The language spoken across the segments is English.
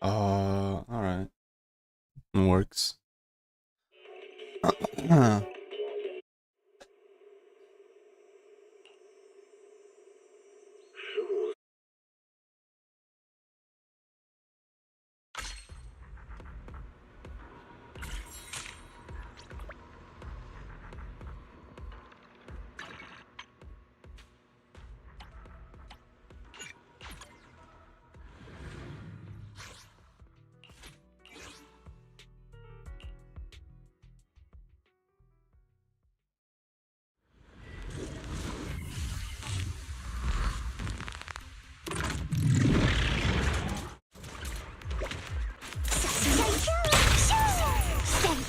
All right. It works.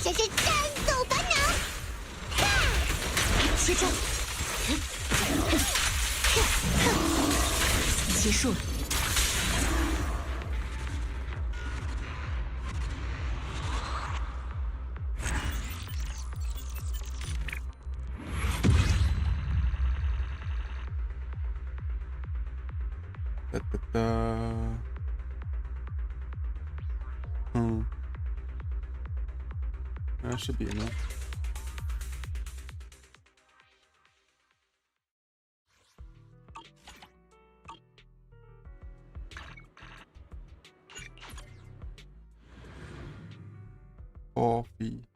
这是战斗烦恼！切中，结束了。哒哒哒。That should be enough. Coffee.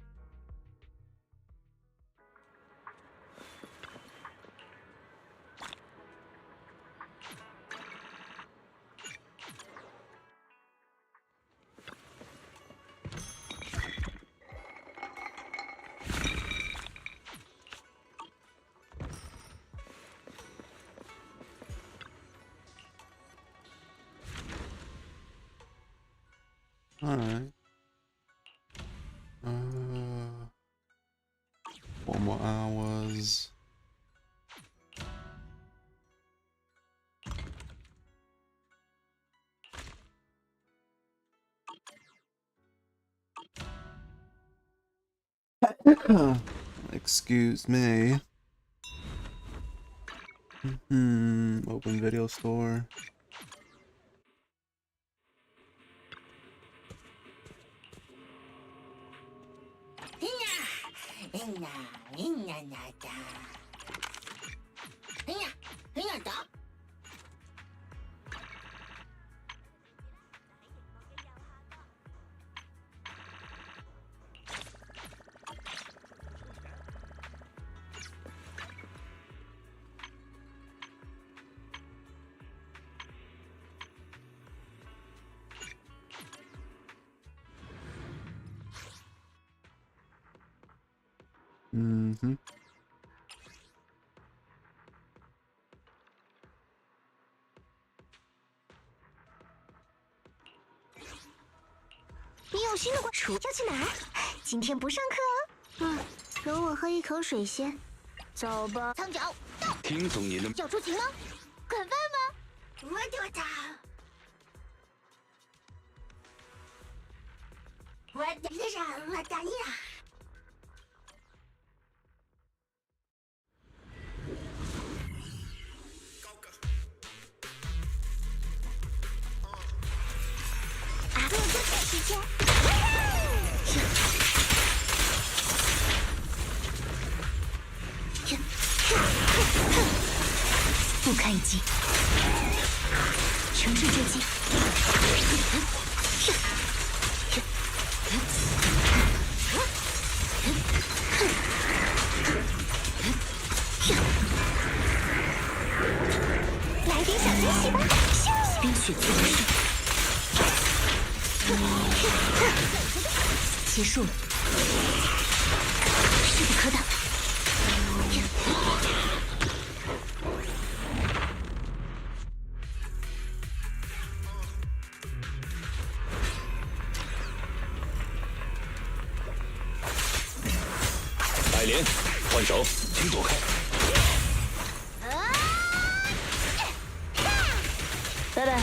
Alright. 4 more hours. Excuse me. Open video store. Mm-hmm. 你有新的关注要去哪儿？今天不上课哦。容我喝一口水先。走吧。苍角到。听从您的。要出勤吗？管饭吗？我多大？我的人，我的呀。啊，不用多点时间。不堪一击，乘胜追击。来点小惊喜吧！冰雪自由胜，结束了，势不可挡。百莲，换手，请躲开。拜拜。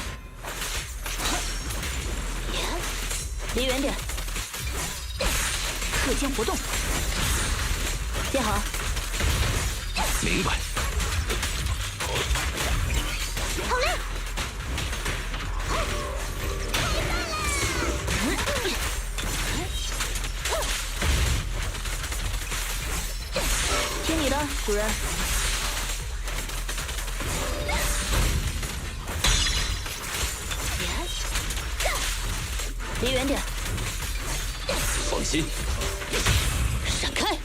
离远点。课间活动。别好。明白。好嘞。主人。离远点。放心，闪开！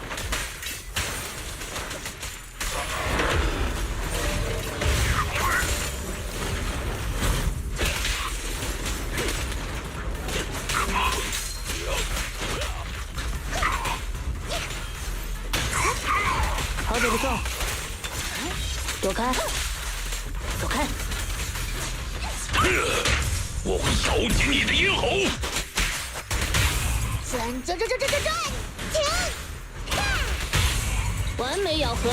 好久不送，躲开，走开！我会咬紧你的咽喉。转！停！完美咬合。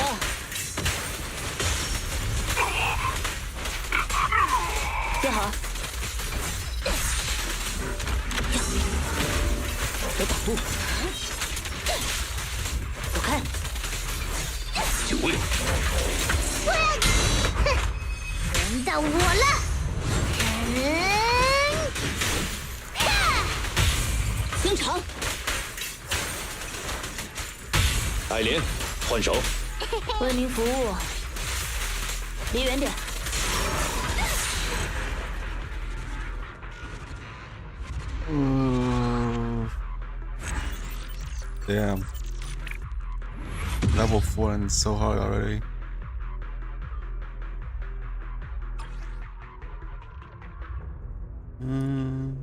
接好。别挡路。走开。就位。轮到我了。清场。艾莲，换手。为您服务。离远点。Damn. Level 4 and it's so hard already. Hmm.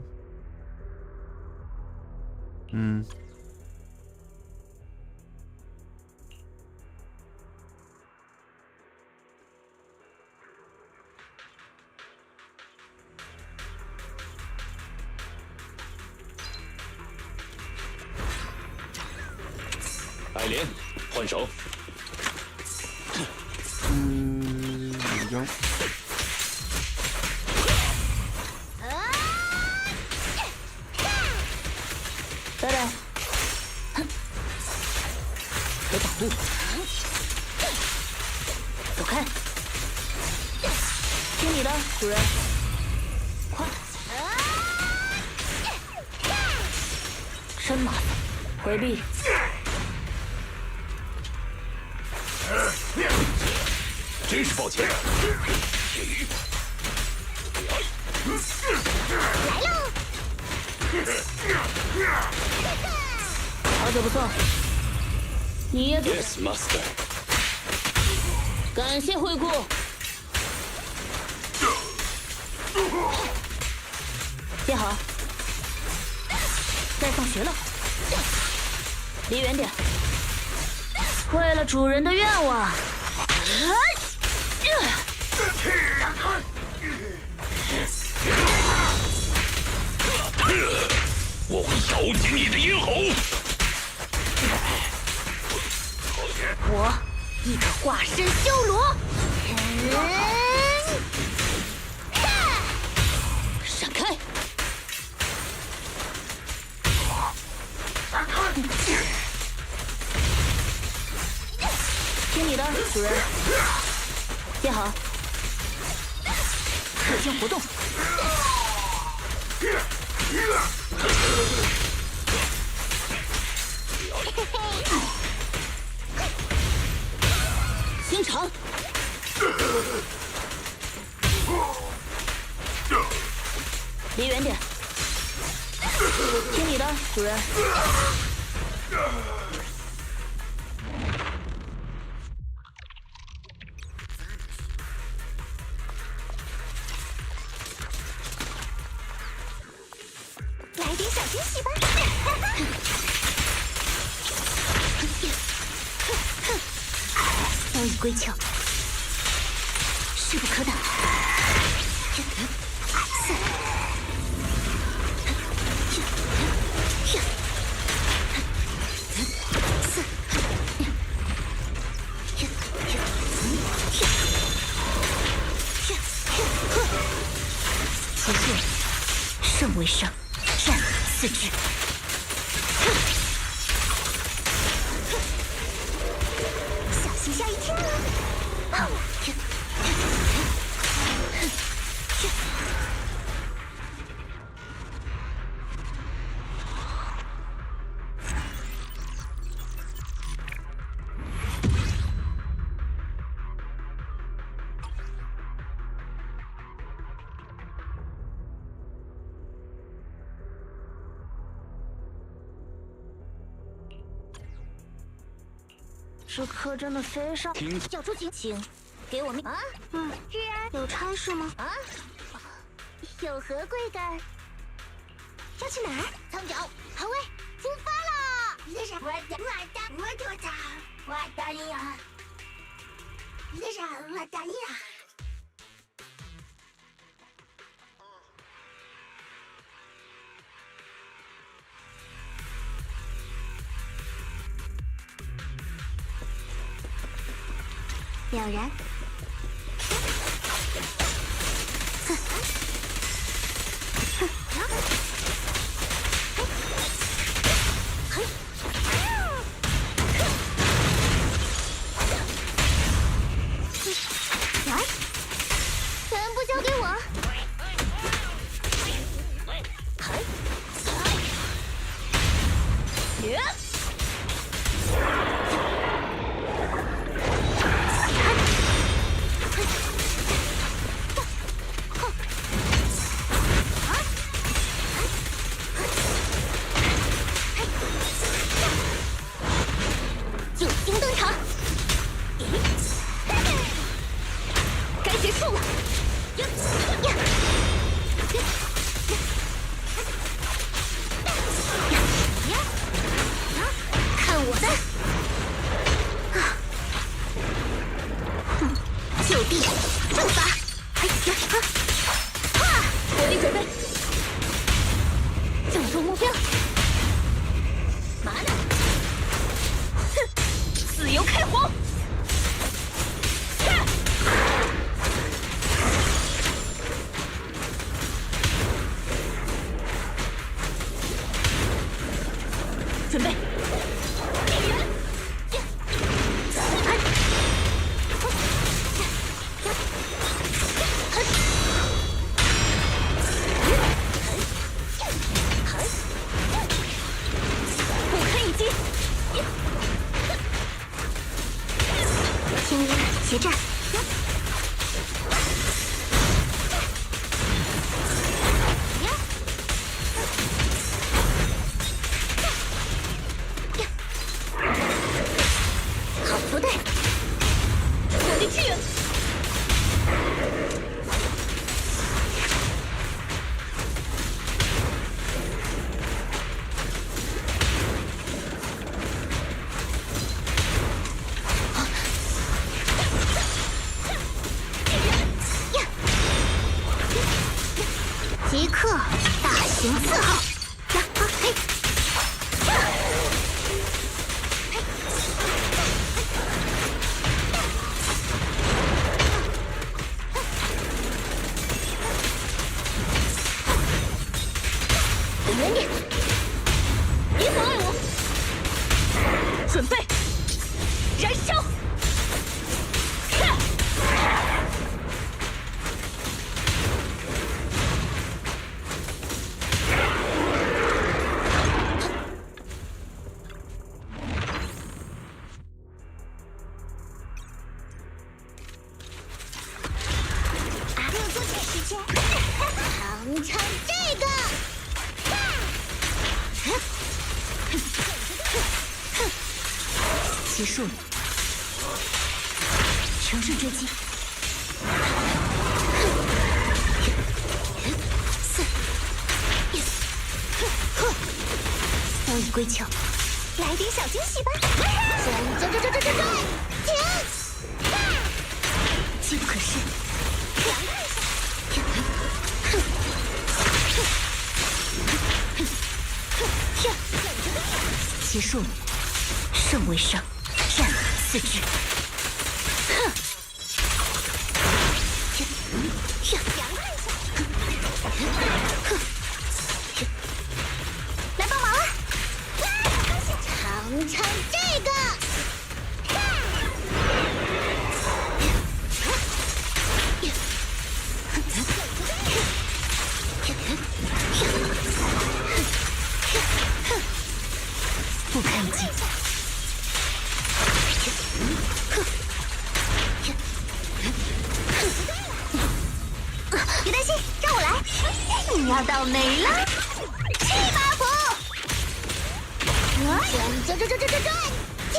艾莲，换手。There we go. 等等，别挡路，走开！听你的，主人。快！真麻烦，回避。真是抱歉。来喽！好久不送，你也给。 Yes, master。感谢惠顾。接好。该放学了。离远点。为了主人的愿望。我会咬紧你的咽喉。我亦可化身修罗。闪开！听你的，主人。接好。特性活动。清场。离远点。听你的，主人。来点小惊喜吧！早已归鞘，势不可挡。此剑胜为胜，战次之。小心吓一跳啊！好。这课真的非常。听叫出请给我命啊！是啊，有差事吗？啊，有何贵干？要去哪儿？仓角，好喂，出发了！了然。来，全部交给我。救星登场，该结束了。看我的！就地正法！火力准备，正中目标。嘛呢？自由开火！准备！不堪一击！天鹰决战！好不对，火力支援！即刻大型4号！原点，别妨碍我！准备，燃烧！没有多久时间，尝尝这个！结束了，乘胜追击。刀已归鞘，来点小惊喜吧！转！停！机不可失，凉快一下！结束了，胜为胜，战次之。凉快一下！来帮忙啊！尝尝这个！不堪一击！别担心，让我来！你要倒霉了！气马虎！转！停！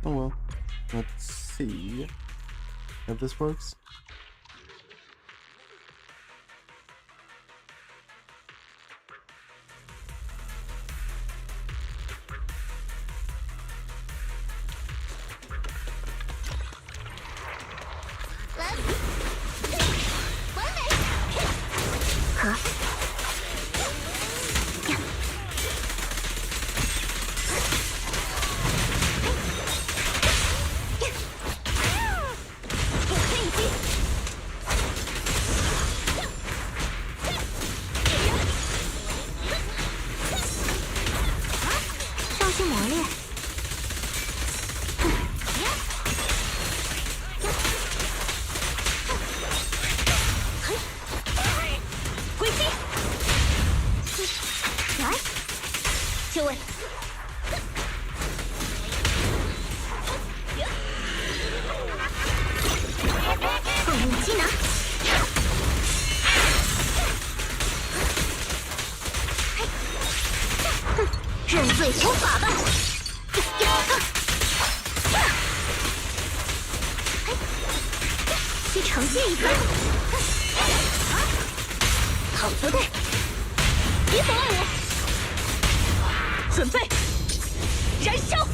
Oh well. Let's see if this works.上心磨练。归西，来，就位。放入机拿。认罪伏法吧！去惩戒一番。好不对，别妨碍我！准备，燃烧！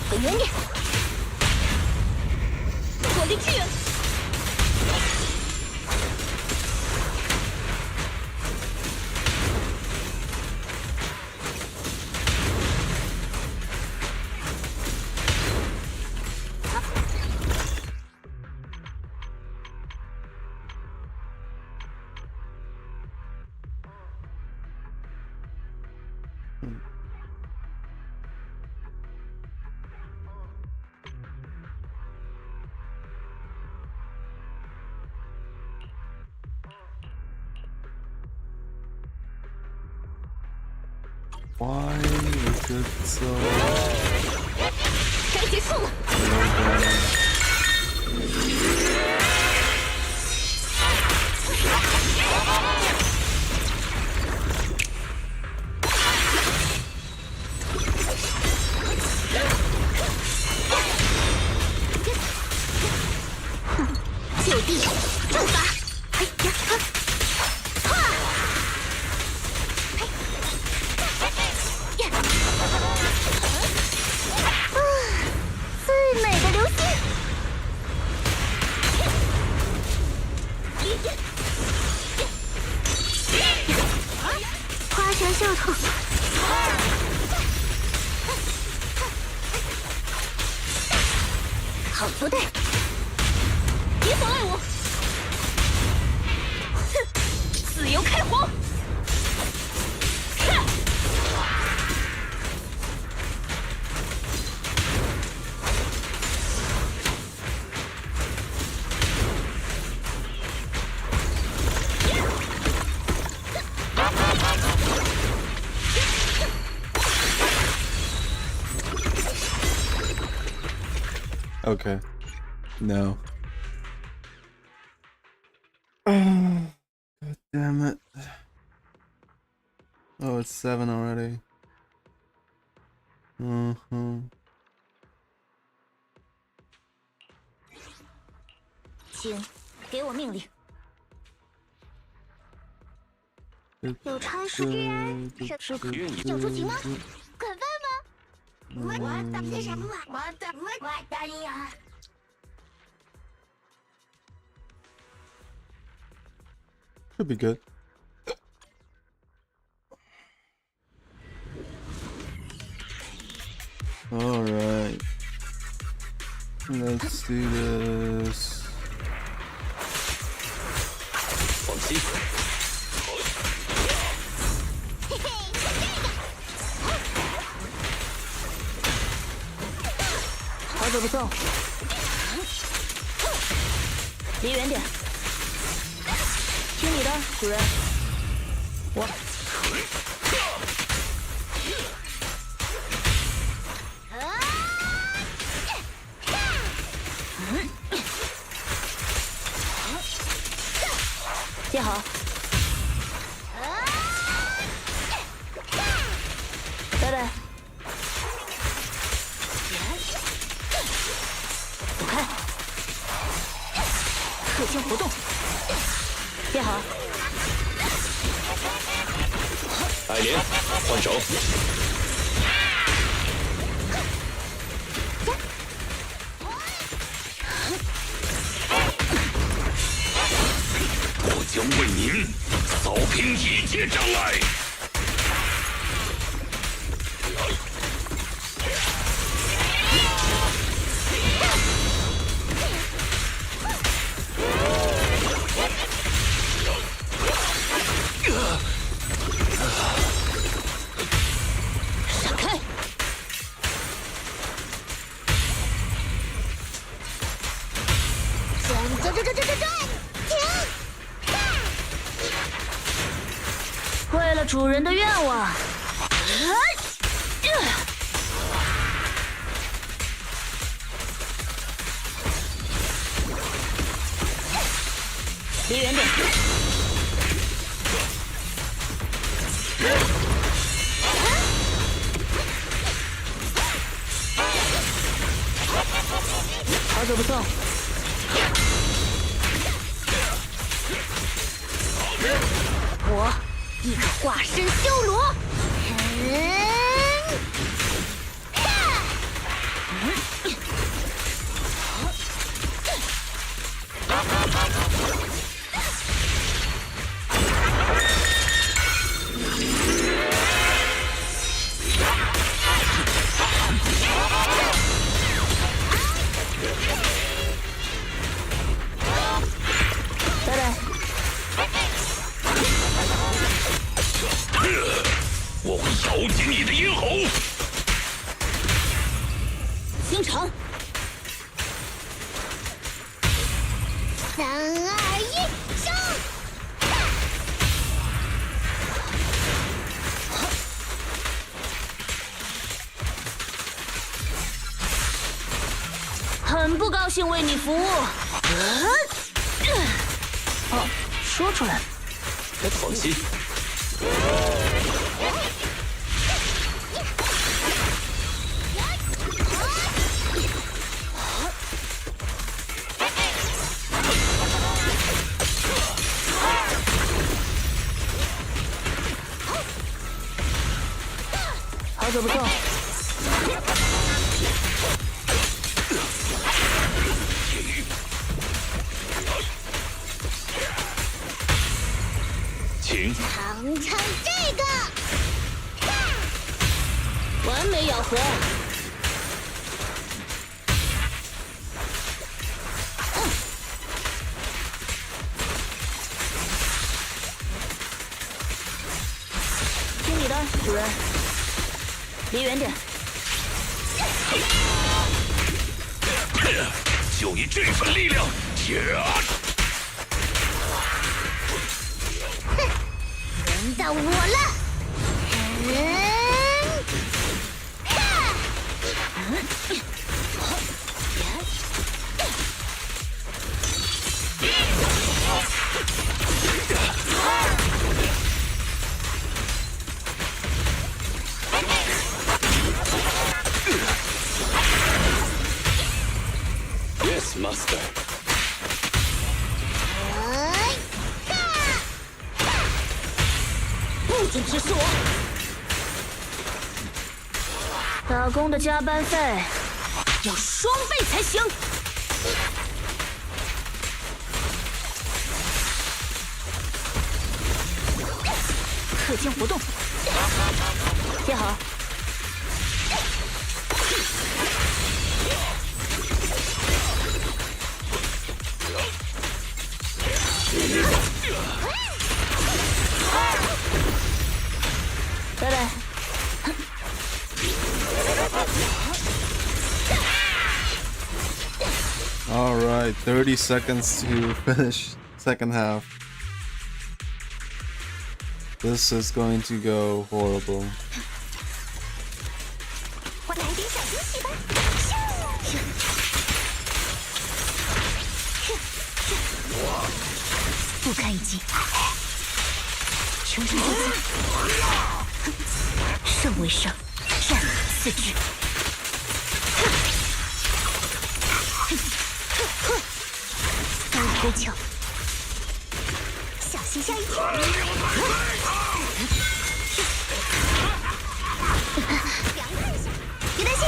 回原点，火力支援。Why is it so? 该结束了。就地正法。哎呀！最美的流星，花拳绣腿，好不对，别妨碍我！哼，自由开火！ Okay. No. God damn it. Oh, it's 7 already. 请给我命令。有差事？是叫出勤吗？ Should be good. Alright. Let's do this. 放心，好久不送，离远点。听你的，主人。我。接好。拜拜。走开。特性活动。接好。爱莲，换手。我将为您扫平一切障碍。闪开！转！为了主人的愿望，离远点。好久不送。我亦可化身修罗。拜拜。我会咬紧你的咽喉。清场。3、2、1，上！很不高兴为你服务。哦，说出来了。放心。好久不送。请尝尝这个，完美咬合。听你的，主人。离远点。就以这份力量，轮到我了。Yes, Master。不准直视我！打工的加班费要双倍才行。课间活动，贴好。拜拜。 All right, 30 seconds to finish second half. This is going to go horrible. 我来点小惊喜吧！不堪一击，求生作战，胜为上，战四肢。刀与归鞘，小心吓一跳！凉快一下，别担心。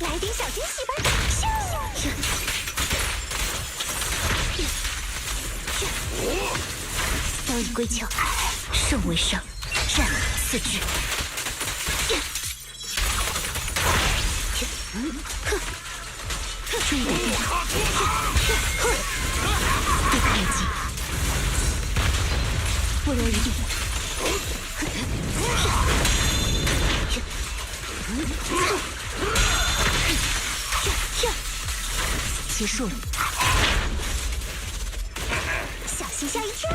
来点小惊喜吧！刀与归鞘，胜为上，战四肢。注意点变化，不堪一击，不留余地。结束了，小心吓一跳啊！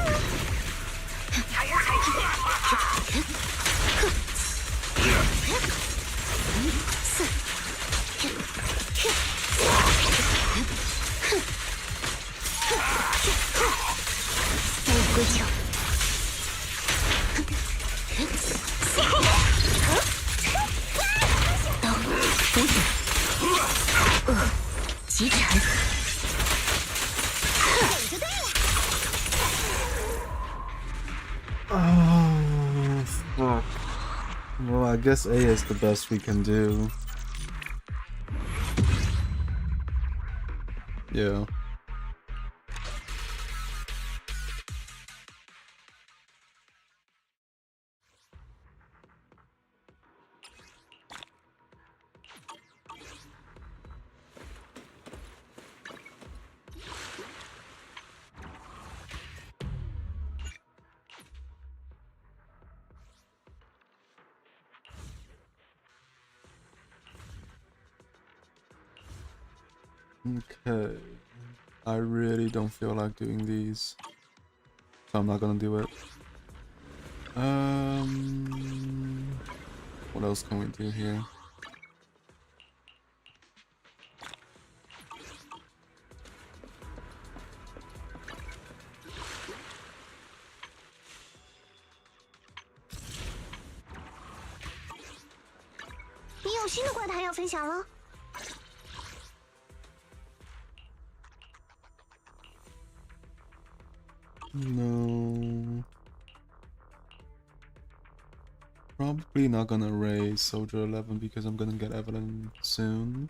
刀与归鞘，刀补顶，急缠，忍就对了。 Oh, fuck. Well, I guess A is the best we can do. Yeah. Okay, I really don't feel like doing these, so I'm not gonna do it. What else can we do here? “你有新的怪谈要分享了？” No. Probably not gonna raise Soldier 11 because I'm gonna get Evelyn soon.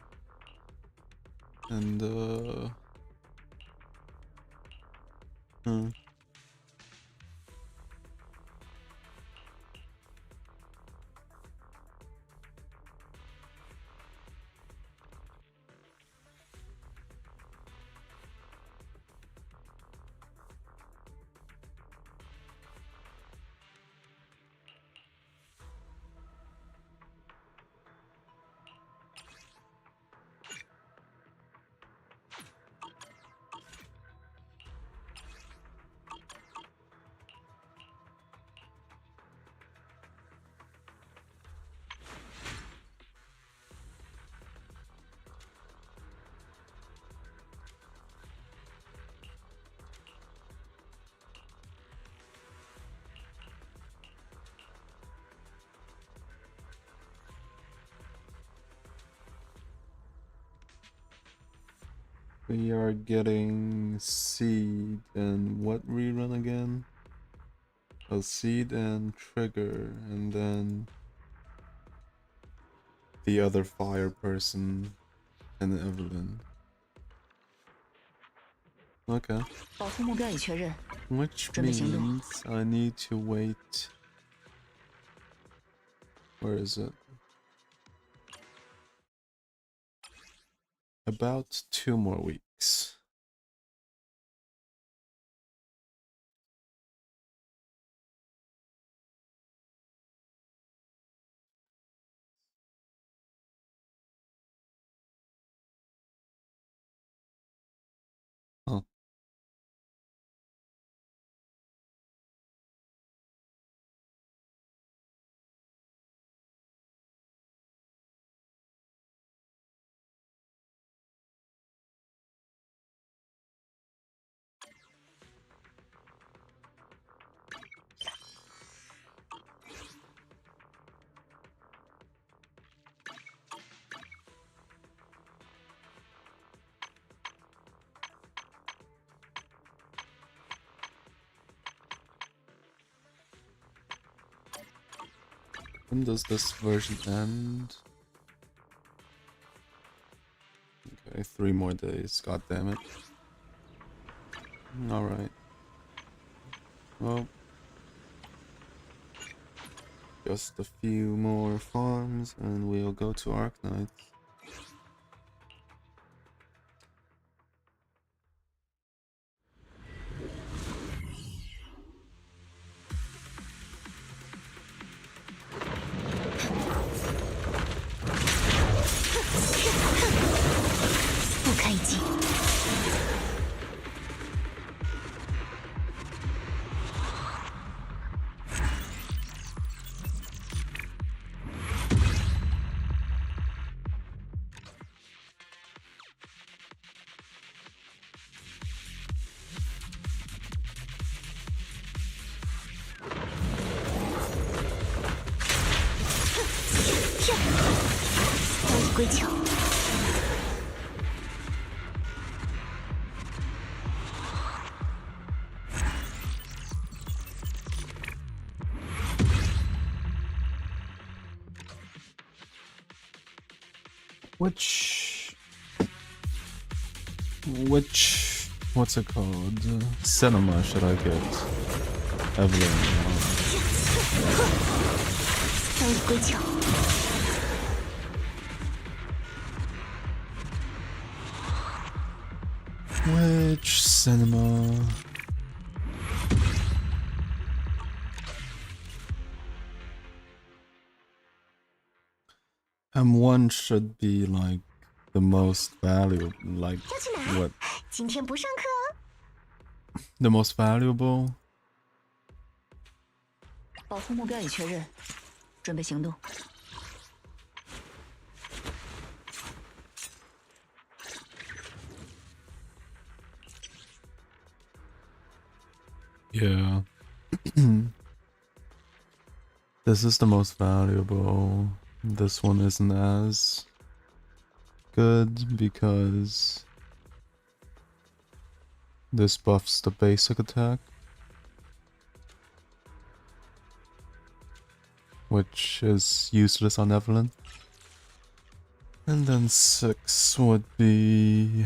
And We are getting Seed and what rerun again? Oh, Seed and Trigger, and then the other fire person and Evelyn. Okay. 保护目标已确认， Which 准备行动。 means I need to wait. Where is it? About 2 more weeks. Huh. When does this version end? Okay, 3 more days. God damn it. Alright. Well, just a few more farms and we'll go to Arknights. Which what's it called? Cinema should I get? Evelyn. Which cinema? M1 should be like the most valuable, like what? 今天不上课哦。 The most valuable? 保护目标已确认，准备行动。 Yeah. This is the most valuable. This one isn't as good because this buffs the basic attack, which is useless on Evelyn. And then 6 would be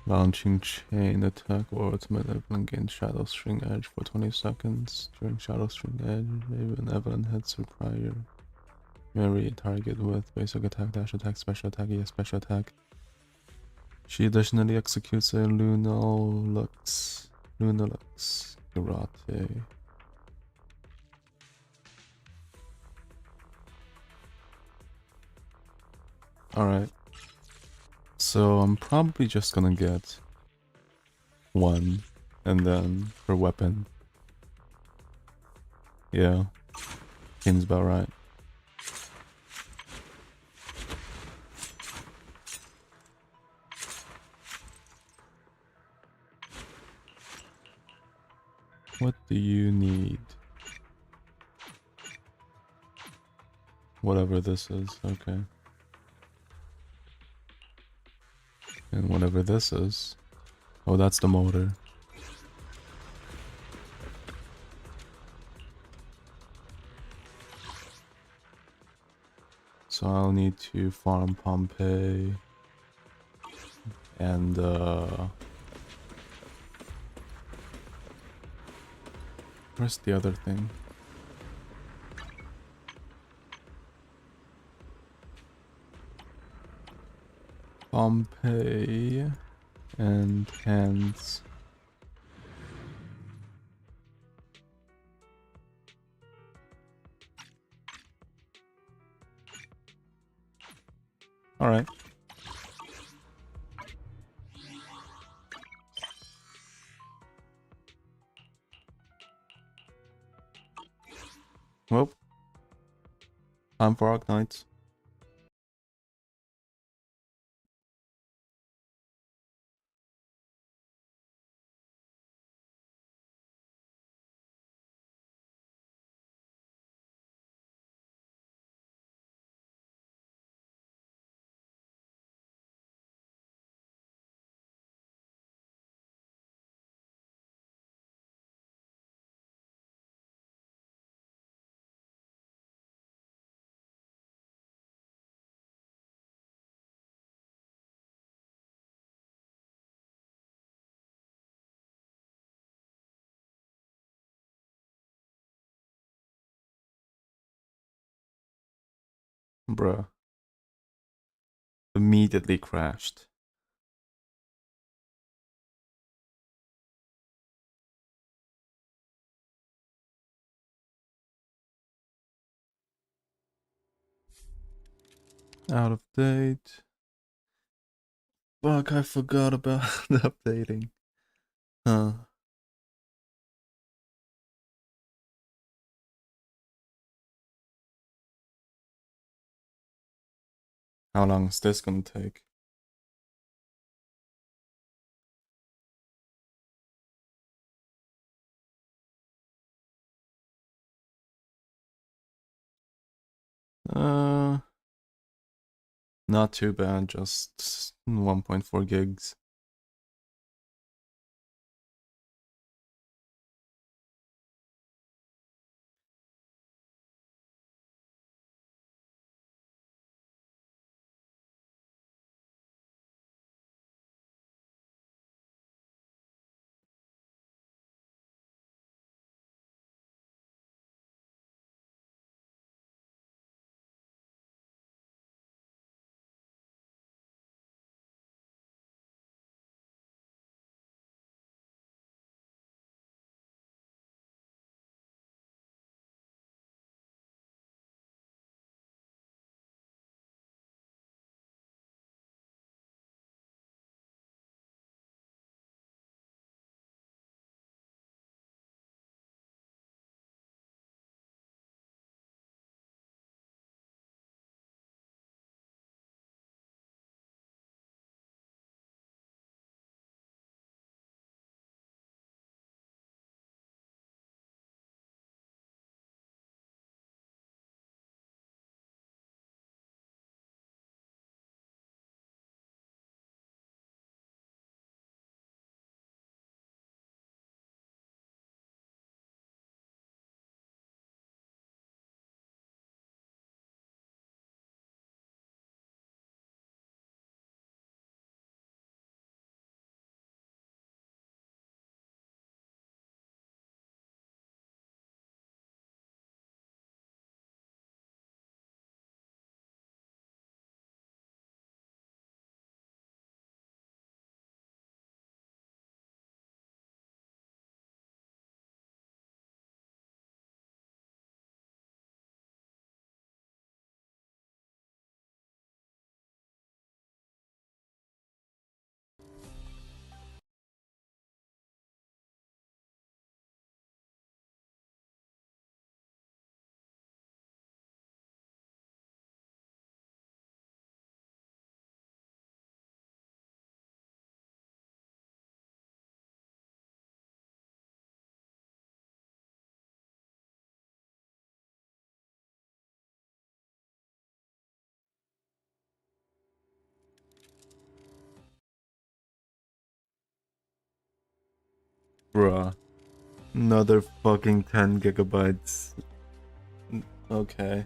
launching chain attack or ultimate. Evelyn gains Shadow String Edge for 20 seconds. During Shadow String Edge, even Evelyn hits her prior melee target with basic attack, dash attack, special attack, special attack. She additionally executes a Lunalux Karate. Alright. So I'm probably just gonna get 1 and then her weapon. Yeah. Seems about right. What do you need? Whatever this is, okay. And whatever this is. Oh, that's the motor. So I'll need to farm Pompeii and where's the other thing? Pompeii and hands. All right. Well, time for Arknights. Bruh. Immediately crashed. Out of date. Fuck, I forgot about the updating. Huh. How long is this gonna take? Uh, Not too bad, just 1.4 gigs. Bruh. Another fucking 10 gigabytes. Okay.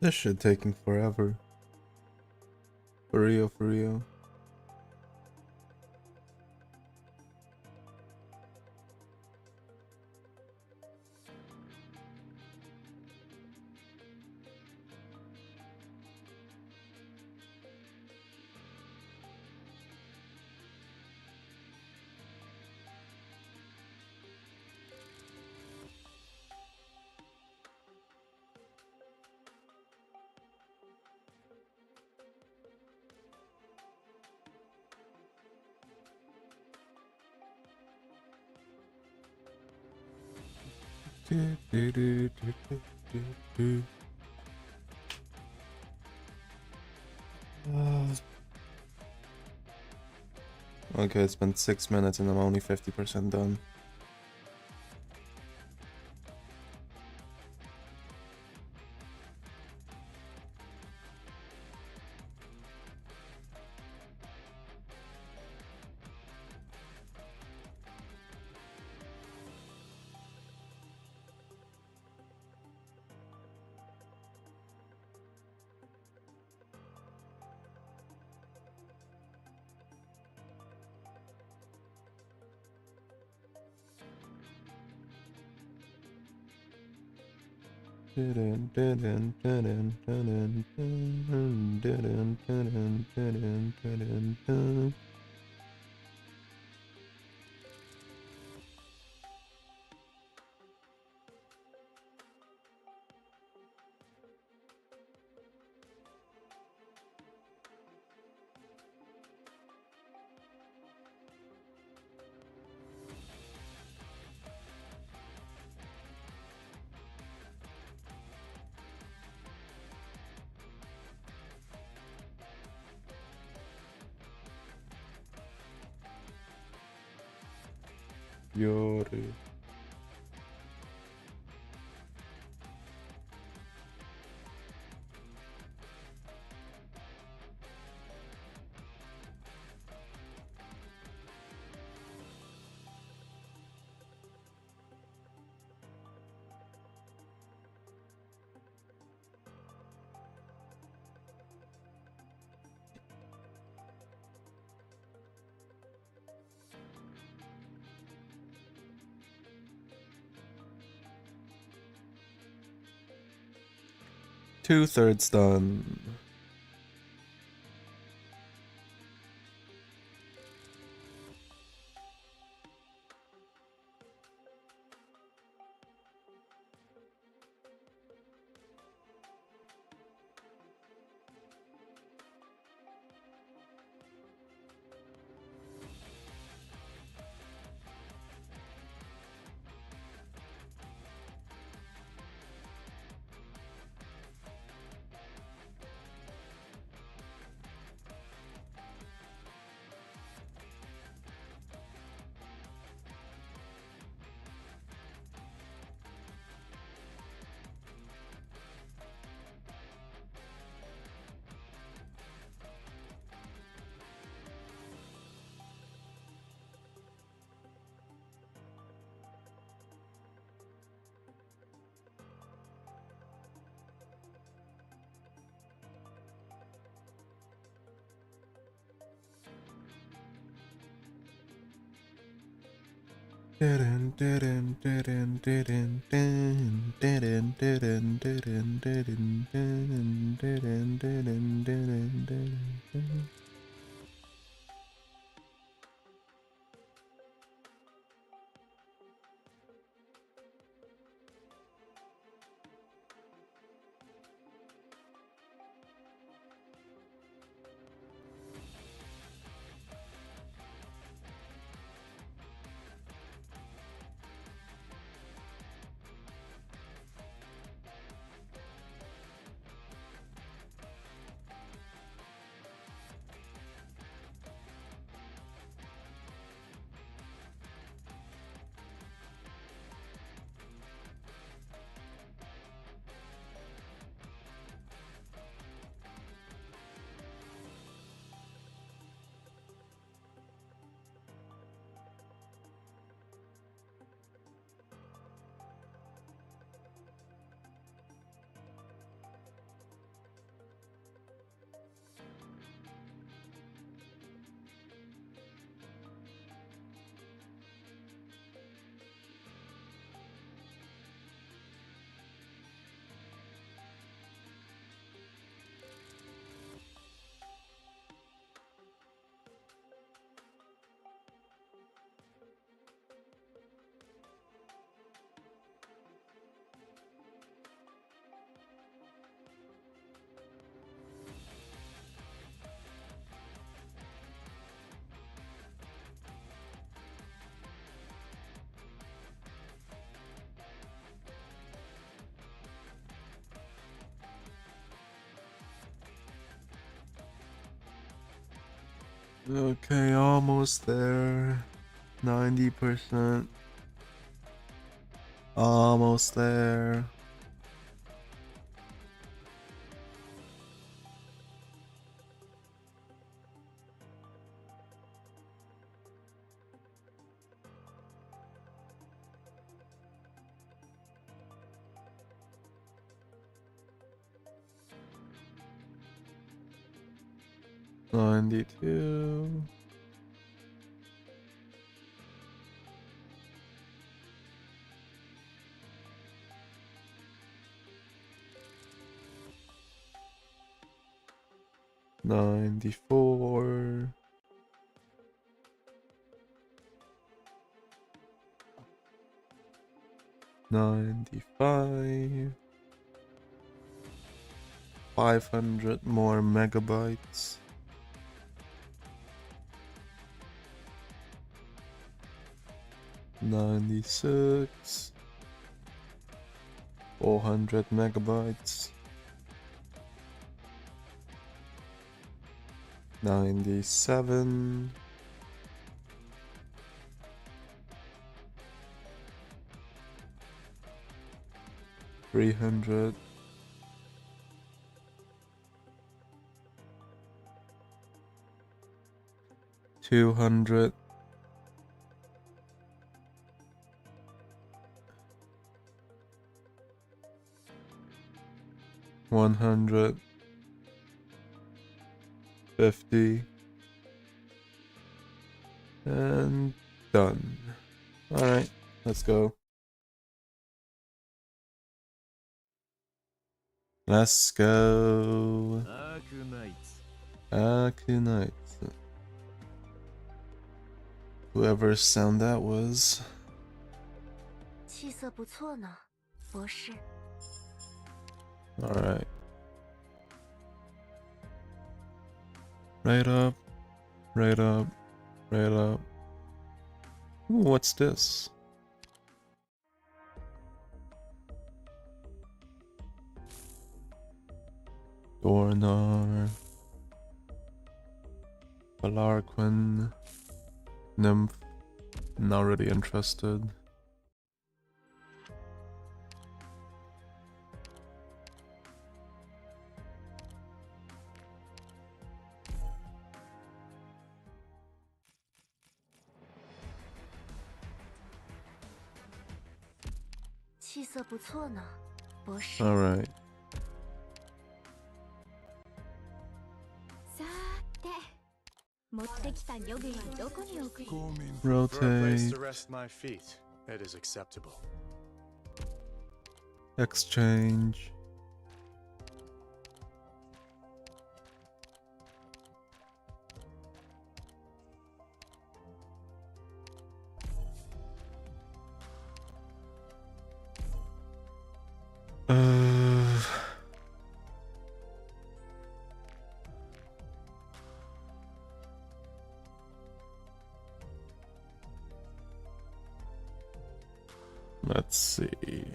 This shit taking forever. For real, for real. Okay, it's been 6 minutes and I'm only 50% done. Yori. Two-thirds done. Okay, almost there. 90%. Almost there. $92. $94. $95. 500 more megabytes. $96. 400 megabytes. 97. 300. 200. 100. 50. And done. Alright, let's go. Let's go. Arknights. Whoever sound that was. 气色不错呢，博士。 Alright. Right up. Right up. Right up. Ooh, what's this? Dornar. Valarquin. Nymph. Not really interested. Alright. さて、持ってきた漁具はどこに置く？ For a place Rotate. to rest my feet, it is acceptable. Exchange. Let's see.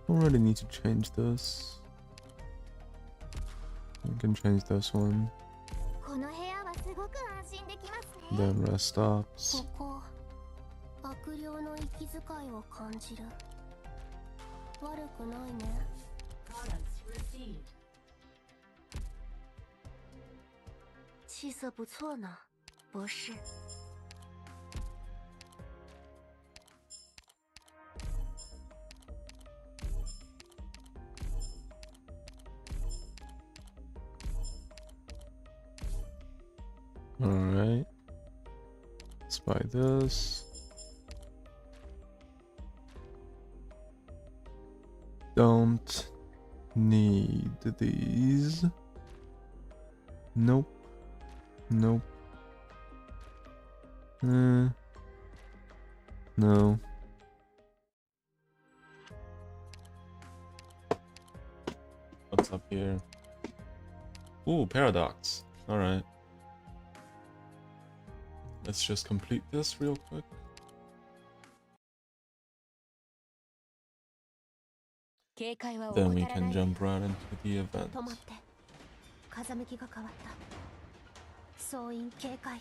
Don't really need to change this. I can change this one. この部屋はすごく安心できますね。 Then rest stops. ここ、悪霊の息遣いを感じる。悪くないね。气色不错呢，博士。 Alright. Let's buy this. Don't need these. Nope. Nope. No. What's up here? Ooh, paradox. Alright. Let's just complete this real quick. Then we can jump right into the event. 止まって。風向きが変わった。総員警戒。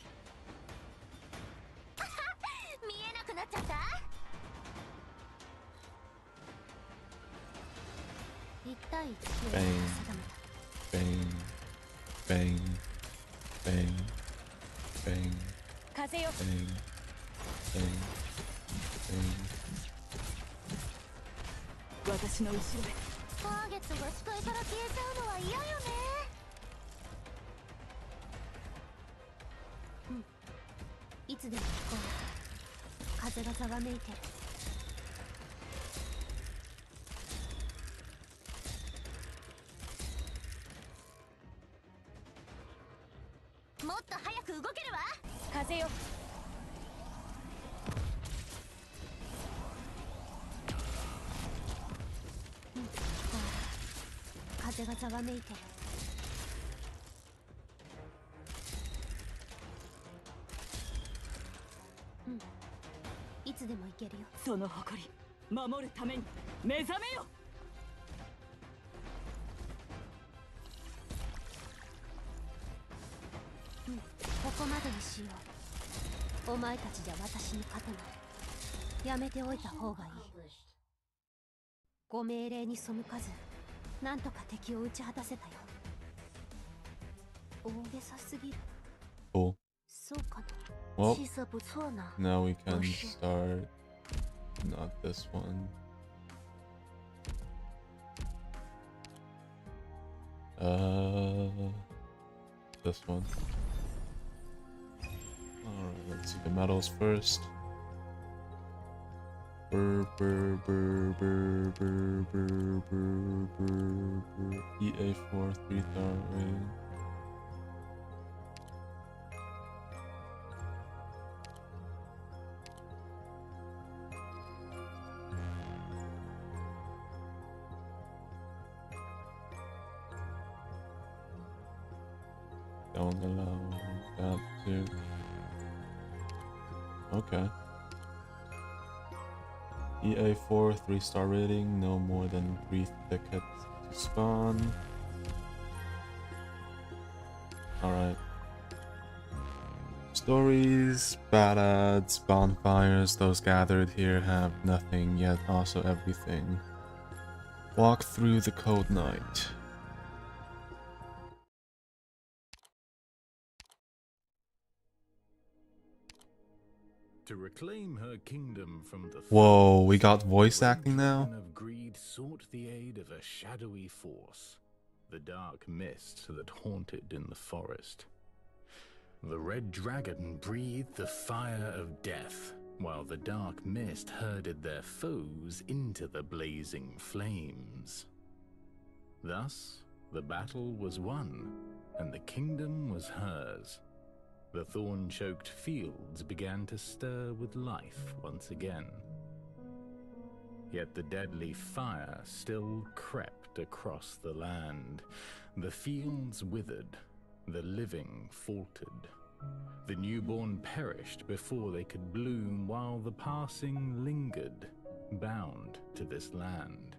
あはっ、見えなくなっちゃった。1対1で定めた。 Bang, bang, bang, bang, 風よ。 bang, bang, bang. 私の後ろへ。ターゲットが視界から消えちゃうのは嫌よね。うん、いつでも行こう。風がざわめいてる。もっと早く動けるわ。風よ。うん、ほら、風がざわめいてる。うん、いつでも行けるよ。その誇り守るために目覚めよ。うん、ここまでにしよう。お前たちじゃ私に勝てない。やめておいた方がいい。ご命令に背かず、なんとか敵を打ち果たせたよ。大げさすぎる。 Cool. そうかな。 Well, 气色不错呢。 now we can start. Not this one. This one. Alright, let's see the medals first. Brr, brr, brr, brr, brr, brr, brr, brr, brr. EA4 3-star rating. Don't allow that to. Okay. EA4 3-star rating, no more than 3 tickets to spawn. Alright. Stories, bad ads, bonfires, those gathered here have nothing, yet also everything. Walk through the cold night. To reclaim her kingdom from the Whoa, foes, we got voice the Red acting now? Dragon of Greed sought the aid of a shadowy force, the dark mist that haunted in the forest. The Red Dragon breathed the fire of death, while the dark mist herded their foes into the blazing flames. Thus, the battle was won, and the kingdom was hers. The thorn-choked fields began to stir with life once again. Yet the deadly fire still crept across the land. The fields withered, the living faltered. The newborn perished before they could bloom, while the passing lingered, bound to this land.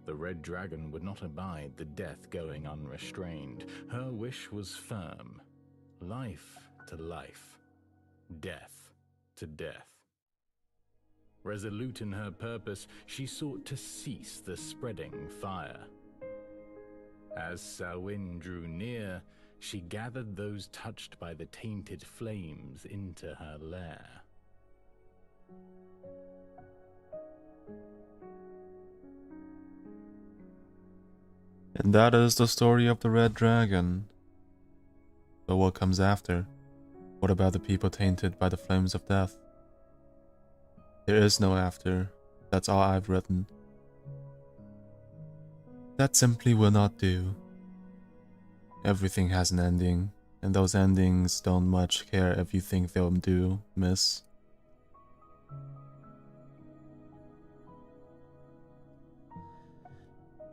The Red Dragon would not abide the death going unrestrained. Her wish was firm. Life to life, death to death. Resolute in her purpose, she sought to cease the spreading fire. As Samhain drew near, she gathered those touched by the tainted flames into her lair. And that is the story of the Red Dragon. But what comes after? What about the people tainted by the flames of death? There is no after. That's all I've written. That simply will not do. Everything has an ending, and those endings don't much care if you think they'll do, miss.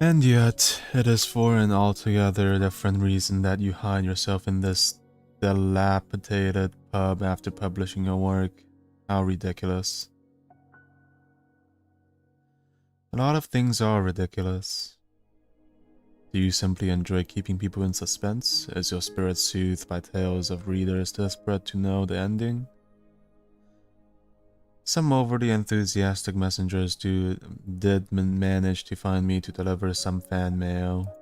And yet, it is for an altogether different reason that you hide yourself in this dilapidated pub after publishing your work. How ridiculous. A lot of things are ridiculous. Do you simply enjoy keeping people in suspense? Is your spirit soothed by tales of readers desperate to know the ending? Some overly enthusiastic messengers did manage to find me to deliver some fan mail.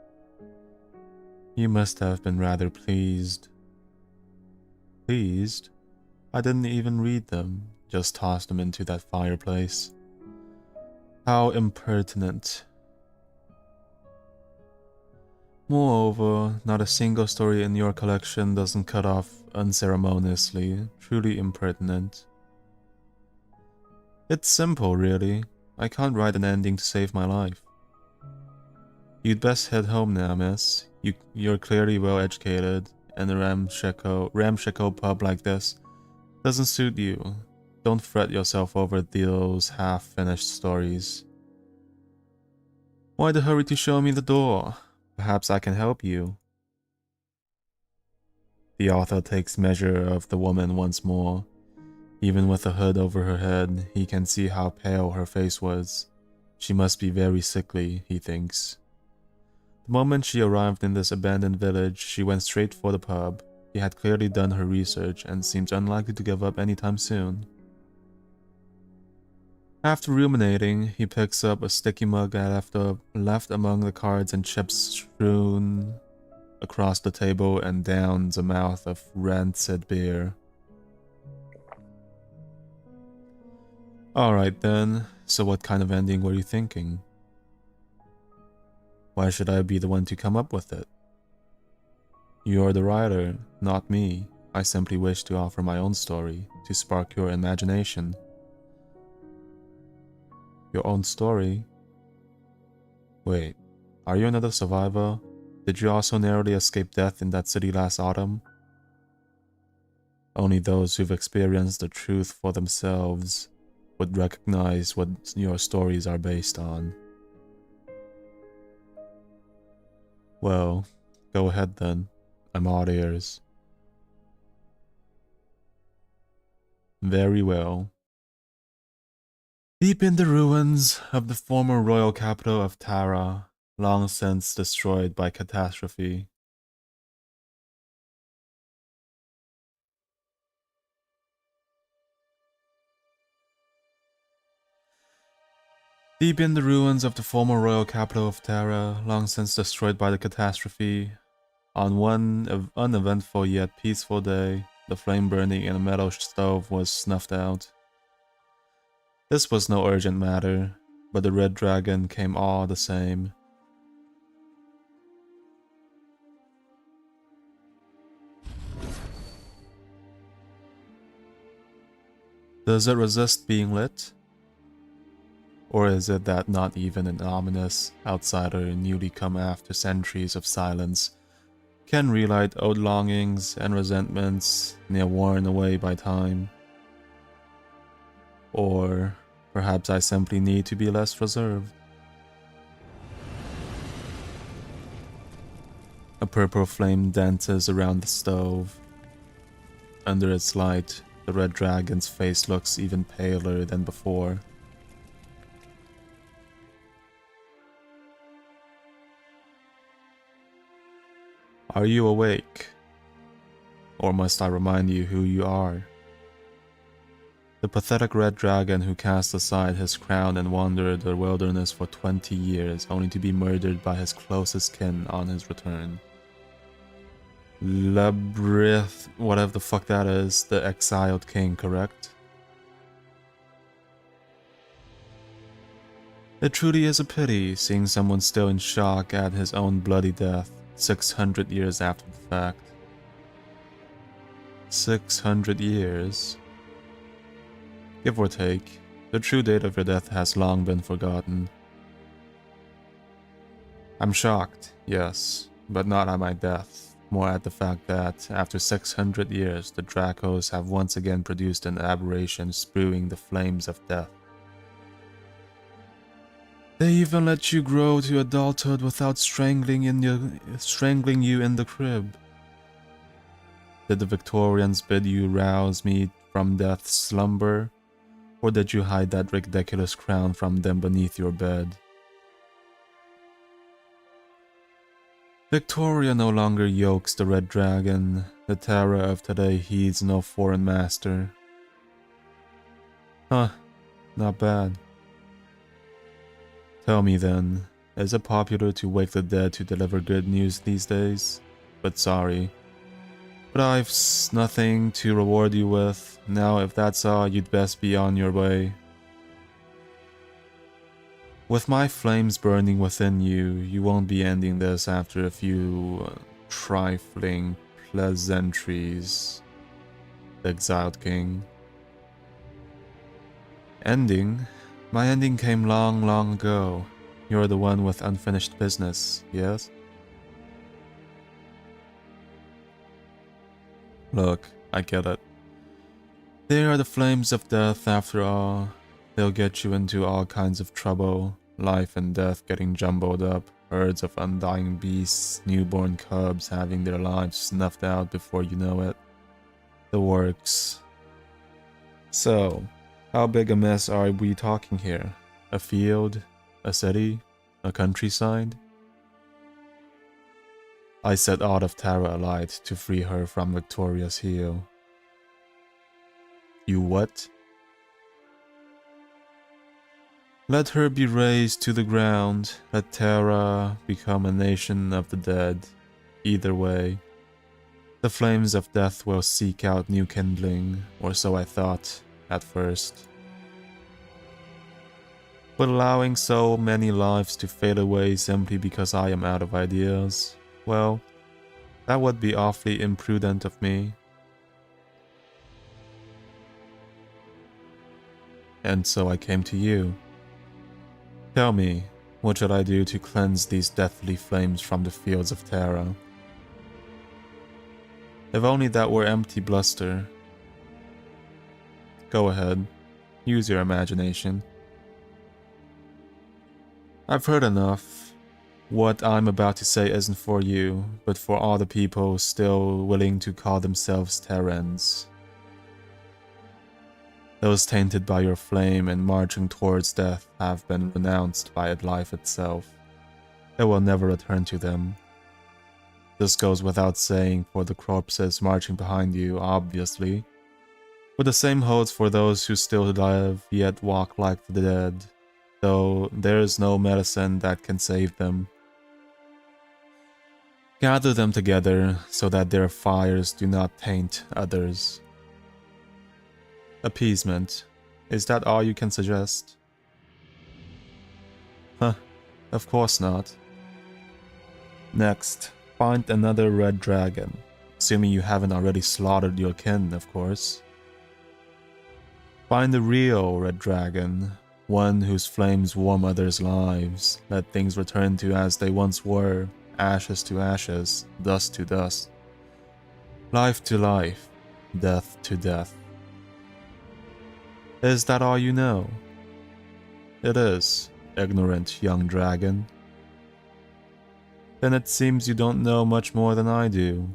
You must have been rather pleased. Pleased? I didn't even read them, just tossed them into that fireplace. How impertinent. Moreover, not a single story in your collection doesn't cut off unceremoniously, truly impertinent. It's simple, really. I can't write an ending to save my life. You'd best head home now, miss. You're clearly well educated, and a ramshackle pub like this doesn't suit you. Don't fret yourself over those half-finished stories. Why the hurry to show me the door? Perhaps I can help you. The author takes measure of the woman once more. Even with a hood over her head, he can see how pale her face was. She must be very sickly, he thinks. The moment she arrived in this abandoned village, she went straight for the pub. He had clearly done her research and seems unlikely to give up anytime soon. After ruminating, he picks up a sticky mug left among the cards and chips strewn across the table and downs a mouth of rancid beer. Alright then, so what kind of ending were you thinking? Why should I be the one to come up with it? You're the writer, not me. I simply wish to offer my own story, to spark your imagination. Your own story? Wait, are you another survivor? Did you also narrowly escape death in that city last autumn? Only those who've experienced the truth for themselves would recognize what your stories are based on. Well, go ahead then. I'm all ears. Very well. Deep in the ruins of the former royal capital of Tara, long since destroyed by catastrophe, Deep in the ruins of the former royal capital of Tara, long since destroyed by the catastrophe, on one uneventful yet peaceful day, the flame burning in a metal stove was snuffed out. This was no urgent matter, but the red dragon came all the same. Does it resist being lit? Or is it that not even an ominous outsider newly come after centuries of silence can relight old longings and resentments near worn away by time? Or perhaps I simply need to be less reserved. A purple flame dances around the stove. Under its light, the red dragon's face looks even paler than before. Are you awake? Or must I remind you who you are? The pathetic red dragon who cast aside his crown and wandered the wilderness for 20 years only to be murdered by his closest kin on his return. Labrith, whatever the fuck that is, the exiled king, correct? It truly is a pity seeing someone still in shock at his own bloody death. 600 years after the fact. 600 years. Give or take, the true date of your death has long been forgotten. I'm shocked, yes, but not at my death, more at the fact that, after 600 years, the Dracos have once again produced an aberration spewing the flames of death. They even let you grow to adulthood without strangling you in the crib. Did the Victorians bid you rouse me from death's slumber, or did you hide that ridiculous crown from them beneath your bed? Victoria no longer yokes the Red Dragon. The Terra of today heeds no foreign master. Huh, not bad. Tell me then, is it popular to wake the dead to deliver good news these days? But sorry. But I've nothing to reward you with. Now if that's all, you'd best be on your way. With my flames burning within you, you won't be ending this after a few trifling pleasantries. The Exiled King. Ending? My ending came long, long ago. You're the one with unfinished business, yes? Look, I get it. They are the flames of death after all. They'll get you into all kinds of trouble. Life and death getting jumbled up. Herds of undying beasts, newborn cubs having their lives snuffed out before you know it. The works. So, how big a mess are we talking here? A field? A city? A countryside? I set out of Terra alight to free her from Victoria's heel. You what? Let her be razed to the ground. Let Terra become a nation of the dead. Either way, the flames of death will seek out new kindling, or so I thought at first. But allowing so many lives to fade away simply because I am out of ideas, well, that would be awfully imprudent of me. And so I came to you. Tell me, what should I do to cleanse these deathly flames from the fields of Terra? If only that were empty bluster. Go ahead, use your imagination. I've heard enough. What I'm about to say isn't for you, but for all the people still willing to call themselves Terrans. Those tainted by your flame and marching towards death have been renounced by life itself. It will never return to them. This goes without saying for the corpses marching behind you, obviously. But the same holds for those who still live yet walk like the dead, though there is no medicine that can save them. Gather them together so that their fires do not taint others. Appeasement. Is that all you can suggest? Huh, of course not. Next, find another red dragon, assuming you haven't already slaughtered your kin, of course. Find the real red dragon, one whose flames warm others' lives, let things return to as they once were, ashes to ashes, dust to dust. Life to life, death to death. Is that all you know? It is, ignorant young dragon. Then it seems you don't know much more than I do.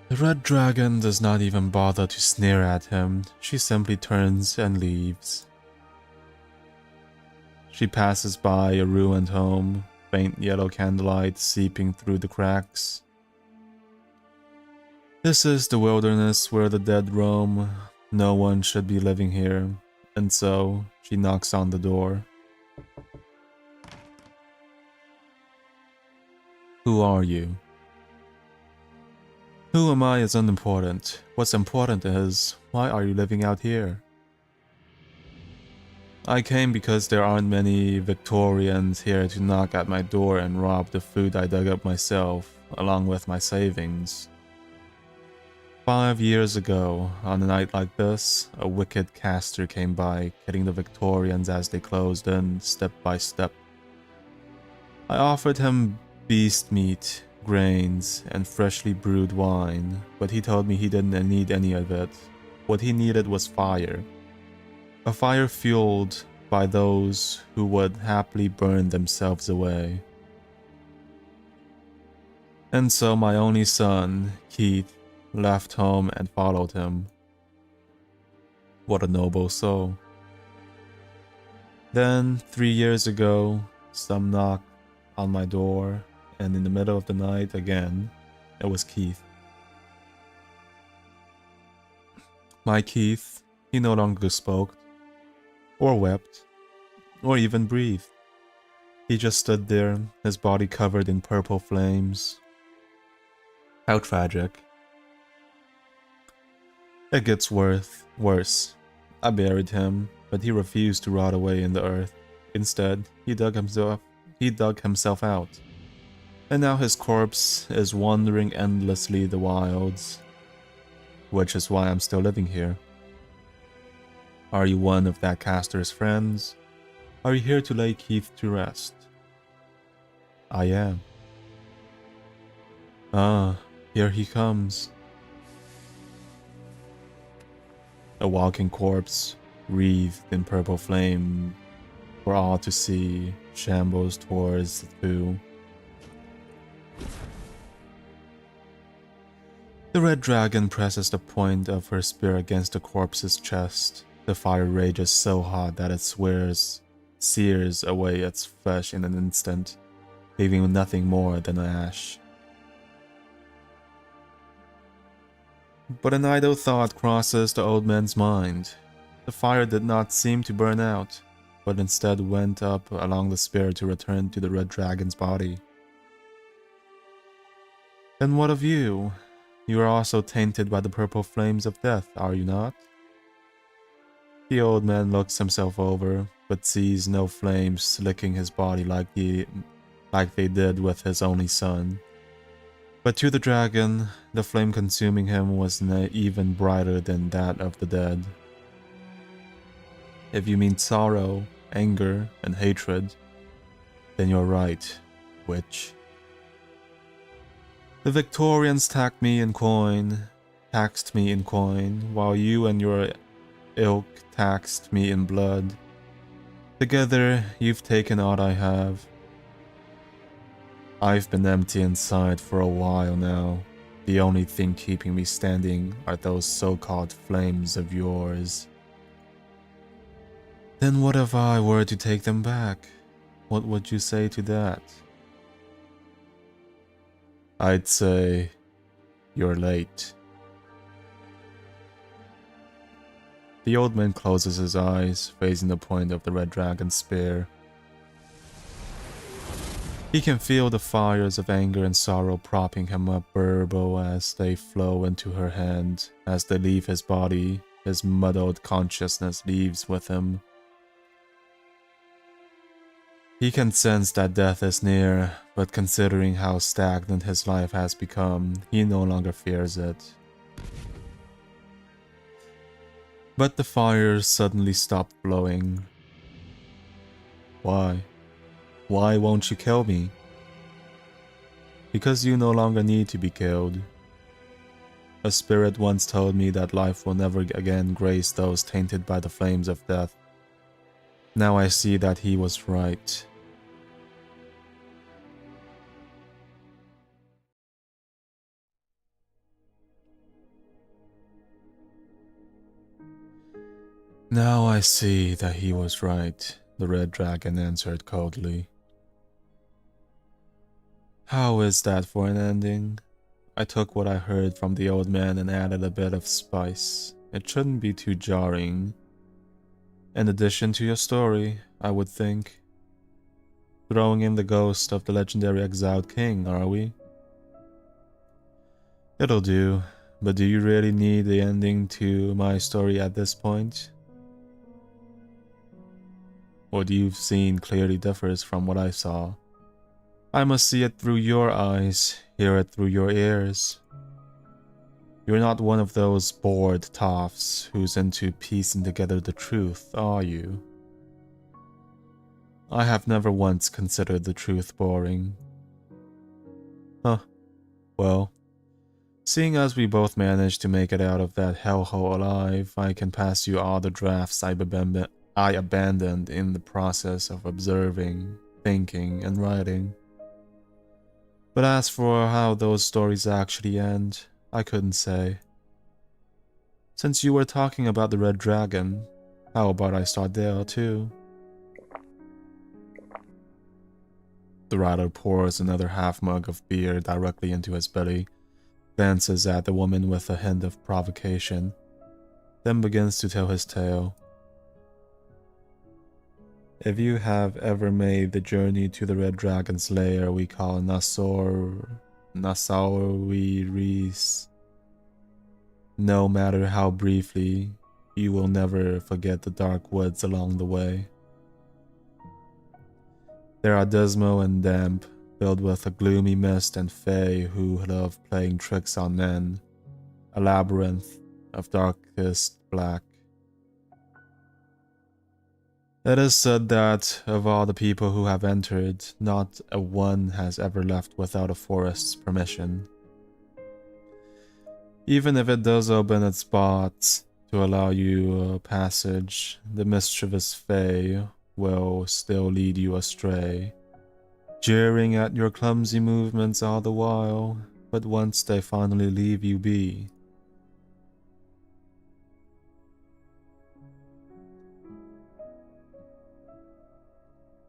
The red dragon does not even bother to sneer at him. She simply turns and leaves. She passes by a ruined home, faint yellow candlelight seeping through the cracks. This is the wilderness where the dead roam. No one should be living here, and so she knocks on the door. Who are you? Who am I is unimportant. What's important is, why are you living out here? I came because there aren't many Victorians here to knock at my door and rob the food I dug up myself, along with my savings. 5 years ago, on a night like this, a wicked caster came by, killing the Victorians as they closed in, step by step. I offered him beast meat, grains, and freshly brewed wine, but he told me he didn't need any of it. What he needed was fire. A fire fueled by those who would happily burn themselves away. And so my only son, Keith, left home and followed him. What a noble soul. Then, 3 years ago, some knocked on my door, and in the middle of the night again, it was Keith. My Keith, he no longer spoke, or wept, or even breathed. He just stood there, his body covered in purple flames. How tragic. It gets worse. I buried him, but he refused to rot away in the earth. Instead, he dug himself out. And now his corpse is wandering endlessly the wilds. Which is why I'm still living here. Are you one of that caster's friends? Are you here to lay Keith to rest? I am. Ah, here he comes. A walking corpse, wreathed in purple flame, for all to see, shambles towards the two. The red dragon presses the point of her spear against the corpse's chest. The fire rages so hot that it sears away its flesh in an instant, leaving nothing more than ash. But an idle thought crosses the old man's mind. The fire did not seem to burn out, but instead went up along the spear to return to the red dragon's body. And what of you? You are also tainted by the purple flames of death, are you not? The old man looks himself over, but sees no flames licking his body like they did with his only son. But to the dragon, the flame consuming him was even brighter than that of the dead. If you mean sorrow, anger, and hatred, then you're right, witch. The Victorians taxed me in coin, while you and your ilk taxed me in blood. Together, you've taken all I have. I've been empty inside for a while now. The only thing keeping me standing are those so-called flames of yours. Then what if I were to take them back? What would you say to that? I'd say, you're late. The old man closes his eyes, facing the point of the red dragon's spear. He can feel the fires of anger and sorrow propping him up burble as they flow into her hand. As they leave his body, his muddled consciousness leaves with him. He can sense that death is near, but considering how stagnant his life has become, he no longer fears it. But the fires suddenly stopped blowing. Why? Why won't you kill me? Because you no longer need to be killed. A spirit once told me that life will never again grace those tainted by the flames of death. Now I see that he was right. Now I see that he was right, the red dragon answered coldly. How is that for an ending? I took what I heard from the old man and added a bit of spice. It shouldn't be too jarring. In addition to your story, I would think. Throwing in the ghost of the legendary exiled king, are we? It'll do, but do you really need the ending to my story at this point? What you've seen clearly differs from what I saw. I must see it through your eyes, hear it through your ears. You're not one of those bored toffs who's into piecing together the truth, are you? I have never once considered the truth boring. Huh. Well, seeing as we both managed to make it out of that hellhole alive, I can pass you all the drafts I abandoned in the process of observing, thinking, and writing. But as for how those stories actually end, I couldn't say. Since you were talking about the red dragon, how about I start there too? The rider pours another half mug of beer directly into his belly, glances at the woman with a hint of provocation, then begins to tell his tale. If you have ever made the journey to the red dragon's lair we call Nasauri's, no matter how briefly, you will never forget the dark woods along the way. They are dismal and damp, filled with a gloomy mist and fae who love playing tricks on men, a labyrinth of darkest black. It is said that of all the people who have entered, not a one has ever left without a forest's permission. Even if it does open its spots to allow you a passage, the mischievous fae will still lead you astray, jeering at your clumsy movements all the while, but once they finally leave you be,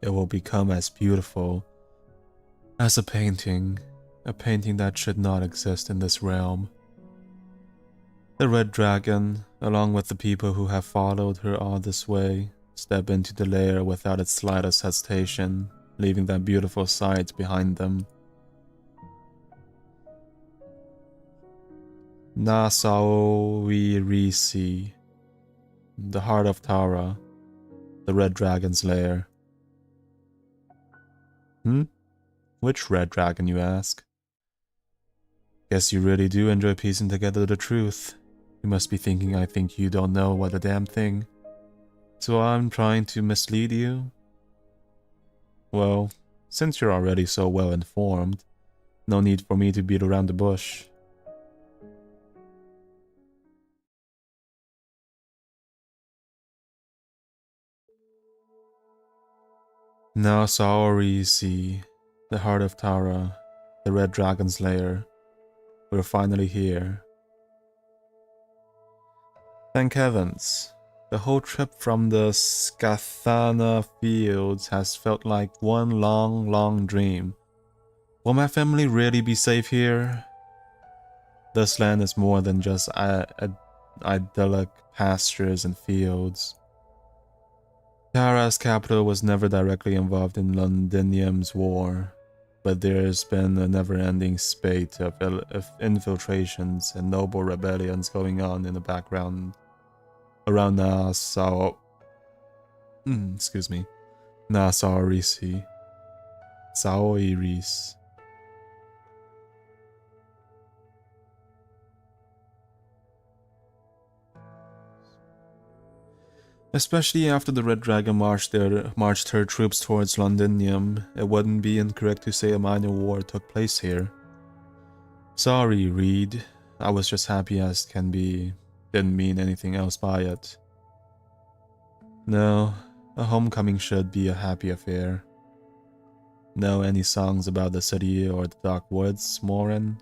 it will become as beautiful as a painting that should not exist in this realm. The red dragon, along with the people who have followed her all this way, step into the lair without its slightest hesitation, leaving that beautiful sight behind them. Nasauri'risi, the heart of Tara, the red dragon's lair. Which red dragon, you ask? Guess you really do enjoy piecing together the truth. You must be thinking I think you don't know what a damn thing. So I'm trying to mislead you? Well, since you're already so well informed, no need for me to beat around the bush. Nasauri'risi, the heart of Tara, the red dragon's lair. We're finally here. Thank heavens. The whole trip from the Skathana fields has felt like one long dream. Will my family really be safe here? This land is more than just idyllic pastures and fields. Tara's capital was never directly involved in Londinium's war, but there's been a never-ending spate of infiltrations and noble rebellions going on in the background around Nasauri'risi. Saoiris. Especially after the Red Dragon marched her troops towards Londinium, it wouldn't be incorrect to say a minor war took place here. Sorry, Reed. I was just happy as can be. Didn't mean anything else by it. No, a homecoming should be a happy affair. Know any songs about the city or the dark woods, Morin?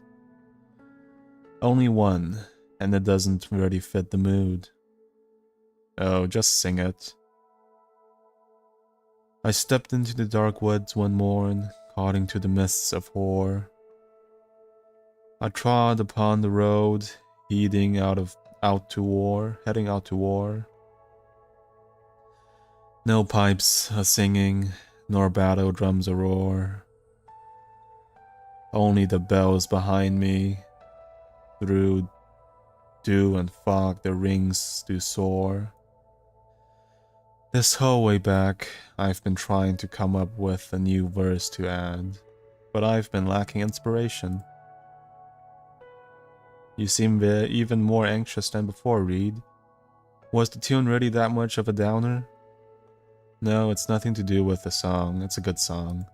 Only one, and it doesn't really fit the mood. Oh, just sing it. I stepped into the dark woods one morn, caught into the mists of horror. I trod upon the road, heading out to war. No pipes a-singing, nor battle drums a-roar. Only the bells behind me, through dew and fog the rings do soar. This whole way back, I've been trying to come up with a new verse to add, but I've been lacking inspiration. You seem even more anxious than before, Reed. Was the tune really that much of a downer? No, it's nothing to do with the song. It's a good song.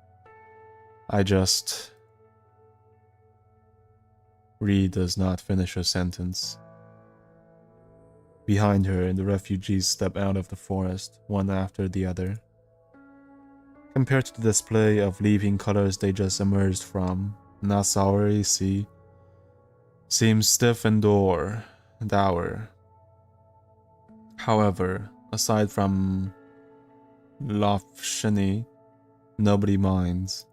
Reed does not finish her sentence. Behind her, the refugees step out of the forest, one after the other. Compared to the display of leaping colors they just emerged from, Nasauri'risi seems stiff and dour. However, aside from Lofshini, nobody minds.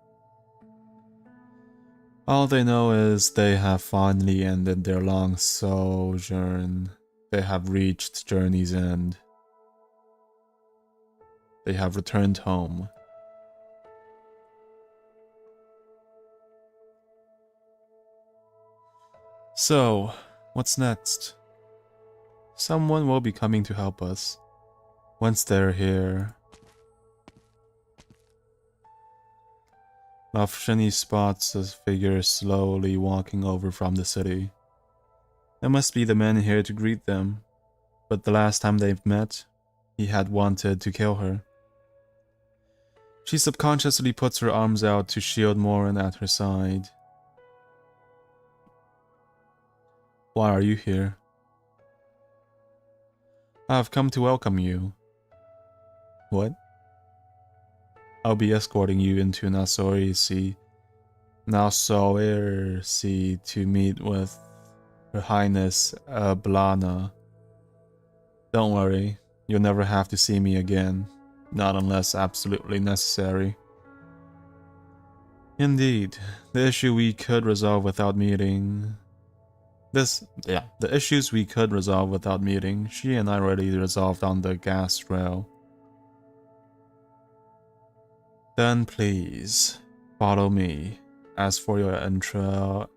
All they know is they have finally ended their long sojourn. They have reached journey's end. They have returned home. So, what's next? Someone will be coming to help us. Once they're here, Lofshini spots a figure slowly walking over from the city. It must be the man here to greet them, but the last time they've met, he had wanted to kill her. She subconsciously puts her arms out to shield Morin at her side. Why are you here? I have come to welcome you. What? I'll be escorting you into Nasorisi to meet with Her Highness Blana. Don't worry, you'll never have to see me again, not unless absolutely necessary. Indeed, the issue we could resolve without meeting... the issues we could resolve without meeting, she and I already resolved on the gas rail. Then please, follow me. As for your entourage,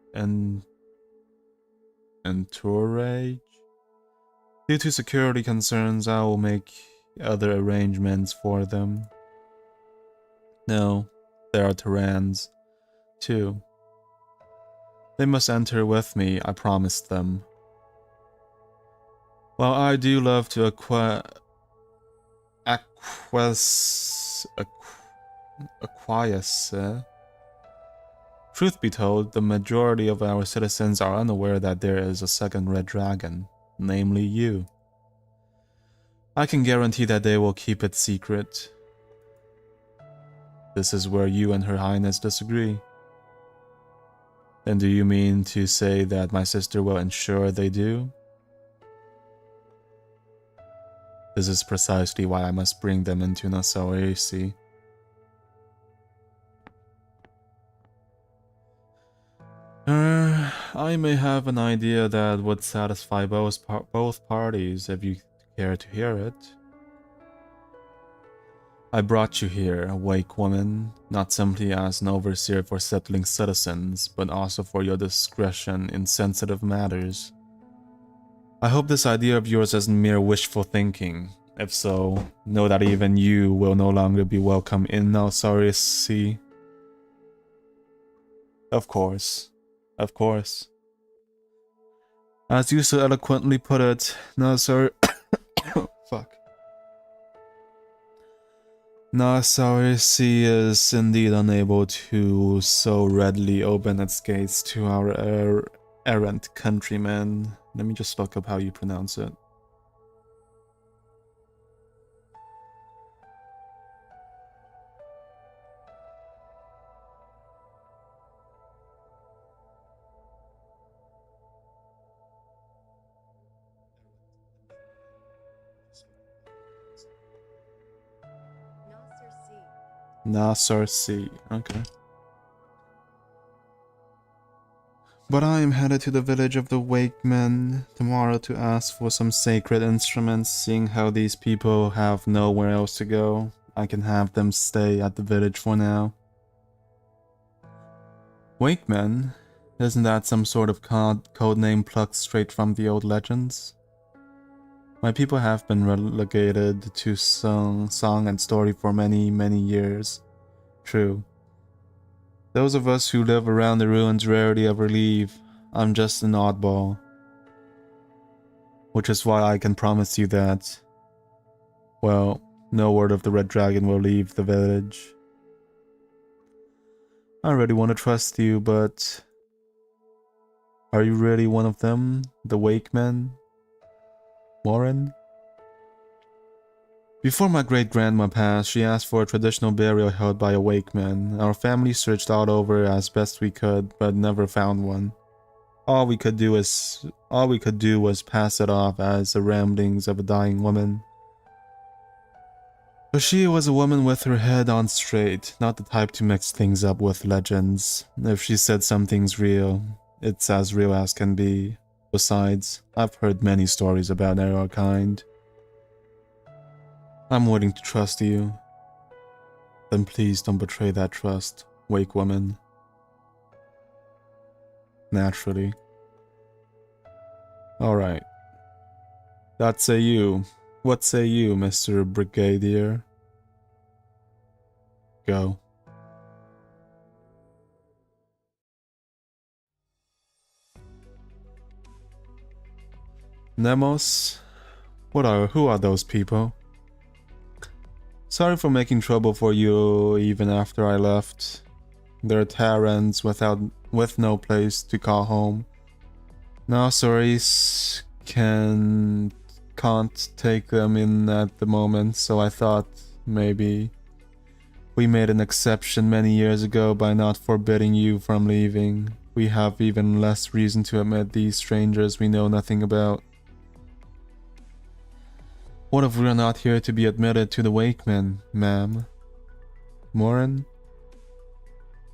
due to security concerns, I will make other arrangements for them. No, there are Terrans, too. They must enter with me, I promised them. While I do love to acquire truth be told, the majority of our citizens are unaware that there is a second red dragon, namely you. I can guarantee that they will keep it secret. This is where you and Her Highness disagree. Then do you mean to say that my sister will ensure they do? This is precisely why I must bring them into Nasorisi. I may have an idea that would satisfy both parties if you care to hear it. I brought you here, awake woman, not simply as an overseer for settling citizens, but also for your discretion in sensitive matters. I hope this idea of yours isn't mere wishful thinking. If so, know that even you will no longer be welcome in Nasorisi. Of course. Of course. As you so eloquently put it, Nasorisi is indeed unable to so readily open its gates to our errant countrymen. Let me just look up how you pronounce it. Nasorisi. Okay. But I am headed to the village of the Wake Men tomorrow to ask for some sacred instruments. Seeing how these people have nowhere else to go, I can have them stay at the village for now. Wake Men? Isn't that some sort of code name plucked straight from the old legends? My people have been relegated to song and story for many, many years. True. Those of us who live around the ruins rarely ever leave. I'm just an oddball. Which is why I can promise you that, well, no word of the Red Dragon will leave the village. I really want to trust you, but... are you really one of them? The Wake Men? Morin? Before my great-grandma passed, she asked for a traditional burial held by a Wake Man. Our family searched all over as best we could, but never found one. All we could do was pass it off as the ramblings of a dying woman. But she was a woman with her head on straight, not the type to mix things up with legends. If she said something's real, it's as real as can be. Besides, I've heard many stories about our kind. I'm willing to trust you. Then please don't betray that trust, wake woman. Naturally. Alright. What say you, Mr. Brigadier? Go. Nemos? Who are those people? Sorry for making trouble for you even after I left. They're Terrans with no place to call home. Now Soris can't take them in at the moment, so I thought maybe we made an exception many years ago by not forbidding you from leaving. We have even less reason to admit these strangers we know nothing about. What if we're not here to be admitted to the Wakemen, ma'am? Morin?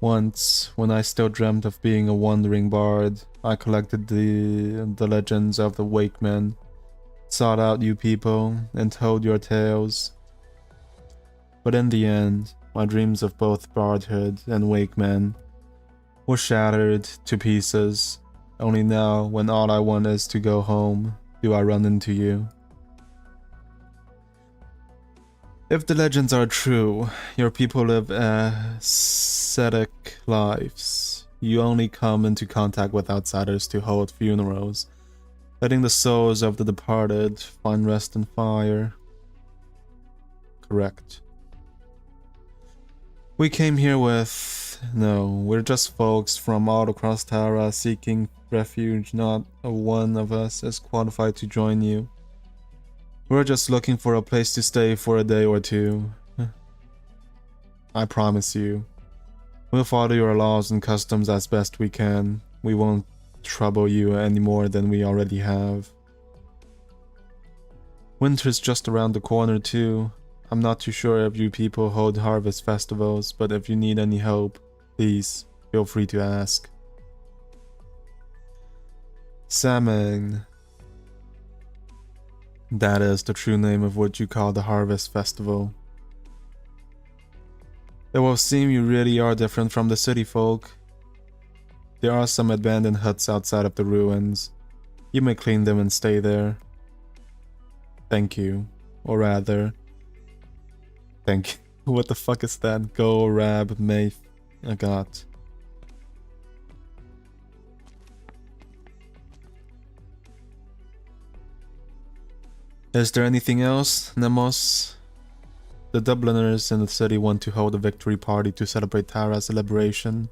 Once, when I still dreamt of being a wandering bard, I collected the legends of the Wakemen, sought out you people, and told your tales. But in the end, my dreams of both bardhood and Wakemen were shattered to pieces. Only now, when all I want is to go home, do I run into you. If the legends are true, your people live ascetic lives. You only come into contact with outsiders to hold funerals, letting the souls of the departed find rest in fire. Correct. We came here we're just folks from all across Tara seeking refuge. Not a one of us is qualified to join you. We're just looking for a place to stay for a day or two. I promise you, we'll follow your laws and customs as best we can. We won't trouble you any more than we already have. Winter's just around the corner too. I'm not too sure if you people hold harvest festivals, but if you need any help, please feel free to ask. Salmon. That is the true name of what you call the Harvest Festival. It will seem you really are different from the city folk. There are some abandoned huts outside of the ruins. You may clean them and stay there. Thank you. Or rather... Thank you. What the fuck is that? Go, Rab, May... I got... Is there anything else, Nemos? The Dubliners in the city want to hold a victory party to celebrate Tara's liberation.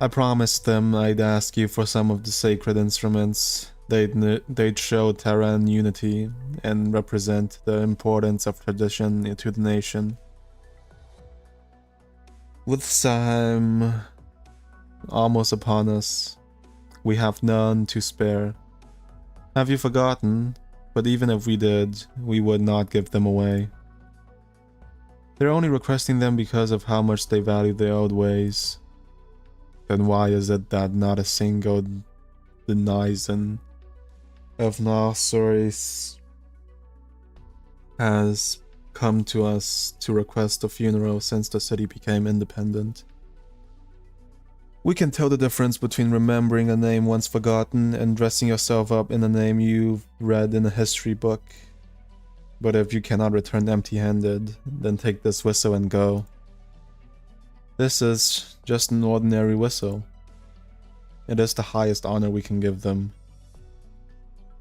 I promised them I'd ask you for some of the sacred instruments. They'd show Terran unity and represent the importance of tradition to the nation. With Saham almost upon us, we have none to spare. Have you forgotten? But even if we did, we would not give them away. They're only requesting them because of how much they value the old ways. Then why is it that not a single denizen of Narsoris has come to us to request a funeral since the city became independent? We can tell the difference between remembering a name once forgotten and dressing yourself up in a name you've read in a history book. But if you cannot return empty-handed, then take this whistle and go. This is just an ordinary whistle. It is the highest honor we can give them.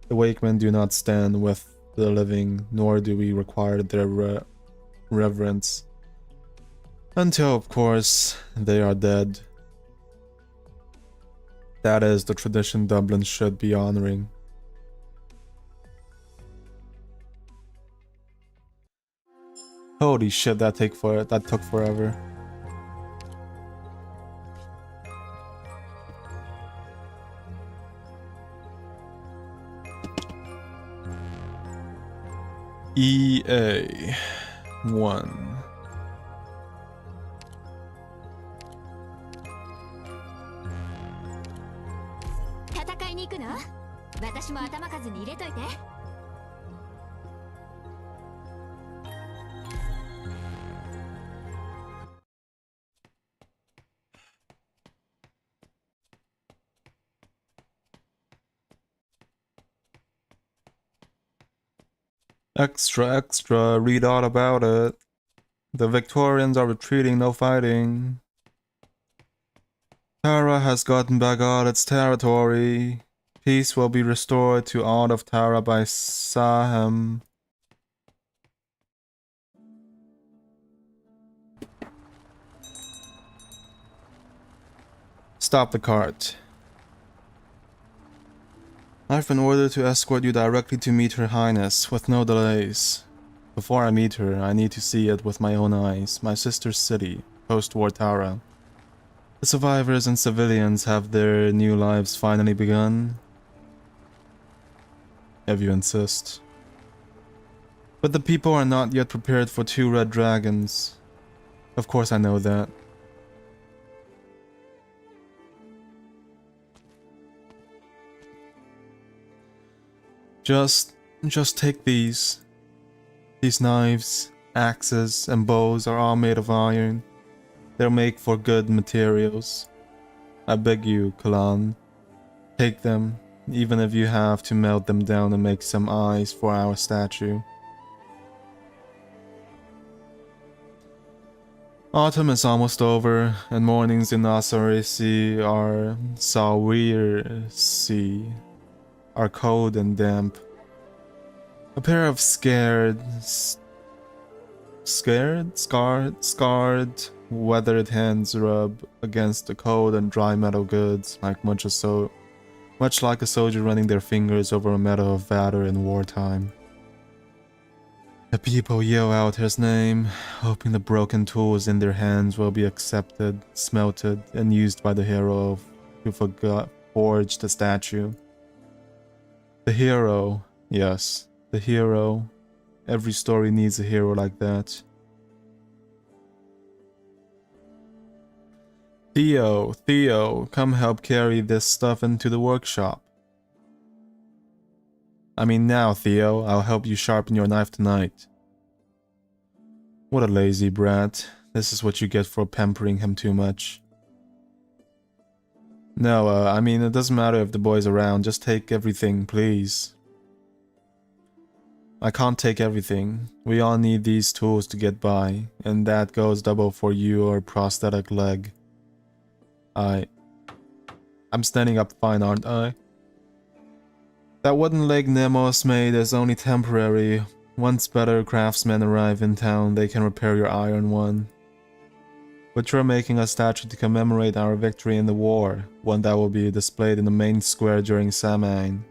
The Wakemen do not stand with the living, nor do we require their reverence. Until, of course, they are dead. That is the tradition Dublin should be honoring. Holy shit, that took forever. EA 1. 戦いに行くの？私も頭数に入れといて。Extra, extra, read all about it. The Victorians are retreating, no fighting. Tara has gotten back all its territory. Peace will be restored to all of Tara by Sahem. Stop the cart. I've been ordered to escort you directly to meet Her Highness, with no delays. Before I meet her, I need to see it with my own eyes, my sister's city, post-war Tara. The survivors and civilians have their new lives finally begun? If you insist. But the people are not yet prepared for 2 red dragons. Of course I know that. Just take these. These knives, axes, and bows are all made of iron. They'll make for good materials. I beg you, Kalan. Take them, even if you have to melt them down and make some eyes for our statue. Autumn is almost over, and mornings in Asarisi are Sawirsi, are cold and damp. A pair of scarred, weathered hands rub against the cold and dry metal goods, much like a soldier running their fingers over a meadow of valor in wartime. The people yell out his name, hoping the broken tools in their hands will be accepted, smelted, and used by the hero who forged the statue. The hero, yes, the hero. Every story needs a hero like that. Theo, come help carry this stuff into the workshop. I mean now, Theo, I'll help you sharpen your knife tonight. What a lazy brat. This is what you get for pampering him too much. No, I mean, it doesn't matter if the boy's around, just take everything, please. I can't take everything. We all need these tools to get by, and that goes double for your prosthetic leg. I'm standing up fine, aren't I? That wooden leg Nemos made is only temporary. Once better craftsmen arrive in town, they can repair your iron one. But you're making a statue to commemorate our victory in the war, one that will be displayed in the main square during Samhain.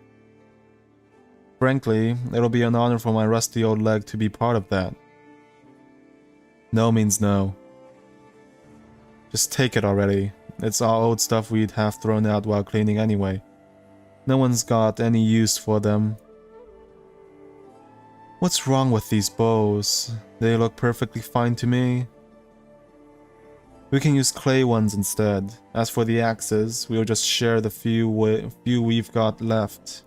Frankly, it'll be an honor for my rusty old leg to be part of that. No means no. Just take it already. It's all old stuff we'd have thrown out while cleaning anyway. No one's got any use for them. What's wrong with these bows? They look perfectly fine to me. We can use clay ones instead. As for the axes, we'll just share the few we've got left.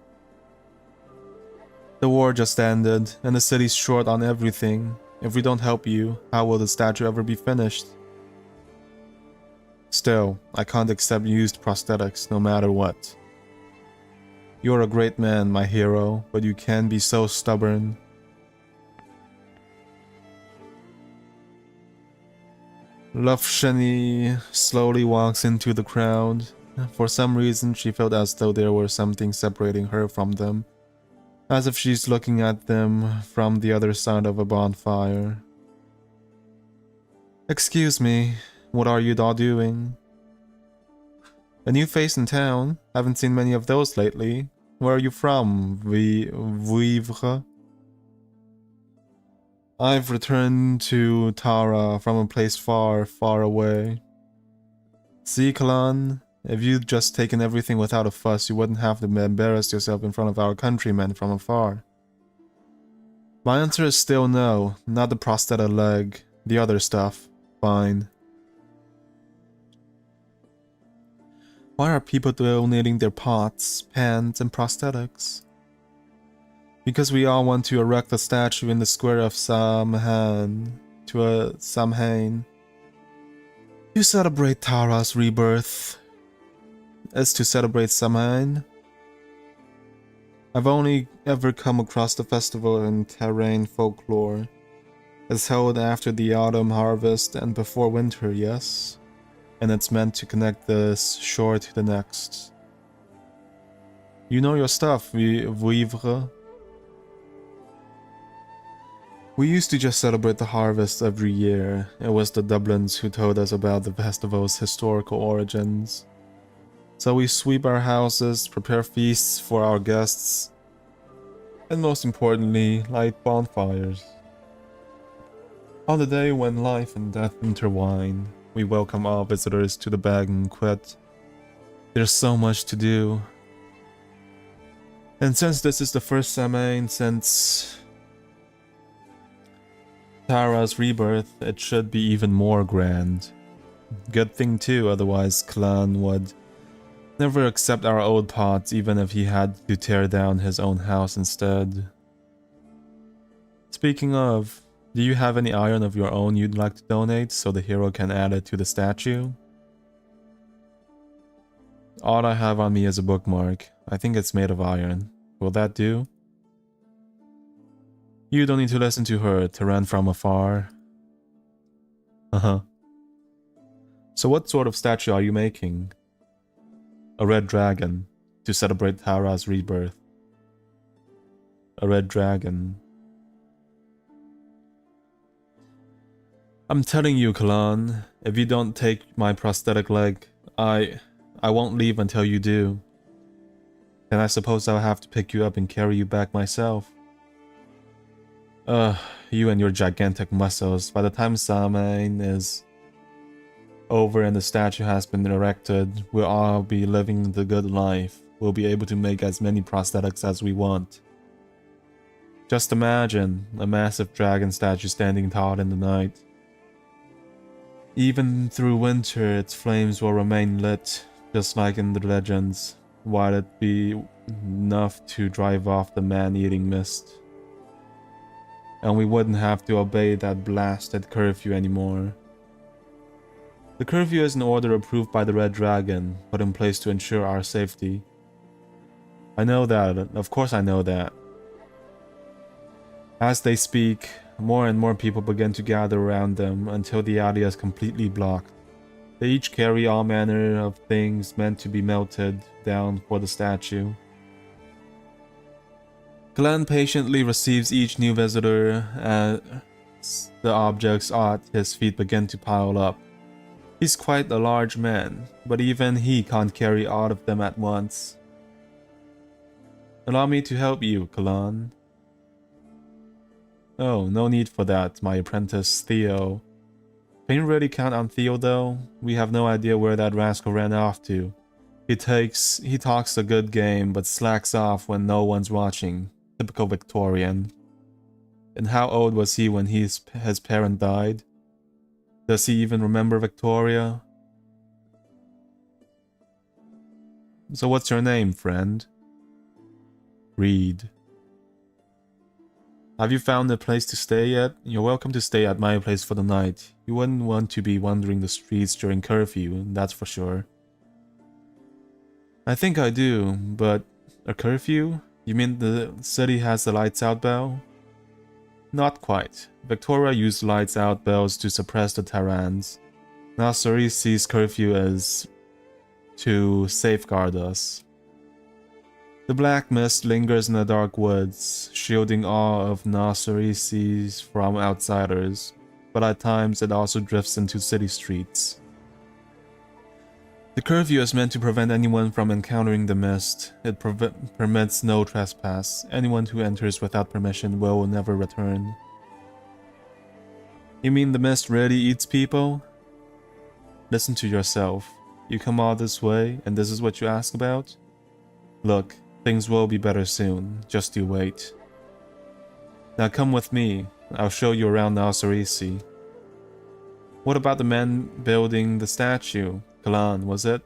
The war just ended, and the city's short on everything. If we don't help you, how will the statue ever be finished? Still, I can't accept used prosthetics, no matter what. You're a great man, my hero, but you can be so stubborn. Lufsheni slowly walks into the crowd. For some reason, she felt as though there was something separating her from them, as if she's looking at them from the other side of a bonfire. Excuse me, what are you all doing? A new face in town? Haven't seen many of those lately. Where are you from, Vivre? I've returned to Tara from a place far, far away. See, Kalan, if you'd just taken everything without a fuss, you wouldn't have to embarrass yourself in front of our countrymen from afar. My answer is still no. Not the prosthetic leg. The other stuff. Fine. Why are people donating their pots, pans, and prosthetics? Because we all want to erect a statue in the square of Samhain Samhain. To celebrate Tara's rebirth. Is to celebrate Samhain. I've only ever come across the festival in Terrain folklore. It's held after the autumn harvest and before winter, yes? And it's meant to connect this shore to the next. You know your stuff, Vivre. We used to just celebrate the harvest every year. It was the Dublins who told us about the festival's historical origins. So we sweep our houses, prepare feasts for our guests, and most importantly, light bonfires. On the day when life and death intertwine, we welcome all visitors to the banquet. There's so much to do. And since this is the first Samhain since Tara's rebirth, it should be even more grand. Good thing too, otherwise Clan would never accept our old pots even if he had to tear down his own house instead. Speaking of, do you have any iron of your own you'd like to donate so the hero can add it to the statue? All I have on me is a bookmark. I think it's made of iron. Will that do? You don't need to listen to her, to run from afar. So what sort of statue are you making? A red dragon, to celebrate Tara's rebirth. A red dragon. I'm telling you, Kalan, if you don't take my prosthetic leg, I won't leave until you do. Then I suppose I'll have to pick you up and carry you back myself. You and your gigantic muscles. By the time Samhain is over and the statue has been erected, we'll all be living the good life. We'll be able to make as many prosthetics as we want. Just imagine a massive dragon statue standing tall in the night. Even through winter, its flames will remain lit, just like in the legends, while it be enough to drive off the man-eating mist. And we wouldn't have to obey that blasted curfew anymore. The curfew is an order approved by the Red Dragon, put in place to ensure our safety. I know that, of course I know that. As they speak, more and more people begin to gather around them until the alley is completely blocked. They each carry all manner of things meant to be melted down for the statue. Glenn patiently receives each new visitor as the objects at his feet begin to pile up. He's quite a large man, but even he can't carry all of them at once. Allow me to help you, Kalan. Oh, no need for that, my apprentice, Theo. Can you really count on Theo, though? We have no idea where that rascal ran off to. He talks a good game, but slacks off when no one's watching. Typical Victorian. And how old was he when his parent died? Does he even remember Victoria? So what's your name, friend? Reed. Have you found a place to stay yet? You're welcome to stay at my place for the night. You wouldn't want to be wandering the streets during curfew, that's for sure. I think I do, but a curfew? You mean the city has the lights out bell? Not quite. Victoria used lights out bells to suppress the Terrans. Nasuri sees curfew as to safeguard us. The black mist lingers in the dark woods, shielding all of Nasuri sees from outsiders, but at times it also drifts into city streets. The curfew is meant to prevent anyone from encountering the mist. It permits no trespass. Anyone who enters without permission will never return. You mean the mist really eats people? Listen to yourself. You come all this way, and this is what you ask about? Look, things will be better soon. Just you wait. Now come with me. I'll show you around the Osirisi. What about the man building the statue? Kalan, was it?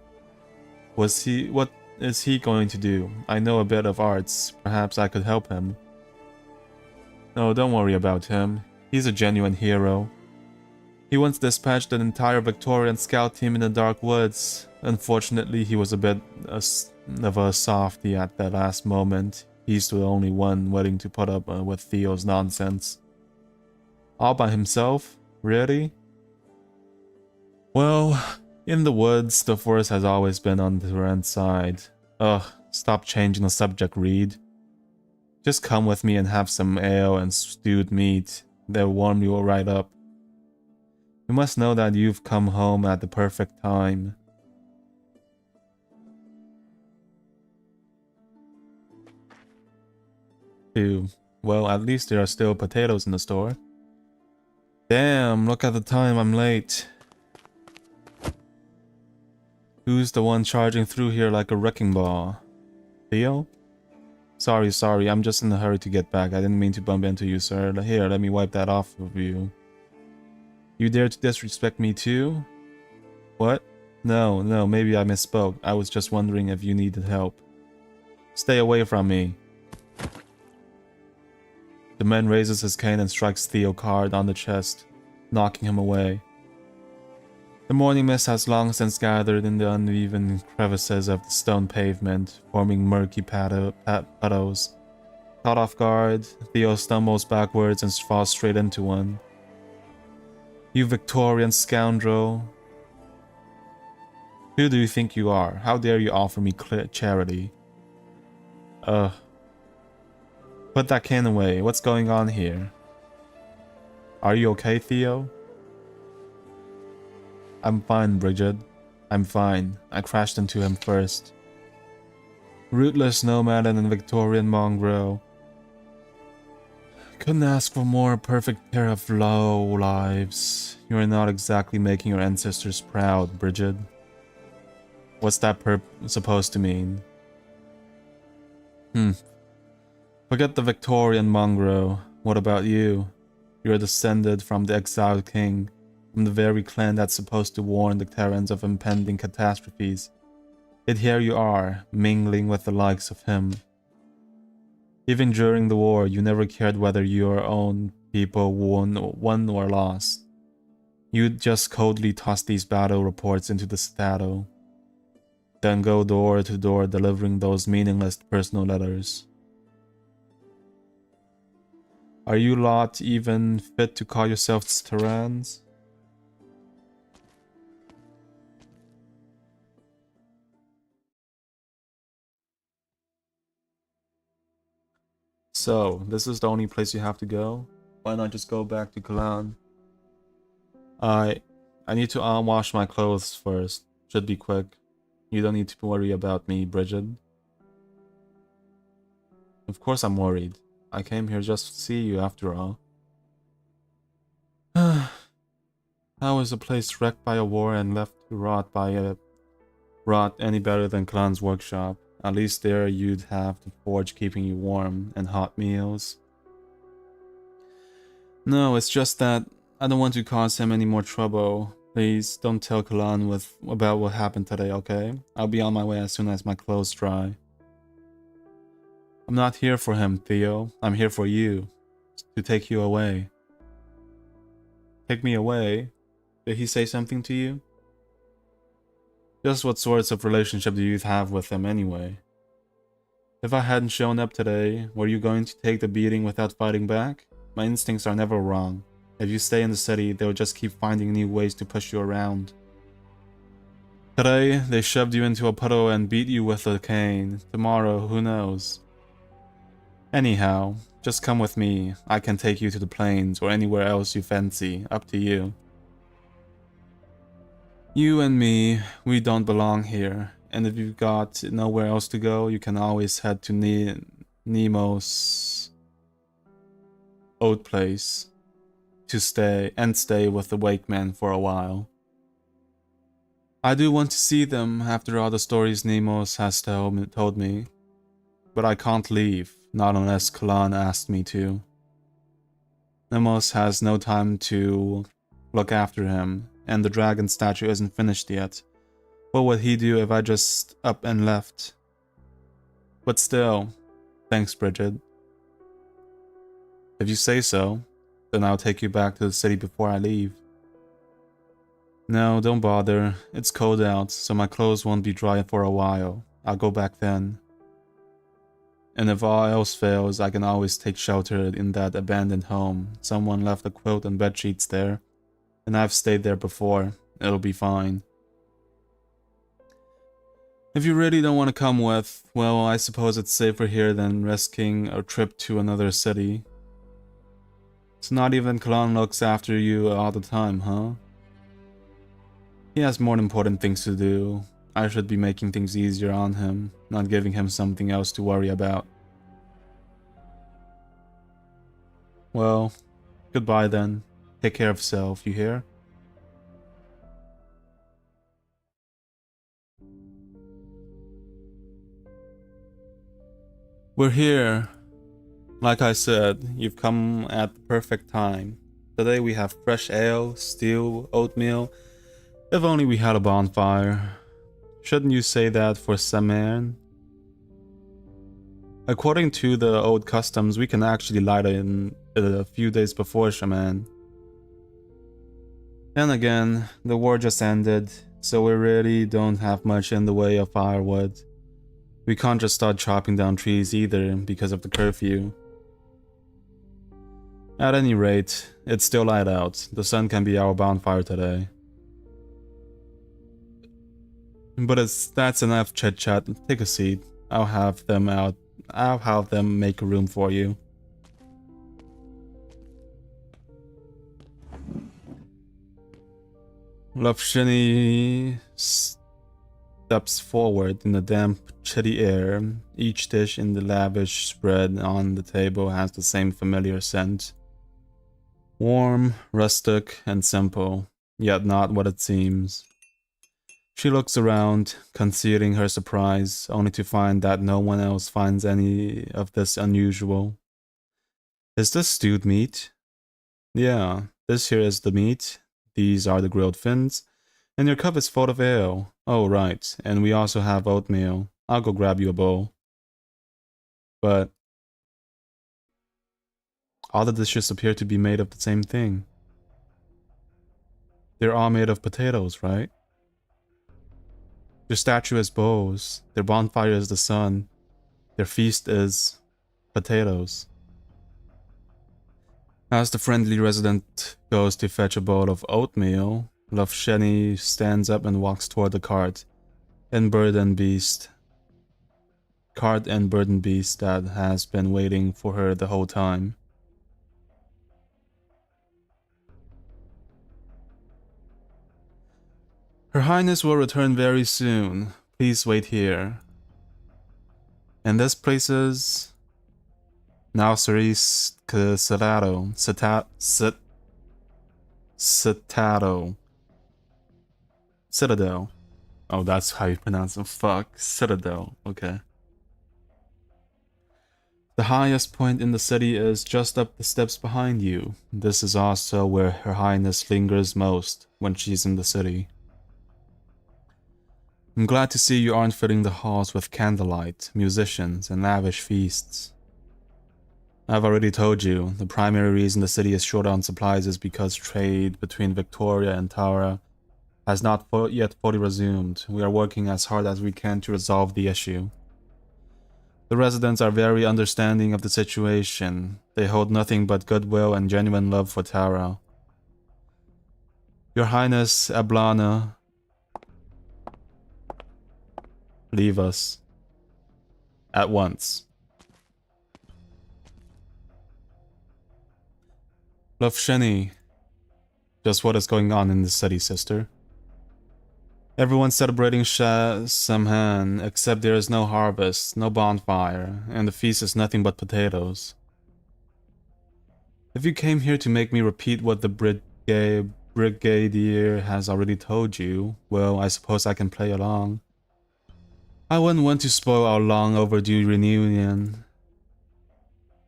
What is he going to do? I know a bit of arts. Perhaps I could help him. No, don't worry about him. He's a genuine hero. He once dispatched an entire Victorian scout team in the dark woods. Unfortunately, he was a bit of a softie at the last moment. He's the only one willing to put up with Theo's nonsense. All by himself? Really? Well, in the woods, the force has always been on the Turan's side. Ugh, stop changing the subject, Reed. Just come with me and have some ale and stewed meat. They'll warm you right up. You must know that you've come home at the perfect time. Ew. Well, at least there are still potatoes in the store. Damn, look at the time, I'm late. Who's the one charging through here like a wrecking ball? Theo? Sorry, I'm just in a hurry to get back. I didn't mean to bump into you, sir. Here, let me wipe that off of you. You dare to disrespect me too? What? No, maybe I misspoke. I was just wondering if you needed help. Stay away from me. The man raises his cane and strikes Theo hard on the chest, knocking him away. The morning mist has long since gathered in the uneven crevices of the stone pavement, forming murky puddles. Caught off guard, Theo stumbles backwards and falls straight into one. You Victorian scoundrel. Who do you think you are? How dare you offer me charity? Put that cane away. What's going on here? Are you okay, Theo? I'm fine, Bridget. I'm fine. I crashed into him first. Rootless nomad and a Victorian mongrel. Couldn't ask for more perfect pair of low lives. You are not exactly making your ancestors proud, Bridget. What's that supposed to mean? Forget the Victorian mongrel. What about you? You're descended from the exiled king, from the very clan that's supposed to warn the Terrans of impending catastrophes. Yet here you are, mingling with the likes of him. Even during the war, you never cared whether your own people won or lost. You'd just coldly toss these battle reports into the citadel, then go door to door delivering those meaningless personal letters. Are you lot even fit to call yourselves Terrans? So, this is the only place you have to go? Why not just go back to Kalan? I need to wash my clothes first. Should be quick. You don't need to worry about me, Bridget. Of course I'm worried. I came here just to see you after all. How is a place wrecked by a war and left to rot any better than Kalan's workshop? At least there you'd have the forge keeping you warm and hot meals. No, it's just that I don't want to cause him any more trouble. Please don't tell Kalan about what happened today, okay? I'll be on my way as soon as my clothes dry. I'm not here for him, Theo. I'm here for you. To take you away. Take me away? Did he say something to you? Just what sorts of relationship do you have with him anyway? If I hadn't shown up today, were you going to take the beating without fighting back? My instincts are never wrong. If you stay in the city, they'll just keep finding new ways to push you around. Today, they shoved you into a puddle and beat you with a cane. Tomorrow, who knows? Anyhow, just come with me. I can take you to the plains or anywhere else you fancy. Up to you. You and me, we don't belong here. And if you've got nowhere else to go, you can always head to Nemo's old place to stay with the Wakeman for a while. I do want to see them after all the stories Nemos has told me, but I can't leave, not unless Kalan asked me to. Nemos has no time to look after him, and the dragon statue isn't finished yet. What would he do if I just up and left? But still, thanks, Bridget. If you say so, then I'll take you back to the city before I leave. No, don't bother. It's cold out, so my clothes won't be dry for a while. I'll go back then. And if all else fails, I can always take shelter in that abandoned home. Someone left a quilt and bedsheets there, and I've stayed there before. It'll be fine. If you really don't want to come with, well, I suppose it's safer here than risking a trip to another city. So not even Kalon looks after you all the time, huh? He has more important things to do. I should be making things easier on him, not giving him something else to worry about. Well, goodbye then. Take care of yourself, you hear? We're here. Like I said, you've come at the perfect time. Today we have fresh ale, stew, oatmeal. If only we had a bonfire. Shouldn't you say that for Saman? According to the old customs, we can actually light it in a few days before Shaman. Then again, the war just ended, so we really don't have much in the way of firewood. We can't just start chopping down trees either because of the curfew. At any rate, it's still light out. The sun can be our bonfire today. But that's enough chit-chat. Take a seat. I'll have them make a room for you. Lovshini steps forward in the damp, chilly air. Each dish in the lavish spread on the table has the same familiar scent. Warm, rustic, and simple, yet not what it seems. She looks around, concealing her surprise, only to find that no one else finds any of this unusual. Is this stewed meat? Yeah, this here is the meat. These are the grilled fins. And your cup is full of ale. Oh, right, and we also have oatmeal. I'll go grab you a bowl. But all the dishes appear to be made of the same thing. They're all made of potatoes, right? Their statue is bows, their bonfire is the sun, their feast is potatoes. As the friendly resident goes to fetch a bowl of oatmeal, Lovsheni stands up and walks toward the cart and burden beast that has been waiting for her the whole time. Her Highness will return very soon. Please wait here. And this place is Nauseris Citado. Citadel. Oh, that's how you pronounce it. Fuck. Citadel. Okay. The highest point in the city is just up the steps behind you. This is also where Her Highness lingers most when she's in the city. I'm glad to see you aren't filling the halls with candlelight, musicians, and lavish feasts. I've already told you, the primary reason the city is short on supplies is because trade between Victoria and Tara has not yet fully resumed. We are working as hard as we can to resolve the issue. The residents are very understanding of the situation. They hold nothing but goodwill and genuine love for Tara. Your Highness Ablana, leave us. At once. Lovsheni, just what is going on in the city, sister? Everyone's celebrating Samhain, except there is no harvest, no bonfire, and the feast is nothing but potatoes. If you came here to make me repeat what the Brigadier has already told you, well, I suppose I can play along. I wouldn't want to spoil our long overdue reunion.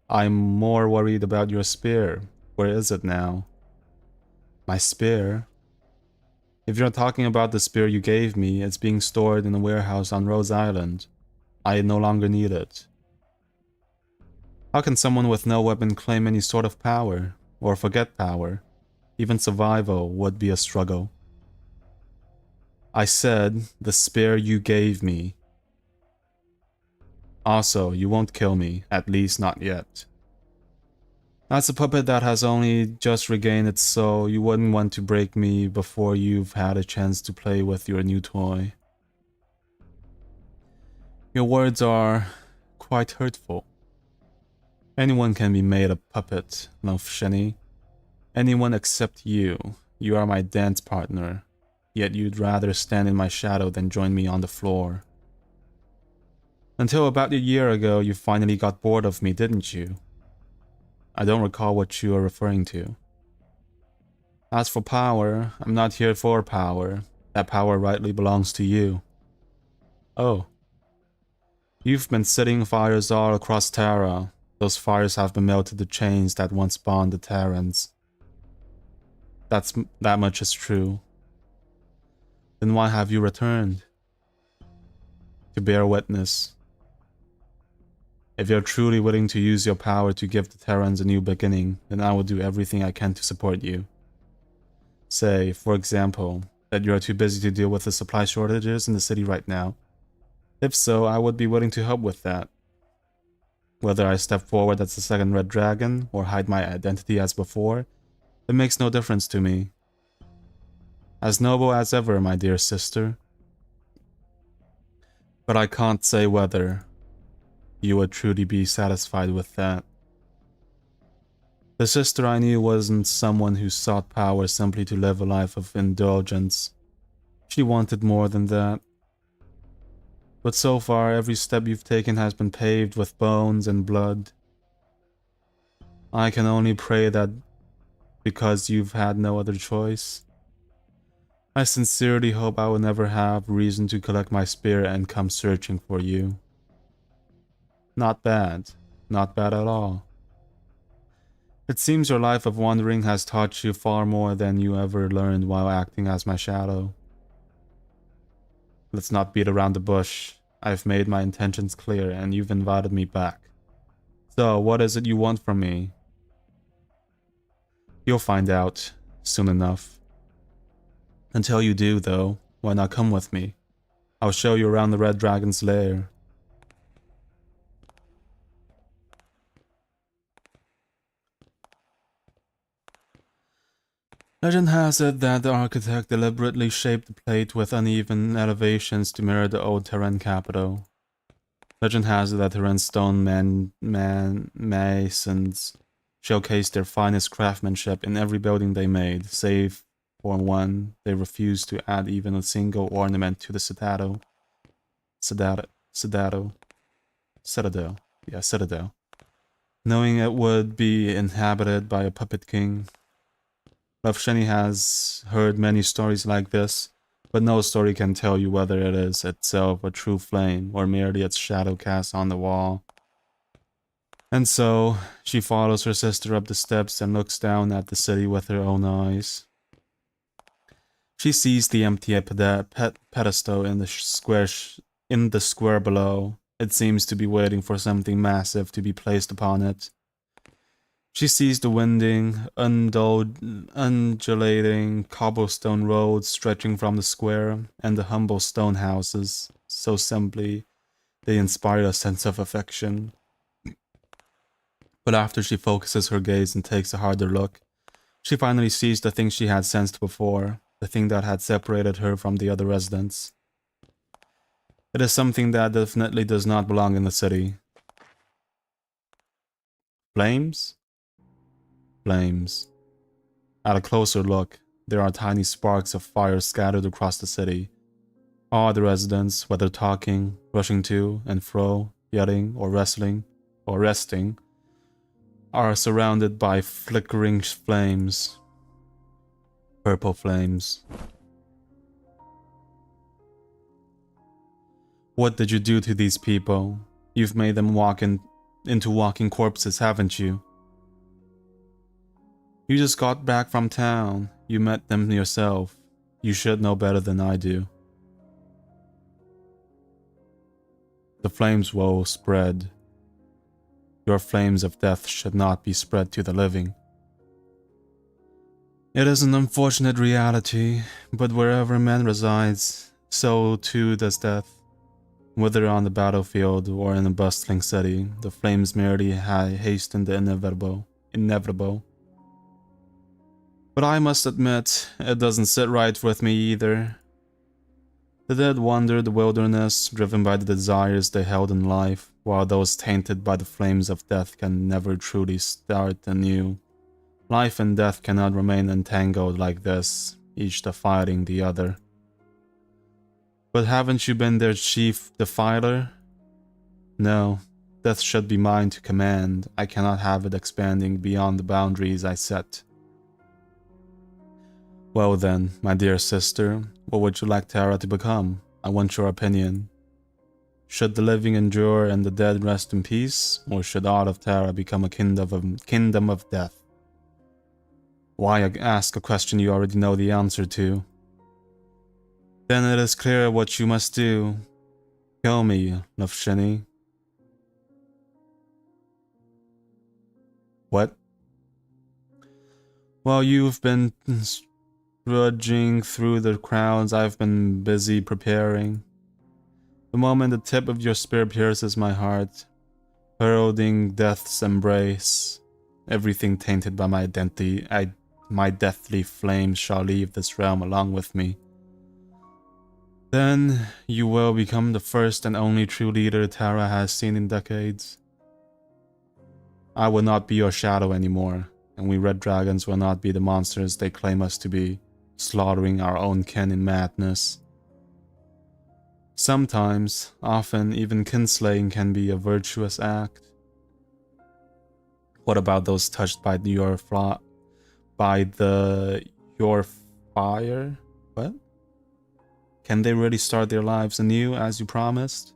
I'm more worried about your spear. Where is it now? My spear? If you're talking about the spear you gave me, it's being stored in a warehouse on Rose Island. I no longer need it. How can someone with no weapon claim any sort of power? Or forget power? Even survival would be a struggle. I said, the spear you gave me. Also, you won't kill me, at least not yet. As a puppet that has only just regained its soul, you wouldn't want to break me before you've had a chance to play with your new toy. Your words are quite hurtful. Anyone can be made a puppet, Lofsheni. Anyone except you. You are my dance partner. Yet you'd rather stand in my shadow than join me on the floor. Until about a year ago, you finally got bored of me, didn't you? I don't recall what you are referring to. As for power, I'm not here for power. That power rightly belongs to you. Oh. You've been setting fires all across Terra. Those fires have been melted to chains that once bound the Terrans. That much is true. Then why have you returned? To bear witness. If you're truly willing to use your power to give the Terrans a new beginning, then I will do everything I can to support you. Say, for example, that you are too busy to deal with the supply shortages in the city right now. If so, I would be willing to help with that. Whether I step forward as the second Red Dragon, or hide my identity as before, it makes no difference to me. As noble as ever, my dear sister. But I can't say whether you would truly be satisfied with that. The sister I knew wasn't someone who sought power simply to live a life of indulgence. She wanted more than that. But so far, every step you've taken has been paved with bones and blood. I can only pray that because you've had no other choice. I sincerely hope I will never have reason to collect my spirit and come searching for you. Not bad. Not bad at all. It seems your life of wandering has taught you far more than you ever learned while acting as my shadow. Let's not beat around the bush. I've made my intentions clear and you've invited me back. So, what is it you want from me? You'll find out, soon enough. Until you do, though, why not come with me? I'll show you around the Red Dragon's lair. Legend has it that the architect deliberately shaped the plate with uneven elevations to mirror the old Terran capital. Legend has it that Terran stone masons showcased their finest craftsmanship in every building they made, save for one. They refused to add even a single ornament to the citadel. Citadel. Knowing it would be inhabited by a puppet king. Lofsheni has heard many stories like this, but no story can tell you whether it is itself a true flame or merely its shadow cast on the wall. And so, she follows her sister up the steps and looks down at the city with her own eyes. She sees the empty pedestal in the square below. It seems to be waiting for something massive to be placed upon it. She sees the winding, undulating cobblestone roads stretching from the square, and the humble stone houses. So simply, they inspire a sense of affection. But after she focuses her gaze and takes a harder look, she finally sees the thing she had sensed before, the thing that had separated her from the other residents. It is something that definitely does not belong in the city. Flames? Flames. At a closer look, there are tiny sparks of fire scattered across the city. All the residents, whether talking, rushing to and fro, yelling, or wrestling, or resting, are surrounded by flickering flames. Purple flames. What did you do to these people? You've made them into walking corpses, haven't you? You just got back from town. You met them yourself. You should know better than I do. The flames will spread. Your flames of death should not be spread to the living. It is an unfortunate reality, but wherever man resides, so too does death. Whether on the battlefield or in a bustling city, the flames merely hasten the inevitable. But I must admit, it doesn't sit right with me either. The dead wander the wilderness, driven by the desires they held in life, while those tainted by the flames of death can never truly start anew. Life and death cannot remain entangled like this, each defiling the other. But haven't you been their chief defiler? No, death should be mine to command. I cannot have it expanding beyond the boundaries I set. Well then, my dear sister, what would you like Terra to become? I want your opinion. Should the living endure and the dead rest in peace, or should all of Terra become a kingdom of death? Why ask a question you already know the answer to? Then it is clear what you must do. Kill me, Lufshini. What? While you've been trudging through the crowds, I've been busy preparing. The moment the tip of your spear pierces my heart, heralding death's embrace, everything tainted by my identity, my deathly flames shall leave this realm along with me. Then you will become the first and only true leader Terra has seen in decades. I will not be your shadow anymore, and we red dragons will not be the monsters they claim us to be, slaughtering our own kin in madness. Sometimes, often, even kinslaying can be a virtuous act. What about those touched by your fire? What? Can they really start their lives anew as you promised?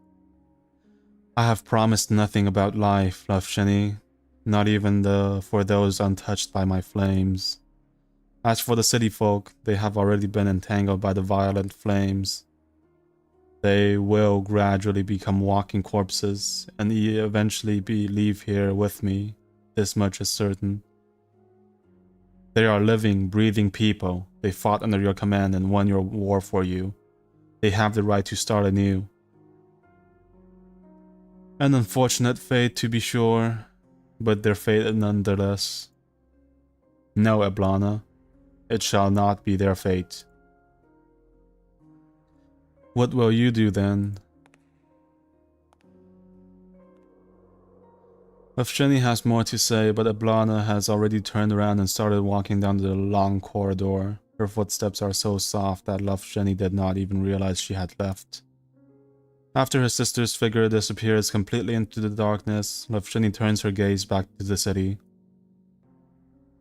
I have promised nothing about life, Lufshini, not even for those untouched by my flames. As for the city folk, they have already been entangled by the violent flames. They will gradually become walking corpses and eventually leave here with me. This much is certain. They are living, breathing people. They fought under your command and won your war for you. They have the right to start anew. An unfortunate fate, to be sure, but their fate nonetheless. No, Eblana, it shall not be their fate. What will you do then? Lufshini has more to say, but Eblana has already turned around and started walking down the long corridor. Her footsteps are so soft that Lufshini did not even realize she had left. After her sister's figure disappears completely into the darkness, Lufshini turns her gaze back to the city.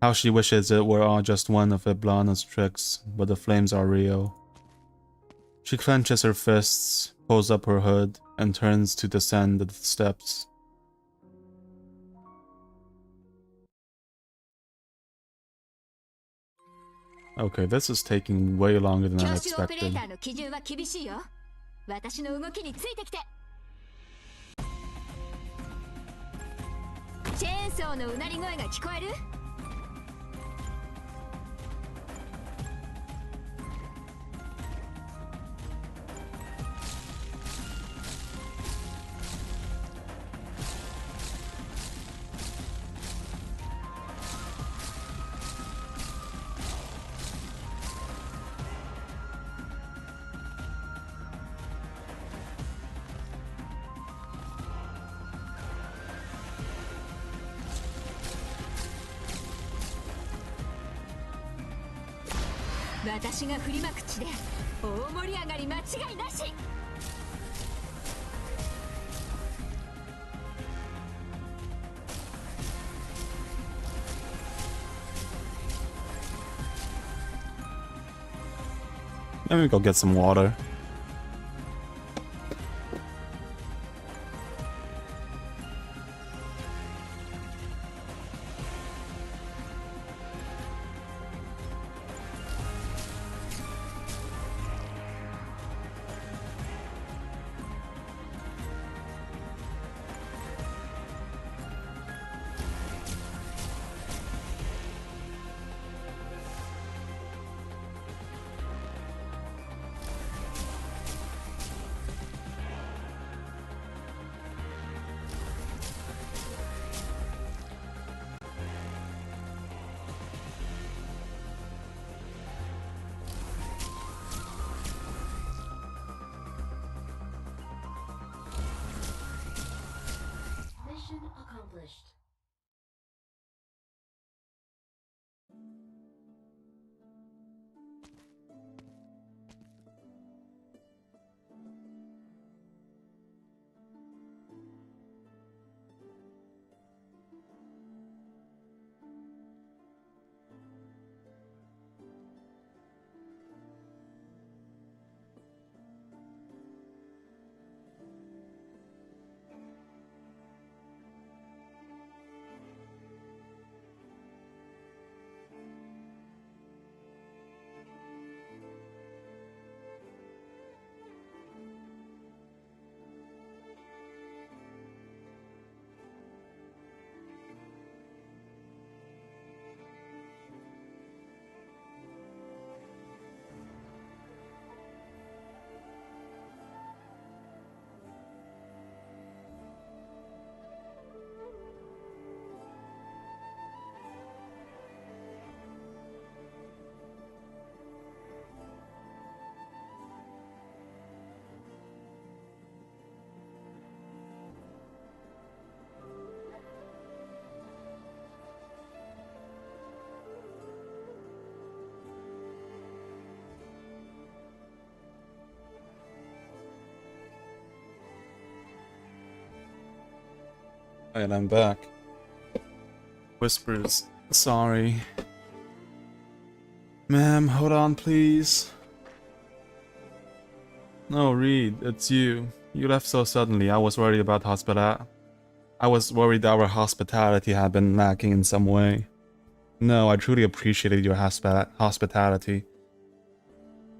How she wishes it were all just one of Eblana's tricks, but the flames are real. She clenches her fists, pulls up her hood, and turns to descend the steps. Okay, this is taking way longer than I expected. 私の動きについてきて。チェーンソーのうなり声が聞こえる？私が振りまく地で大盛り上がり間違いなし。Let me go get some water. Alright, I'm back. Whispers. Sorry. Ma'am, hold on, please. No, Reed, it's you. You left so suddenly. I was worried about I was worried our hospitality had been lacking in some way. No, I truly appreciated your hospitality.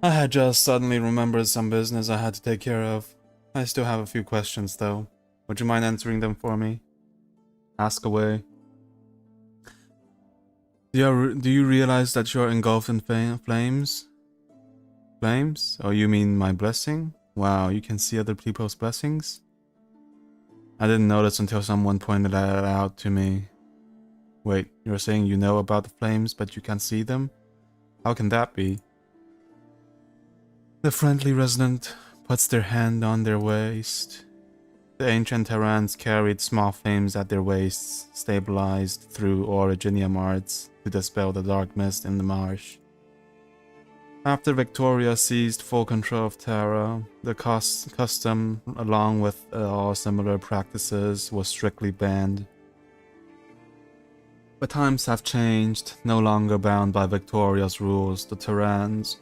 I had just suddenly remembered some business I had to take care of. I still have a few questions, though. Would you mind answering them for me? Ask away. Do you realize that you're engulfed in flames? Flames? Oh, you mean my blessing? Wow, you can see other people's blessings? I didn't notice until someone pointed that out to me. Wait, you're saying you know about the flames, but you can't see them? How can that be? The friendly resident puts their hand on their waist. The ancient Terrans carried small flames at their waists, stabilized through originium arts to dispel the dark mist in the marsh. After Victoria seized full control of Terra, the custom, along with all similar practices, was strictly banned. But times have changed. No longer bound by Victoria's rules, the Terrans,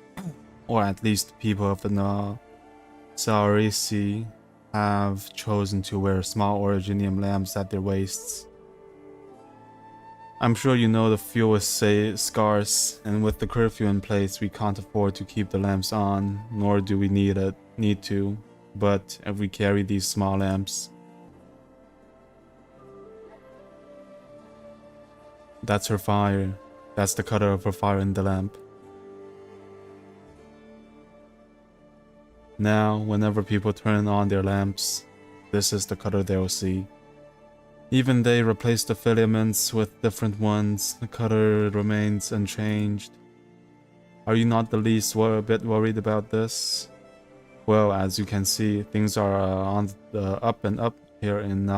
or at least the people of the Saurisi, have chosen to wear small originium lamps at their waists. I'm sure you know the fuel is scarce, and with the curfew in place, we can't afford to keep the lamps on, nor do we need to. But if we carry these small lamps, that's her fire. That's the color of her fire in the lamp. Now, whenever people turn on their lamps, this is the color they'll see. Even they replace the filaments with different ones, the color remains unchanged. Are you not the least a bit worried about this? Well, as you can see, things are on the up and up here in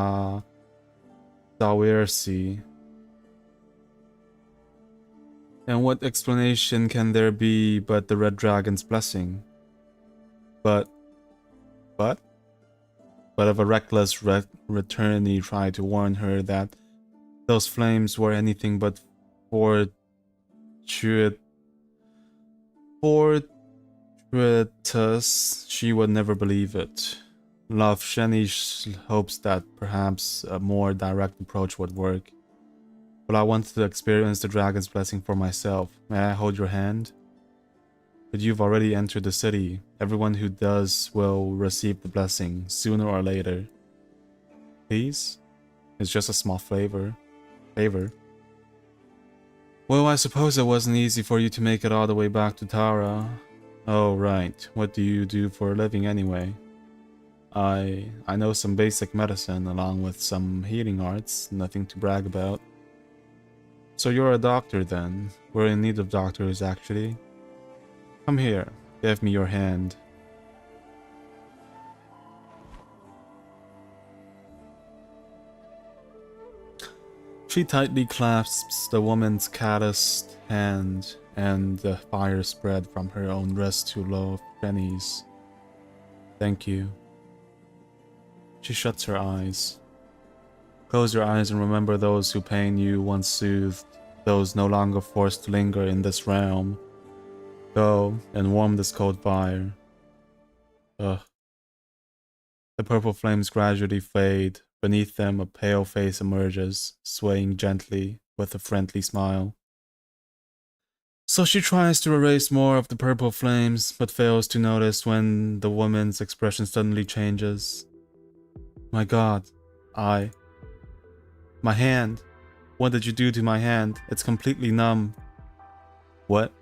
Saurisi. And what explanation can there be but the Red Dragon's blessing? But if a reckless returnee tried to warn her that those flames were anything but fortuitous, she would never believe it. Love Shenish hopes that perhaps a more direct approach would work. But I wanted to experience the dragon's blessing for myself. May I hold your hand? But you've already entered the city. Everyone who does will receive the blessing, sooner or later. Please? It's just a small favor. Well, I suppose it wasn't easy for you to make it all the way back to Tara. Oh, right. What do you do for a living anyway? I know some basic medicine along with some healing arts. Nothing to brag about. So you're a doctor then. We're in need of doctors, actually. Come here. Give me your hand. She tightly clasps the woman's calloused hand, and the fire spread from her own wrist to Jenny's. Thank you. She shuts her eyes. Close your eyes and remember those who pain you once soothed, those no longer forced to linger in this realm. Go and warm this cold fire. Ugh. The purple flames gradually fade. Beneath them, a pale face emerges, swaying gently with a friendly smile. So she tries to erase more of the purple flames, but fails to notice when the woman's expression suddenly changes. My God, my hand. What did you do to my hand? It's completely numb. What?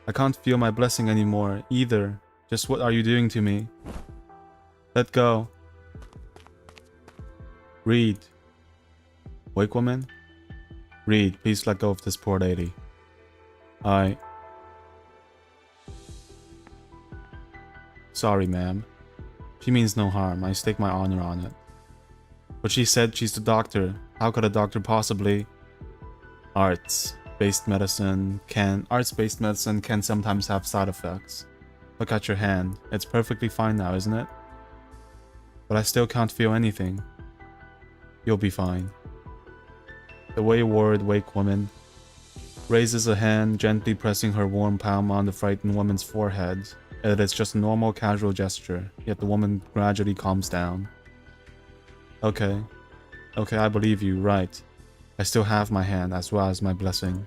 I can't feel my blessing anymore, either. Just what are you doing to me? Let go. Reed. Wake woman? Reed, please let go of this poor lady. Sorry, ma'am. She means no harm. I stake my honor on it. But she said she's the doctor. How could a doctor possibly? Arts-based medicine can sometimes have side effects. Look at your hand. It's perfectly fine now, isn't it? But I still can't feel anything. You'll be fine. The wayward wake woman raises a hand, gently pressing her warm palm on the frightened woman's forehead. It is just a normal, casual gesture, yet the woman gradually calms down. Okay, I believe you, right. I still have my hand, as well as my blessing.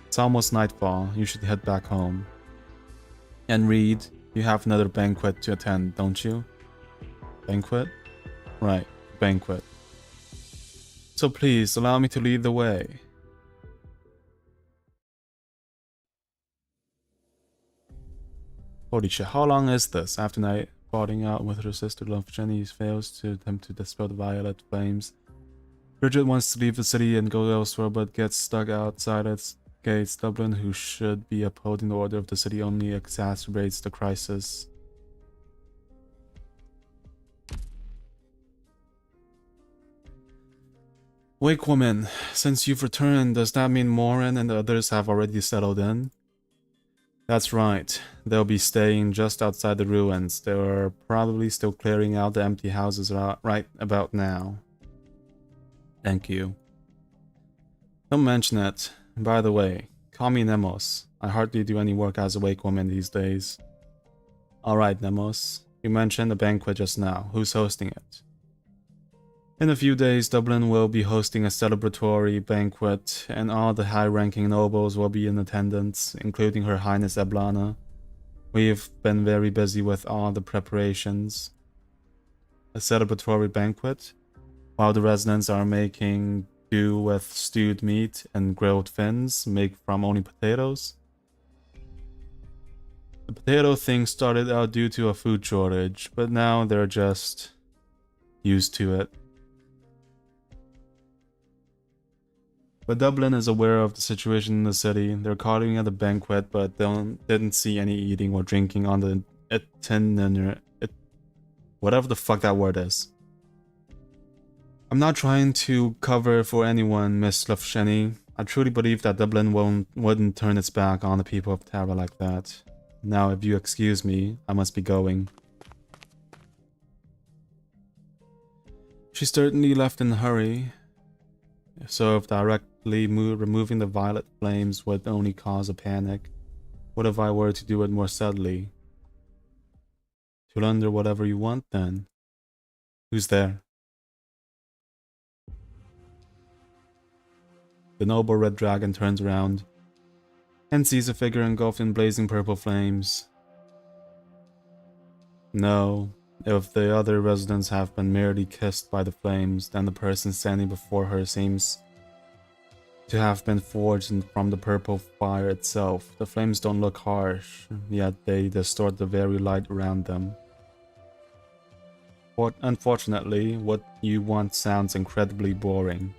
It's almost nightfall, you should head back home. And Reed, you have another banquet to attend, don't you? Banquet? Right, banquet. So please, allow me to lead the way. Holy shit, how long is this? After night, falling out with her sister love, Jenny fails to attempt to dispel the violet flames. Bridget wants to leave the city and go elsewhere, but gets stuck outside its gates. Dublin, who should be upholding the order of the city, only exacerbates the crisis. Wake woman, since you've returned, does that mean Morin and the others have already settled in? That's right. They'll be staying just outside the ruins. They're probably still clearing out the empty houses right about now. Thank you. Don't mention it. By the way, call me Nemos. I hardly do any work as a wake woman these days. Alright, Nemos. You mentioned a banquet just now. Who's hosting it? In a few days, Dublin will be hosting a celebratory banquet, and all the high-ranking nobles will be in attendance, including Her Highness Eblana. We've been very busy with all the preparations. A celebratory banquet? While the residents are making do with stewed meat and grilled fins made from only potatoes? The potato thing started out due to a food shortage, but now they're just used to it. But Dublin is aware of the situation in the city. They're calling it a banquet, but didn't see any eating or drinking on the itinerary. Whatever the fuck that word is. I'm not trying to cover for anyone, Miss Lufsheni. I truly believe that Dublin wouldn't turn its back on the people of Tara like that. Now, if you excuse me, I must be going. She certainly left in a hurry. So if directly removing the violet flames would only cause a panic, what if I were to do it more subtly? To plunder whatever you want then. Who's there? The noble red dragon turns around and sees a figure engulfed in blazing purple flames. No, if the other residents have been merely kissed by the flames, then the person standing before her seems to have been forged from the purple fire itself. The flames don't look harsh, yet they distort the very light around them. But unfortunately, what you want sounds incredibly boring.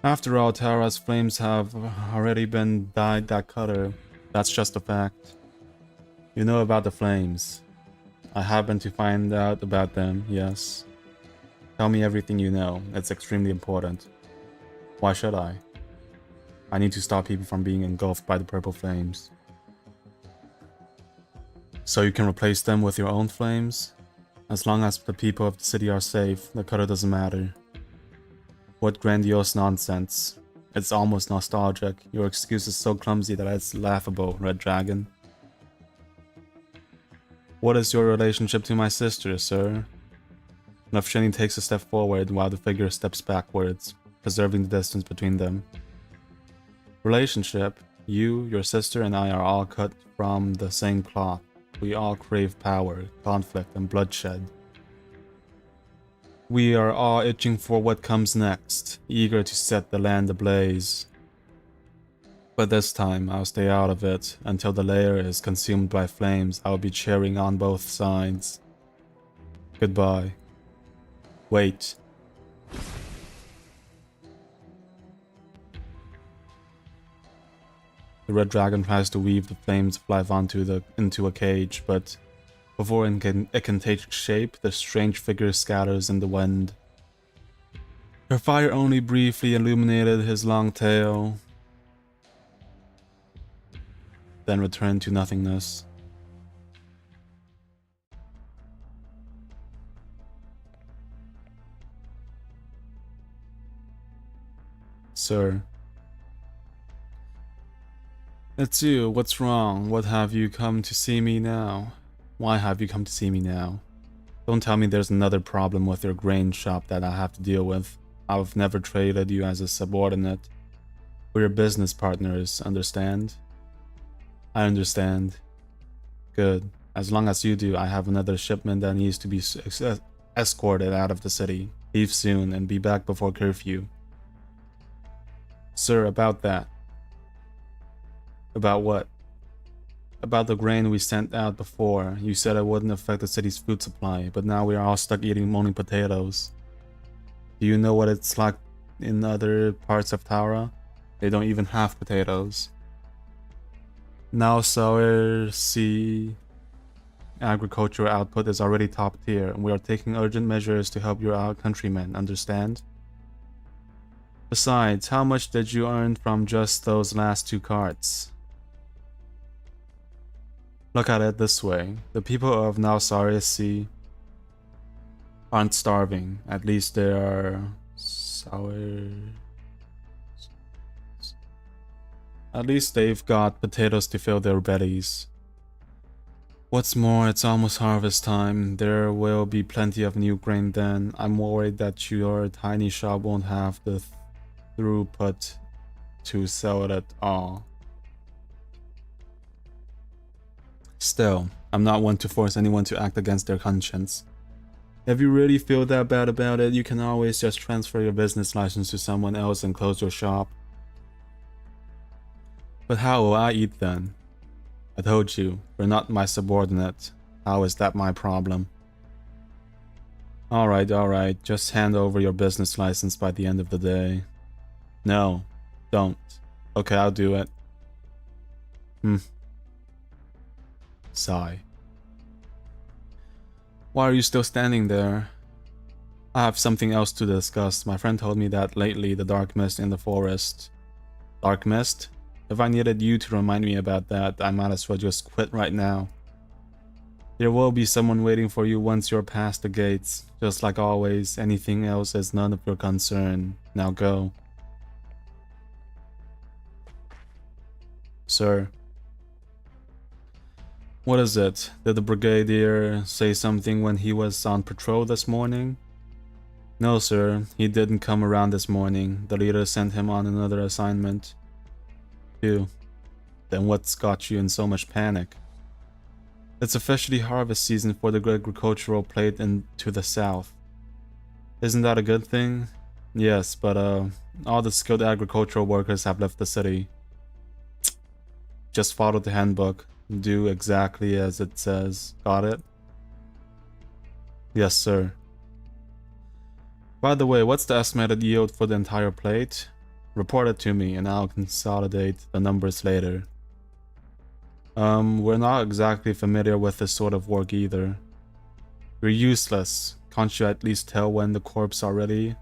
After all, Tara's flames have already been dyed that color. That's just a fact. You know about the flames. I happen to find out about them, yes. Tell me everything you know. It's extremely important. Why should I? I need to stop people from being engulfed by the purple flames. So you can replace them with your own flames? As long as the people of the city are safe, the color doesn't matter. What grandiose nonsense. It's almost nostalgic. Your excuse is so clumsy that it's laughable, Red Dragon. What is your relationship to my sister, sir? Nafshini takes a step forward while the figure steps backwards, preserving the distance between them. Relationship? You, your sister, and I are all cut from the same cloth. We all crave power, conflict, and bloodshed. We are all itching for what comes next, eager to set the land ablaze. But this time, I'll stay out of it. Until the lair is consumed by flames, I'll be cheering on both sides. Goodbye. Wait. The red dragon tries to weave the flames of life into a cage, but before it can take shape, the strange figure scatters in the wind. Her fire only briefly illuminated his long tail, then returned to nothingness. Sir. It's you. What's wrong? What have you come to see me now? Why have you come to see me now? Don't tell me there's another problem with your grain shop that I have to deal with. I've never traded you as a subordinate. We're business partners, understand? I understand. Good. As long as you do, I have another shipment that needs to be escorted out of the city. Leave soon and be back before curfew. Sir, about that. About what? About the grain we sent out before. You said it wouldn't affect the city's food supply, but now we are all stuck eating morning potatoes. Do you know what it's like in other parts of Taura? They don't even have potatoes. Now sour sea agricultural output is already top tier, and we are taking urgent measures to help your countrymen, understand? Besides, how much did you earn from just those last 2 carts? Look at it this way. The people of Nausarius Sea aren't starving. At least they are sour. At least they've got potatoes to fill their bellies. What's more, it's almost harvest time. There will be plenty of new grain then. I'm worried that your tiny shop won't have the throughput to sell it at all. Still, I'm not one to force anyone to act against their conscience. If you really feel that bad about it, you can always just transfer your business license to someone else and close your shop. But how will I eat then? I told you, you're not my subordinate. How is that my problem? Alright, just hand over your business license by the end of the day. No, don't. Okay, I'll do it. Sigh. Why are you still standing there? I have something else to discuss. My friend told me that lately the dark mist in the forest. Dark mist? If I needed you to remind me about that, I might as well just quit right now. There will be someone waiting for you once you're past the gates. Just like always, anything else is none of your concern. Now go. Sir. What is it? Did the brigadier say something when he was on patrol this morning? No, sir. He didn't come around this morning. The leader sent him on another assignment. Phew. Then what's got you in so much panic? It's officially harvest season for the agricultural plate into the south. Isn't that a good thing? Yes, but all the skilled agricultural workers have left the city. Just follow the handbook. Do exactly as it says. Got it? Yes, sir. By the way, what's the estimated yield for the entire plate? Report it to me and I'll consolidate the numbers later. We're not exactly familiar with this sort of work either. You're useless. Can't you at least tell when the crops are ready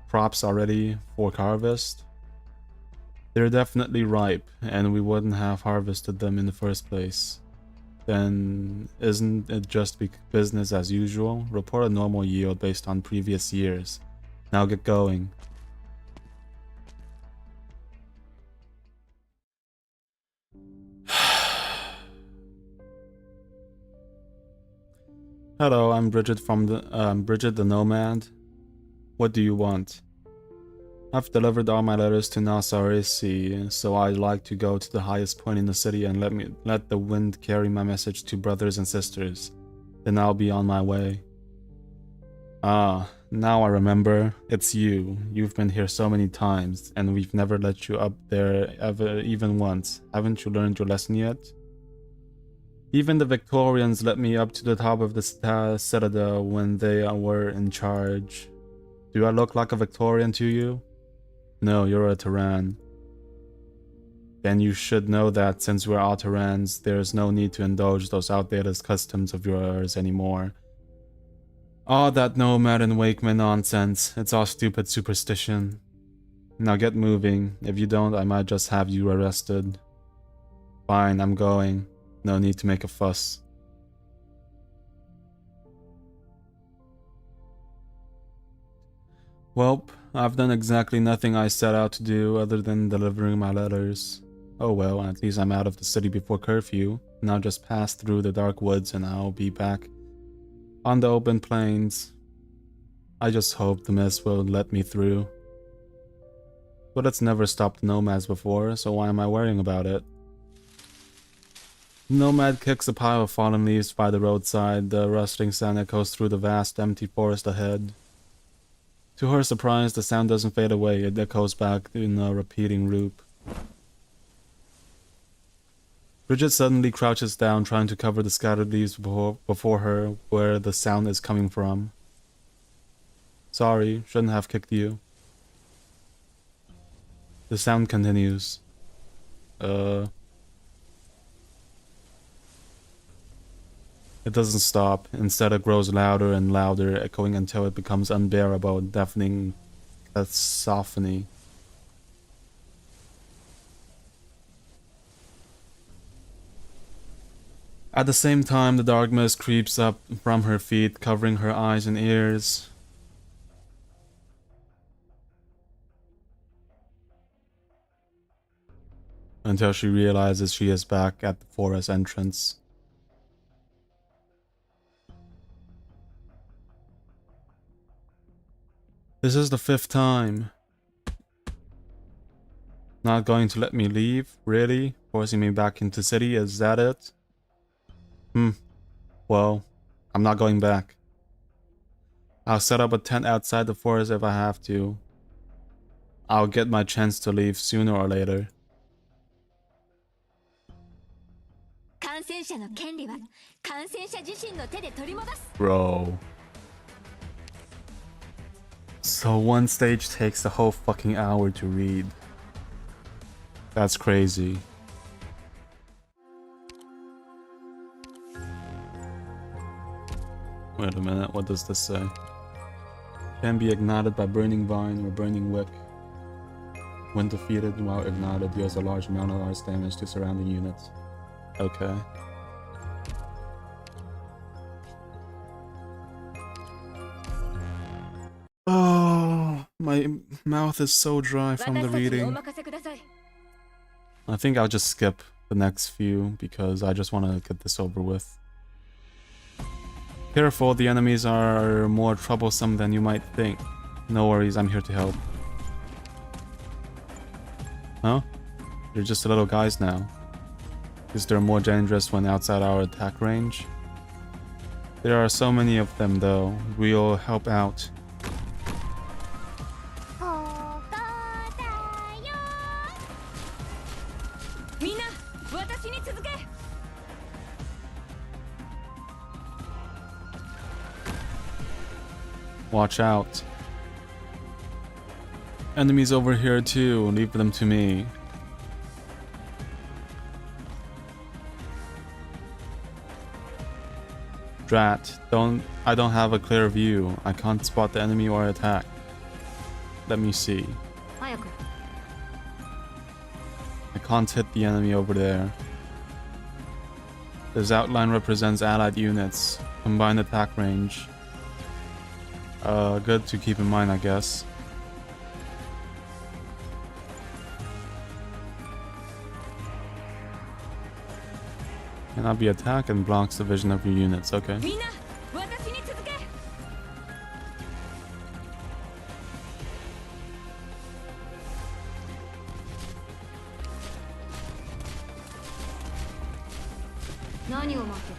for harvest? They're definitely ripe, and we wouldn't have harvested them in the first place. Then isn't it just business as usual? Report a normal yield based on previous years. Now get going. Hello, I'm Bridget from Bridget the Nomad. What do you want? I've delivered all my letters to Nasarisi, so I'd like to go to the highest point in the city and let the wind carry my message to brothers and sisters. Then I'll be on my way. Ah, now I remember. It's you. You've been here so many times, and we've never let you up there even once. Haven't you learned your lesson yet? Even the Victorians let me up to the top of the citadel when they were in charge. Do I look like a Victorian to you? No, you're a Terran. Then you should know that since we're all Terrans, there's no need to indulge those outdated customs of yours anymore. All that nomad and wakeman nonsense, it's all stupid superstition. Now get moving. If you don't, I might just have you arrested. Fine, I'm going. No need to make a fuss. Welp, I've done exactly nothing I set out to do other than delivering my letters. Oh well, at least I'm out of the city before curfew. Now just pass through the dark woods and I'll be back on the open plains. I just hope the mist will let me through. But it's never stopped nomads before, so why am I worrying about it? Nomad kicks a pile of fallen leaves by the roadside. The rustling sound echoes through the vast, empty forest ahead. To her surprise, the sound doesn't fade away. It echoes back in a repeating loop. Bridget suddenly crouches down, trying to cover the scattered leaves before her, where the sound is coming from. Sorry, shouldn't have kicked you. The sound continues. It doesn't stop. Instead, it grows louder and louder, echoing until it becomes unbearable, deafening cacophony. At the same time, the dark mist creeps up from her feet, covering her eyes and ears. Until she realizes she is back at the forest entrance. This is the 5th time. Not going to let me leave? Really? Forcing me back into city? Is that it? Well, I'm not going back. I'll set up a tent outside the forest if I have to. I'll get my chance to leave sooner or later. Bro. So one stage takes a whole fucking hour to read. That's crazy. Wait a minute, what does this say? Can be ignited by burning vine or burning wick. When defeated while ignited, deals a large amount of ice damage to surrounding units. Okay. Oh, my mouth is so dry from the reading. I think I'll just skip the next few because I just want to get this over with. Careful, the enemies are more troublesome than you might think. No worries, I'm here to help. Huh? You're just little guys now. Is there more dangerous when outside our attack range? There are so many of them though. We'll help out. Watch out. Enemies over here too, leave them to me. Drat, I don't have a clear view. I can't spot the enemy or attack. Let me see. 早く I can't hit the enemy over there. This outline represents allied units. Combined attack range. Good to keep in mind, I guess. Cannot be attacked and blocks the vision of your units. Okay. みんな私に続け 何を待って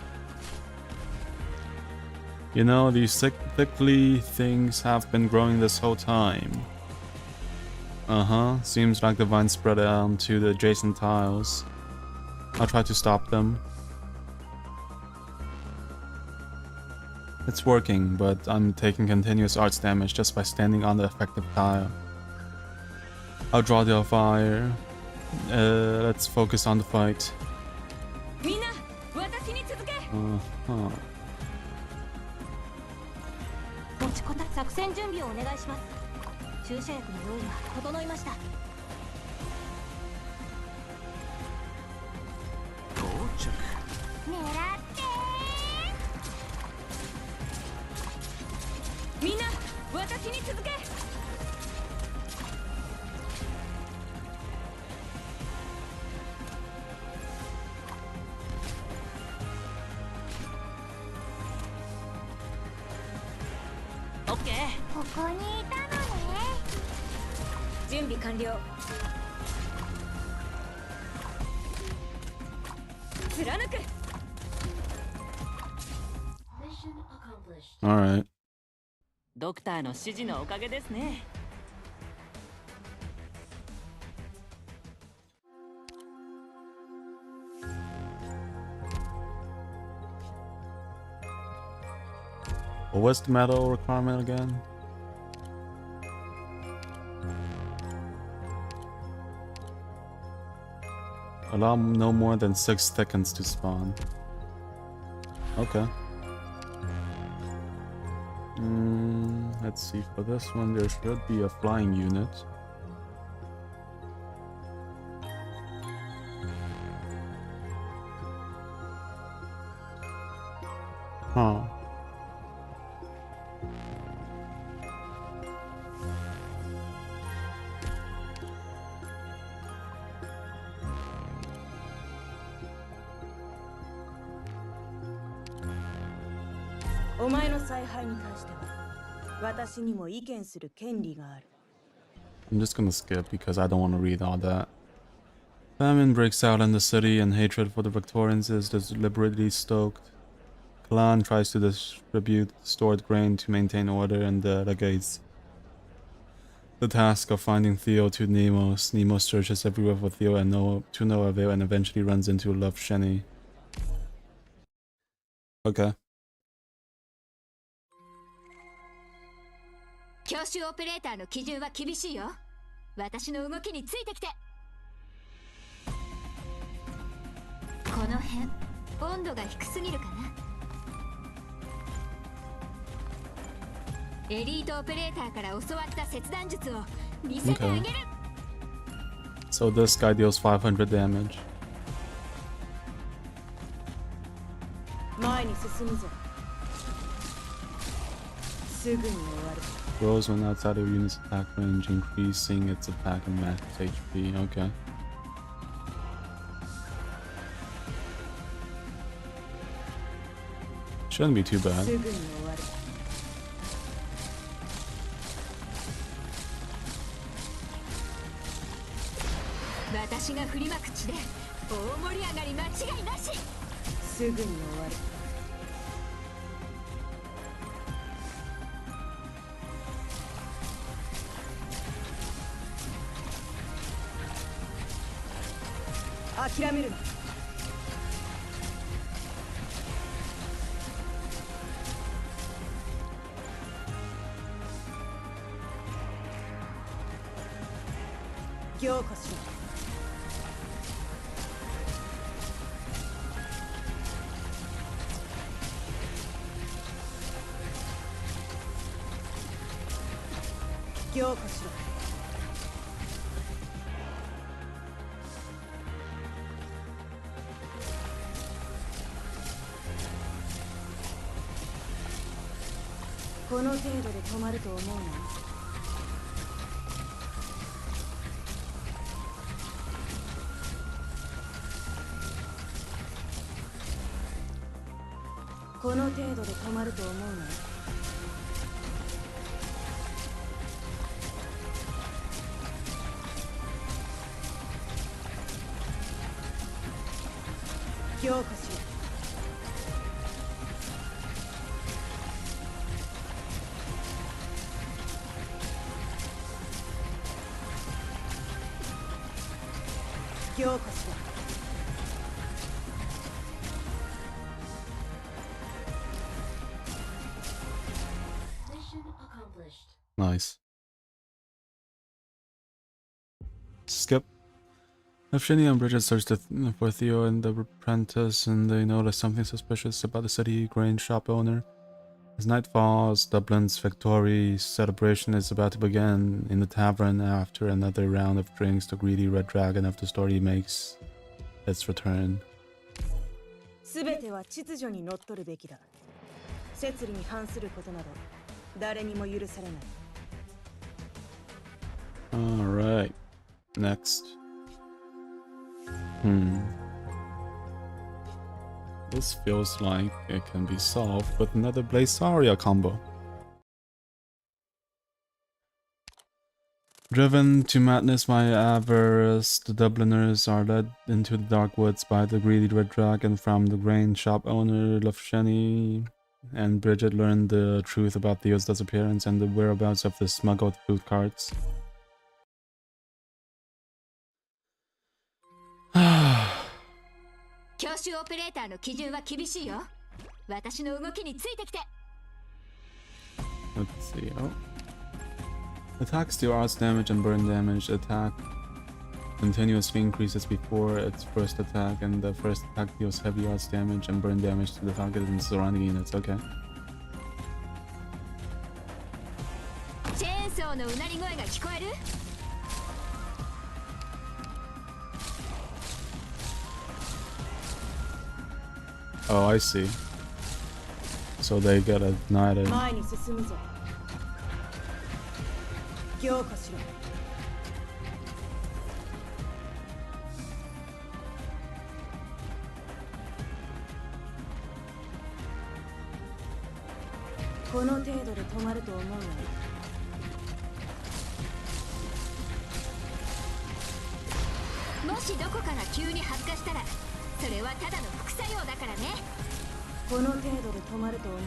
る You know, these thickly things have been growing this whole time. Uh-huh. Seems like the vines spread out to the adjacent tiles. I'll try to stop them. It's working, but I'm taking continuous arts damage just by standing on the affected tile. I'll draw their fire. Let's focus on the fight. みんな私に続け Uh-huh. 持ちこた作戦準備をお願いします。注射薬の用意が整いました。到着。狙ってみんな私に続け オッケー ここにいたのね。準備完了貫く Alright. ドクターの指示のおかげですね What's the medal requirement again? Allow no more than 6 seconds to spawn. Okay. Let's see, for this one there should be a flying unit. Huh. I'm just gonna skip because I don't want to read all that. Famine breaks out in the city and hatred for the Victorians is deliberately stoked. Kalan tries to distribute stored grain to maintain order and delegates the task of finding Theo to Nemos. Nemos searches everywhere for Theo and to no avail and eventually runs into Love Shenny. Okay. 教習オペレーターの基準は厳しいよ私の動きについてきてこの辺温度が低すぎるかなエリートオペレーターから教わった切断術を見せてあげる So this guy deals 500 damage. 前に進むぞすぐに終わる Grows when outside of unit's attack range, increasing its attack and max HP. Okay. Shouldn't be too bad. すぐに終わる私が振りまく地で大盛り上がり間違いなしすぐに終わる諦めるな凝固しろ凝固しろ。この程度で止まると思うな。この程度で止まると思うな。凝固しろ。凝固しろ。Nice. Skip. Evgeny and Bridget search for Theo and the apprentice, and they notice something suspicious about the city grain shop owner. As night falls, Dublin's victory celebration is about to begin. In the tavern, after another round of drinks, the greedy red dragon of the story makes its return. すべては秩序にのっとるべきだ。摂理に反することなど誰にも許されない。Alright. Next. This feels like it can be solved with another Blazaria combo. Driven to madness by avarice, the Dubliners are led into the dark woods by the greedy red dragon from the grain shop owner Evgeny, and Bridget learn the truth about Theo's disappearance and the whereabouts of the smuggled food carts. 教習オペレーターの基準は厳しいよ。私の動きについてきて。Let's see. Oh. Attacks deal arts damage and burn damage. Attack continuously increases before its first attack, and the first attack deals heavy arts damage and burn damage to the target and surrounding units. Okay. チェーンソーのうなり声が聞こえる？Oh, I see. So they get ignited. 前に進むぞ。凝固しろ。この程度で止まると思うな。もしどこかが急に発火したらそれはただの副作用だからね。この程度で止まると思うな。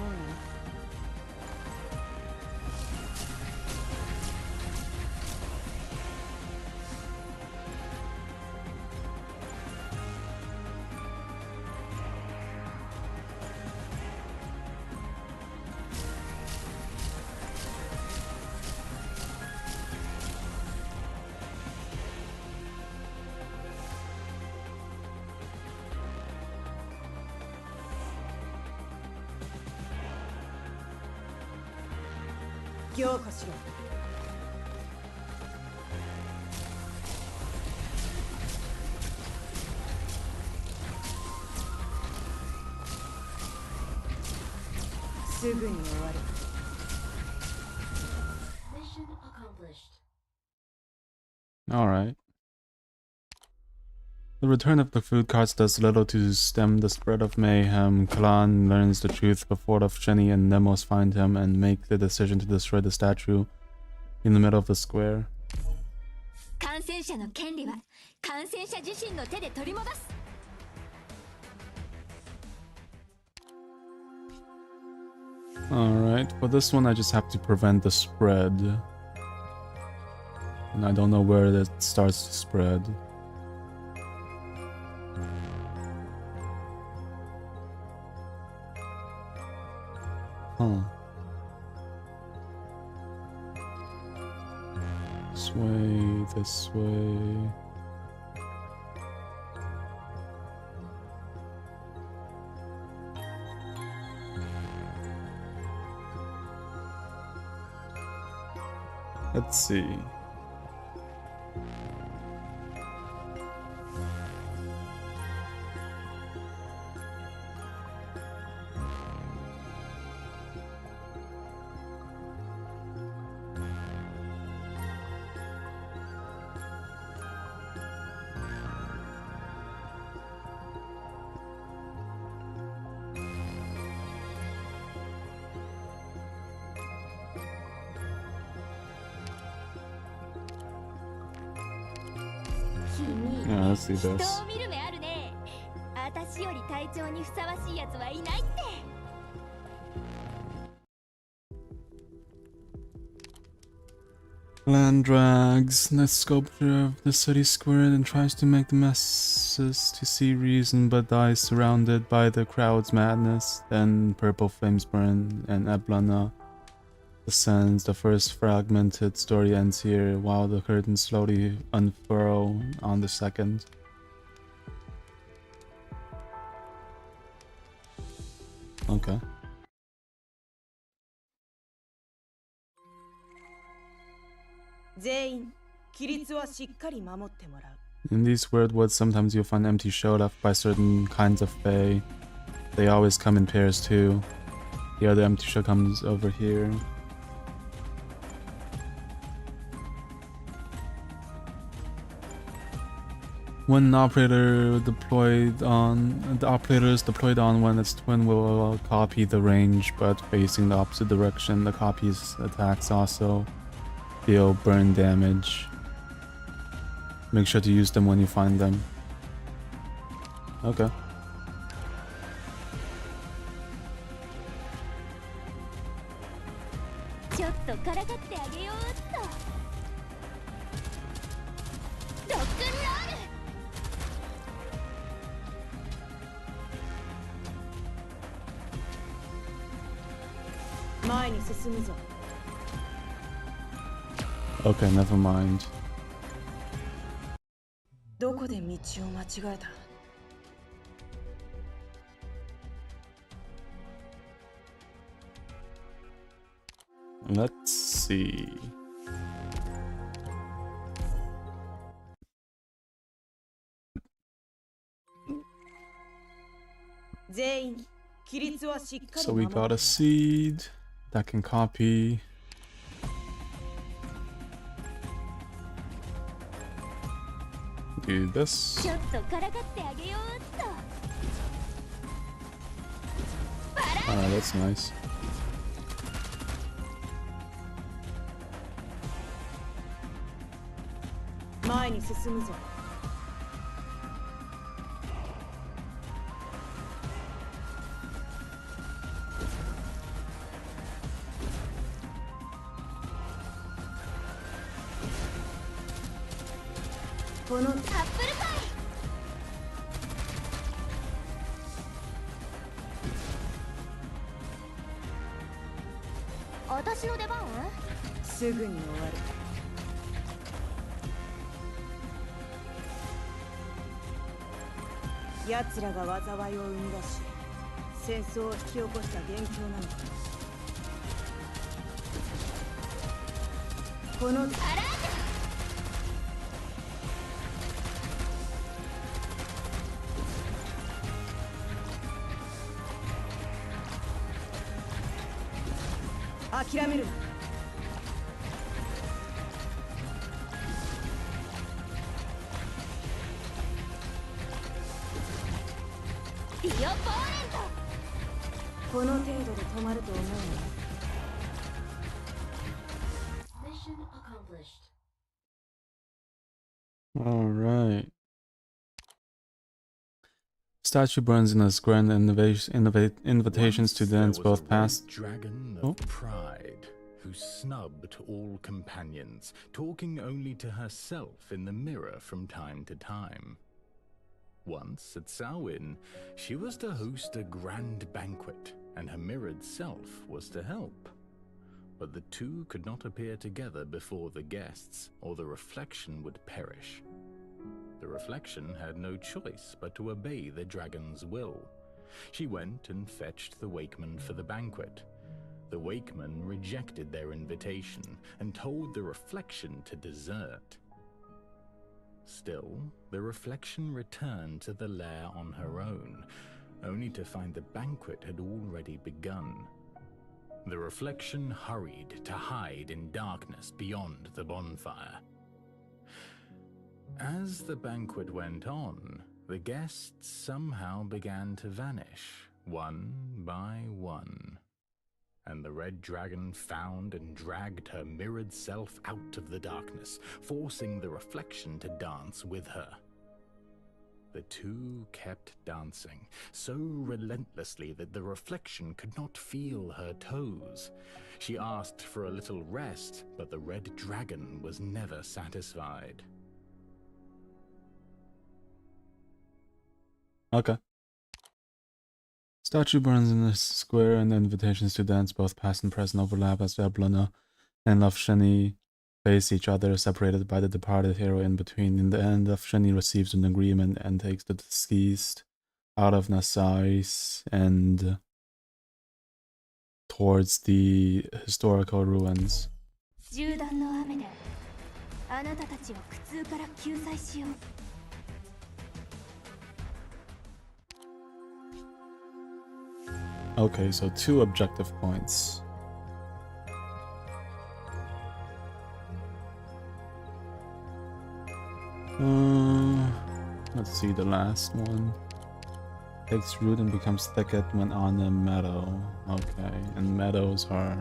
凝固しろ。すぐに終わる。Alright. The return of the food carts does little to stem the spread of mayhem. Kalan learns the truth before Evgeny and Nemos find him and make the decision to destroy the statue in the middle of the square. 感染者の権利は感染者自身の手で取り戻す。Alright, for this one I just have to prevent the spread. And I don't know where it starts to spread. Huh. This way, this way. Let's see. Yeah, let's see 人 this. を見る目あるね。私より隊長にふさわしいやつはいないって。 Land drags the sculpture of the city square and tries to make the masses to see reason, but dies surrounded by the crowd's madness. Then purple flames burn and Eblana descends. The first fragmented story ends here, while the curtains slowly unfurl on the second. Okay. In these weird woods, sometimes you'll find empty show left by certain kinds of fae. They always come in pairs too. The other empty show comes over here. When the operator is deployed on when its twin will copy the range, but facing the opposite direction. The copy's attacks also deal burn damage. Make sure to use them when you find them. Okay. Okay, never mind. Let's see. So we got a seed that can copy. Do this. Alright, that's nice. Alright. Statue burns in a square and invitations to dance both past. Dragon of pride, who snubbed all companions, talking only to herself in the mirror from time to time. Once at Samhain, she was to host a grand banquet, and her mirrored self was to help. But the two could not appear together before the guests, or the reflection would perish. The reflection had no choice but to obey the dragon's will. She went and fetched the wakeman for the banquet. The Wakeman rejected their invitation and told the Reflection to desert. Still, the Reflection returned to the lair on her own, only to find the banquet had already begun. The Reflection hurried to hide in darkness beyond the bonfire. As the banquet went on, the guests somehow began to vanish, one by one. And the Red Dragon found and dragged her mirrored self out of the darkness, forcing the Reflection to dance with her. The two kept dancing, so relentlessly that the Reflection could not feel her toes. She asked for a little rest, but the Red Dragon was never satisfied. Okay. Statue burns in the square, and the invitations to dance, both past and present, overlap as Eblana and Lafsheni face each other, separated by the departed hero in between. In the end, Lafsheni receives an agreement and takes the deceased out of Nasais and towards the historical ruins. 銃弾の雨であなたたちを苦痛から救済しよう。Okay, so 2 objective points. Let's see the last one. Takes root and becomes thicket when on a meadow. Okay, and meadows are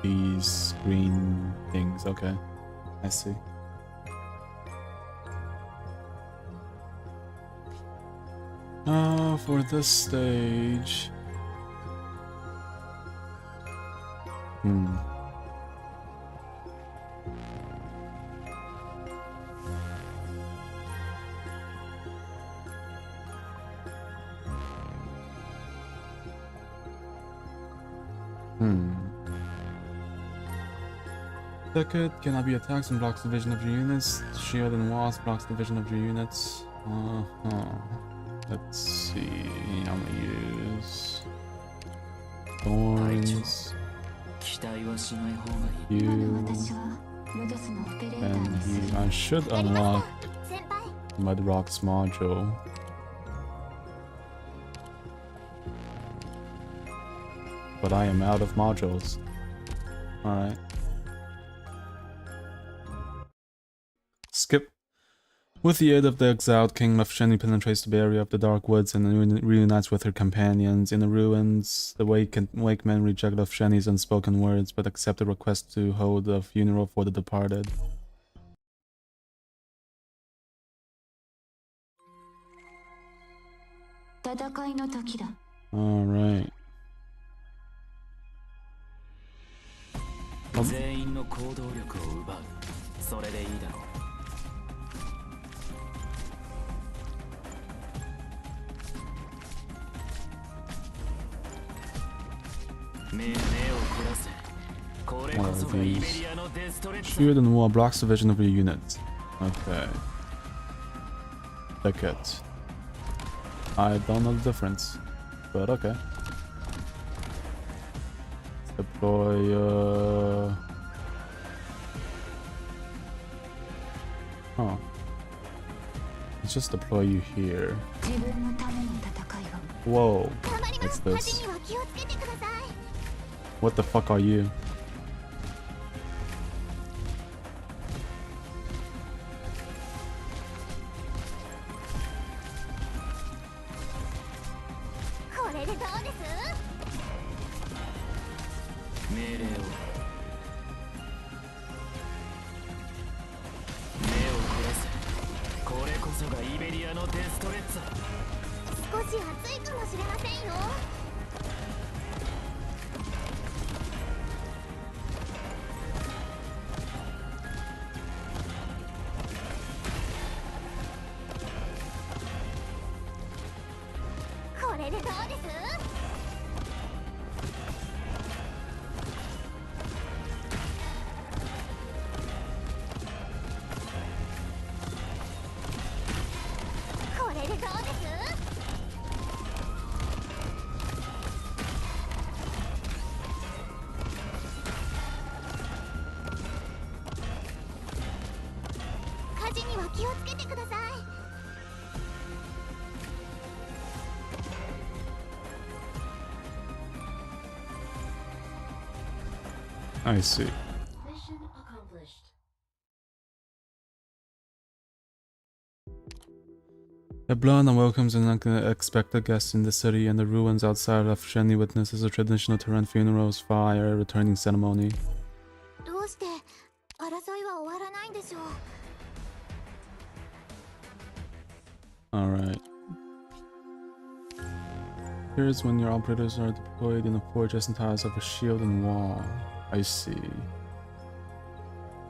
these green things. Okay, I see. For this stage... Thicket cannot be attacked and blocks the vision of your units. Shield and walls blocks the vision of your units. Let's see. I'm gonna use thorns. You and you. I should unlock Mudrock's module. But I am out of modules. Alright. Skip. With the aid of the exiled king, Lafsheni penetrates the barrier of the Dark Woods and reunites with her companions. In the ruins, the Wakemen reject Lafsheni's unspoken words, but accept a request to hold a funeral for the departed. Alright. Shield and wall blocks the vision of your units. Okay. Thicket. I don't know the difference, but okay. Deploy. Huh. Let's just deploy you here. Whoa. What's this? What the fuck are you? 気をつけてください。 I see. Mission accomplished. Eblana welcomes an unexpected guest in the city, and the ruins outside of Sheni witnesses a traditional Terran funeral's fire returning ceremony. どうして争いは終わらないんでしょう。 Alright. Here's when your operators are deployed in the four adjacent tiles of a shield and wall. I see.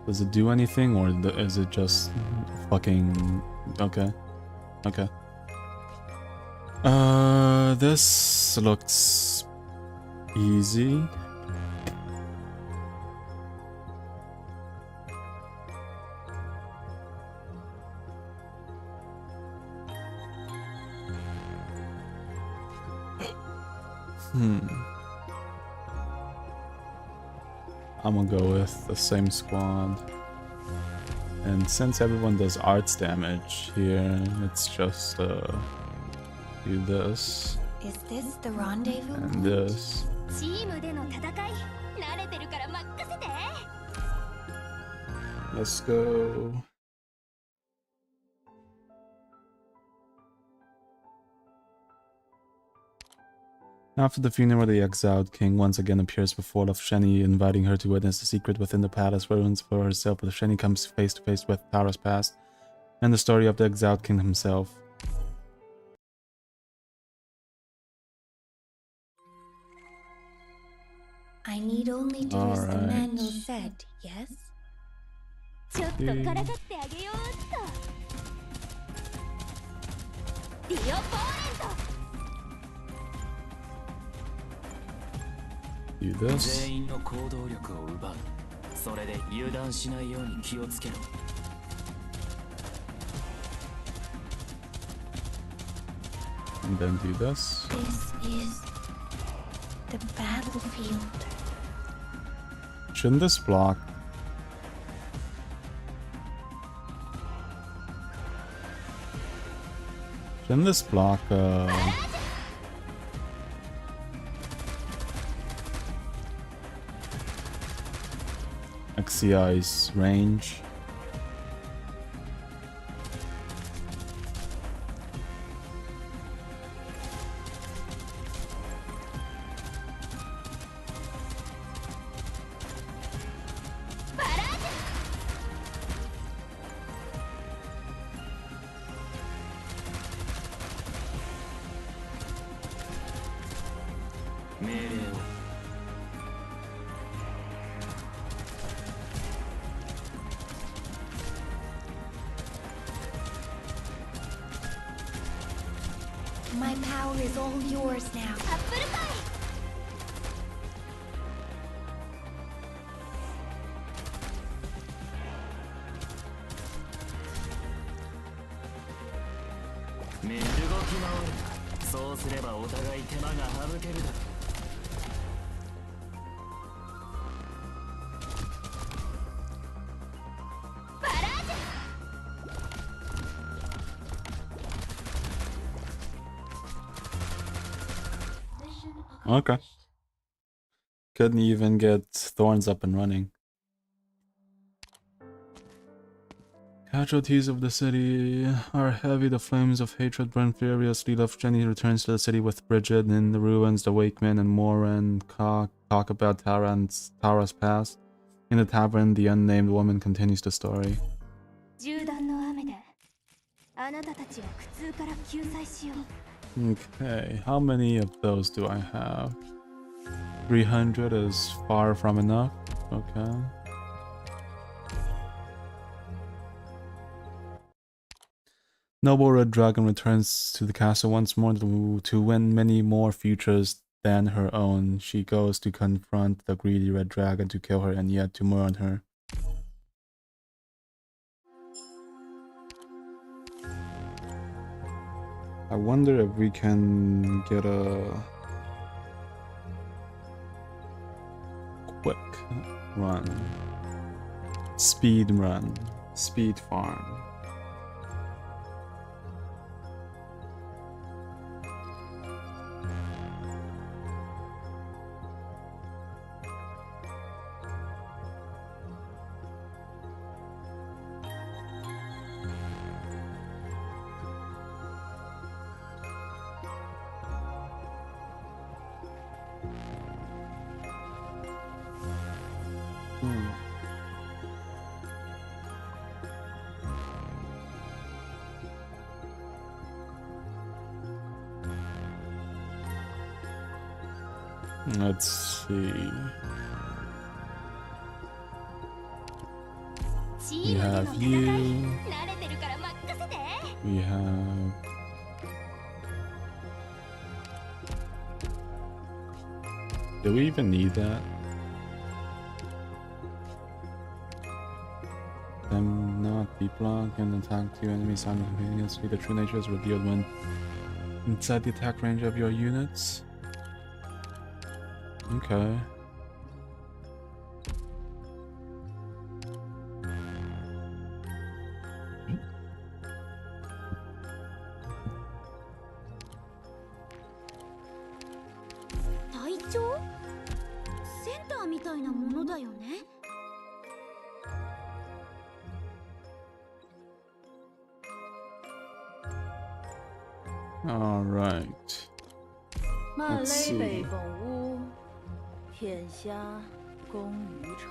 Does it do anything, or is it just fucking... Okay. Okay. This looks easy. I'm gonna go with the same squad. And since everyone does arts damage here, it's just do this. Is this the rendezvous? And this. チームでの戦い、慣れてるから任せて。 Let's go. After the funeral, the exiled king once again appears before Sheni, inviting her to witness the secret within the palace ruins for herself. But Sheni comes face to face with Tara's past and the story of the exiled king himself. I need only do as the manual said, yes? ちょっとからかってあげようっと。ディオポーレント。 Do this. 全員の行動力を奪う。それで油断しないように気をつけろ。And then do this. This is the battlefield. Shouldn't this block? Shouldn't this block XCI's range? My power is all yours now. Okay. Couldn't even get Thorns up and running. Casualties of the city are heavy. The flames of hatred burn furiously. Jenny returns to the city with Bridget in the ruins. The Wakeman and Moran talk about Tara's past. In the tavern, the unnamed woman continues the story. 銃弾の雨であなたたちを苦痛から救済しよう。 Okay, how many of those do I have? 300 is far from enough. Okay. Noble Red Dragon returns to the castle once more to win many more futures than her own. She goes to confront the greedy Red Dragon to kill her and yet to mourn her. I wonder if we can get a quick run. Speed run. Speed farm. Let's see. We have you. We have. Do we even need that? Them not be blocked and attack two enemies simultaneously. The true nature is revealed when inside the attack range of your units. Okay. All right. 漫 Let's 勒 see. 北凤屋，天下公于仇。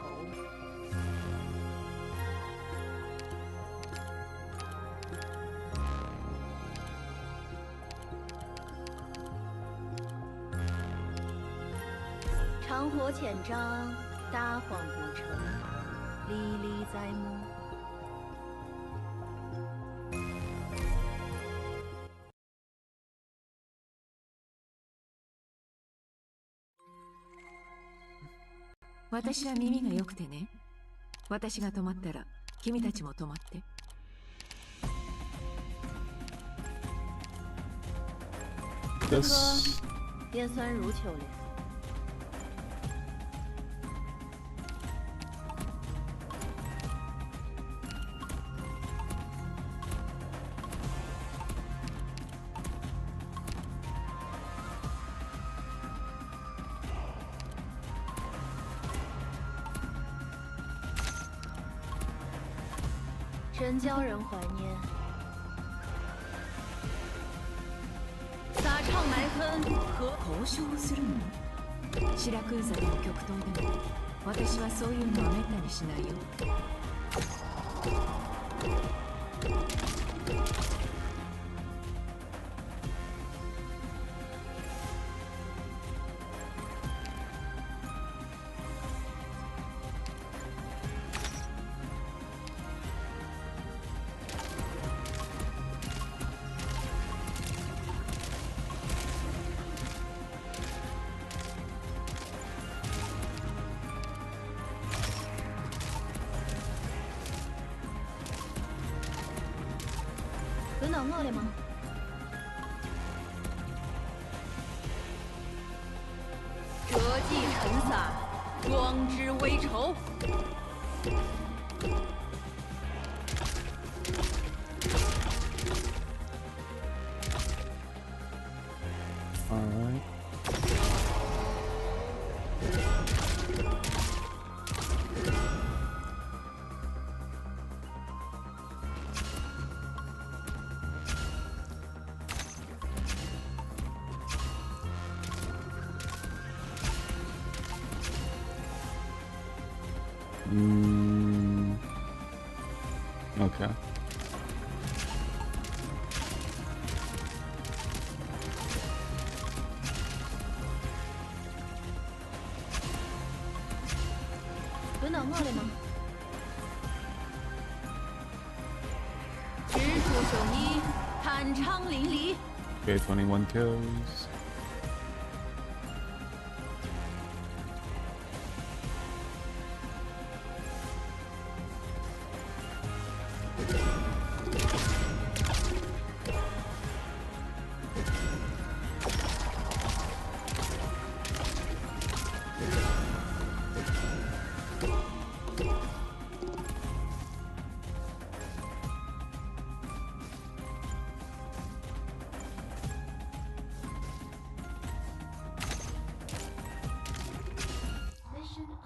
长火浅张，大荒不成，历历在目。私は耳が良くてね。私が止まったら君たちも止まって。This. 烟酸如秋莲。真叫人怀念。撒唱埋坑和交渉するの？シラクーザでも極東でも、私はそういうのはめったにしないよ。不能饿了吗？折戟沉伞，光之微愁。All right. Okay. Okay, 21 kills.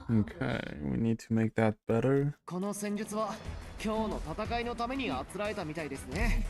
Okay, we need to make that better. この戦術は今日の戦いのためにあつらえたみたいですね。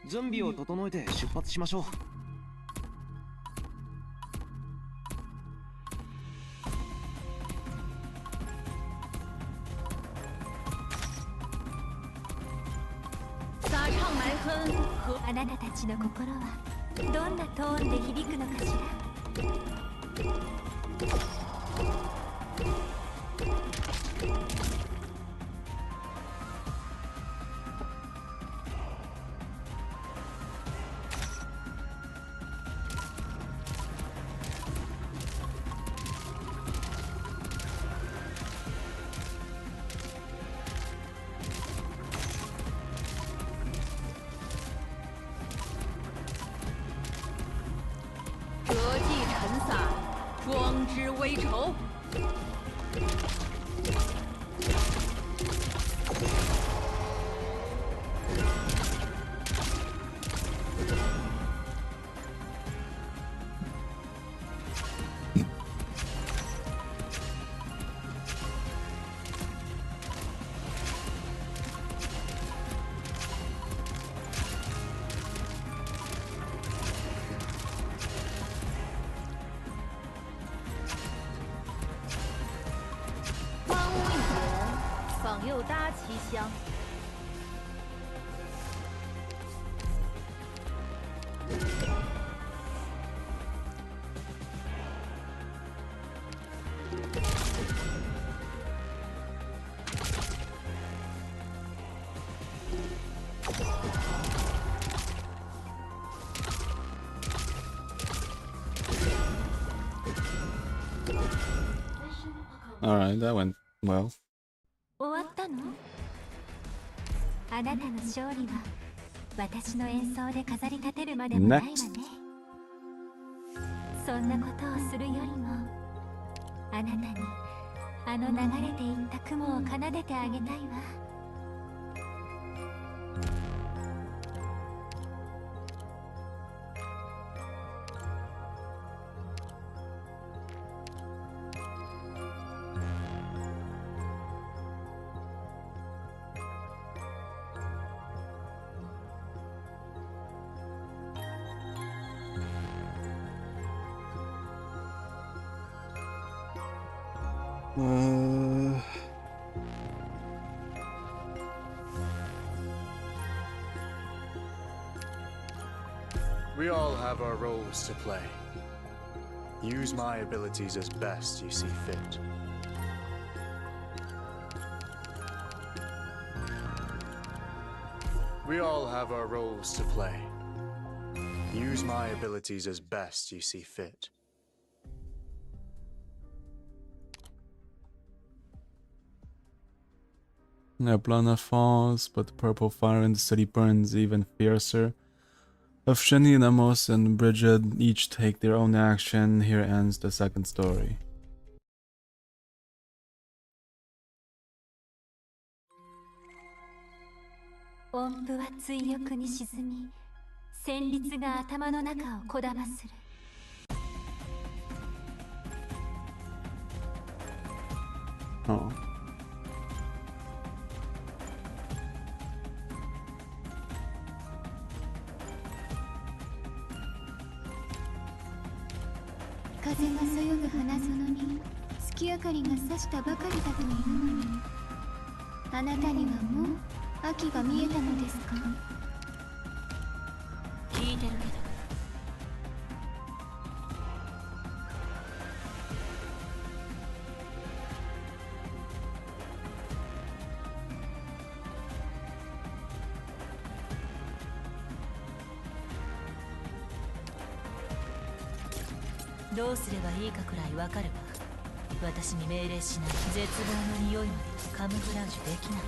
準備を整えて出発しましょう。あなたたちの心はどんなトーンで響くのかしら。光之微愁。访又搭奇香。Alright, that went well. 終わったの？あなたの勝利は私の演奏で飾り立てるまでもないわね。そんなことをするよりもあなたにあの流れていった雲を奏でてあげたいわ。We all have our roles to play. Use my abilities as best you see fit. We all have our roles to play. Use my abilities as best you see fit. Neblana falls, but the purple fire in the city burns even fiercer. Of Shani, Nemos, and Bridget each take their own action, here ends the second story. Oh. 風がそよぐ花園に月明かりが差したばかりだというのに、あなたにはもう秋が見えたのですか？聞いてるけど。どうすればいいかくらいわかるわ。私に命令しない。絶望の匂いまでカムフラージュできないわ。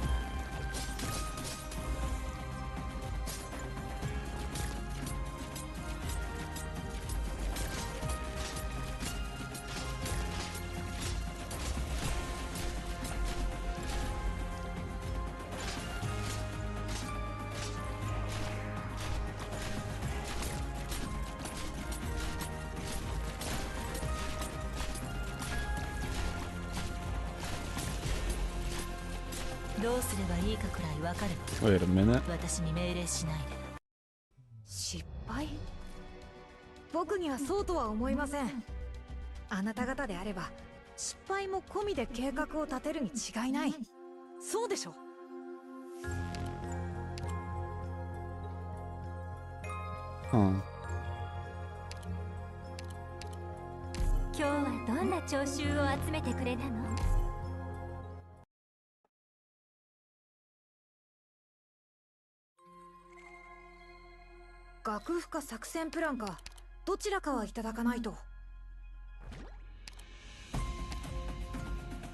どうすればいいかくらいわかるわ。Wait a minute. 私に命令しないで。敗？僕にはそうとは思いません。あなた方であれば失敗も込みで計画を立てるに違いない。そうでしょ？Huh. 今日はどんな聴衆を集めてくれたの？楽譜か作戦プランかどちらかはいただかないと。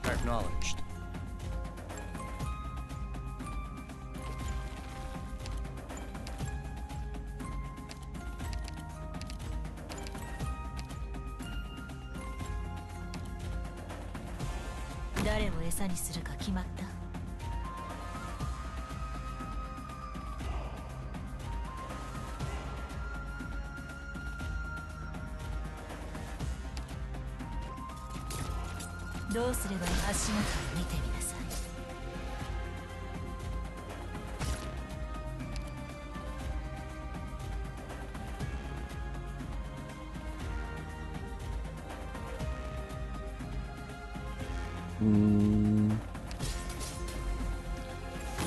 Acknowledged. 誰を餌にするか決まった？どうすればいい？足元を見てみなさい。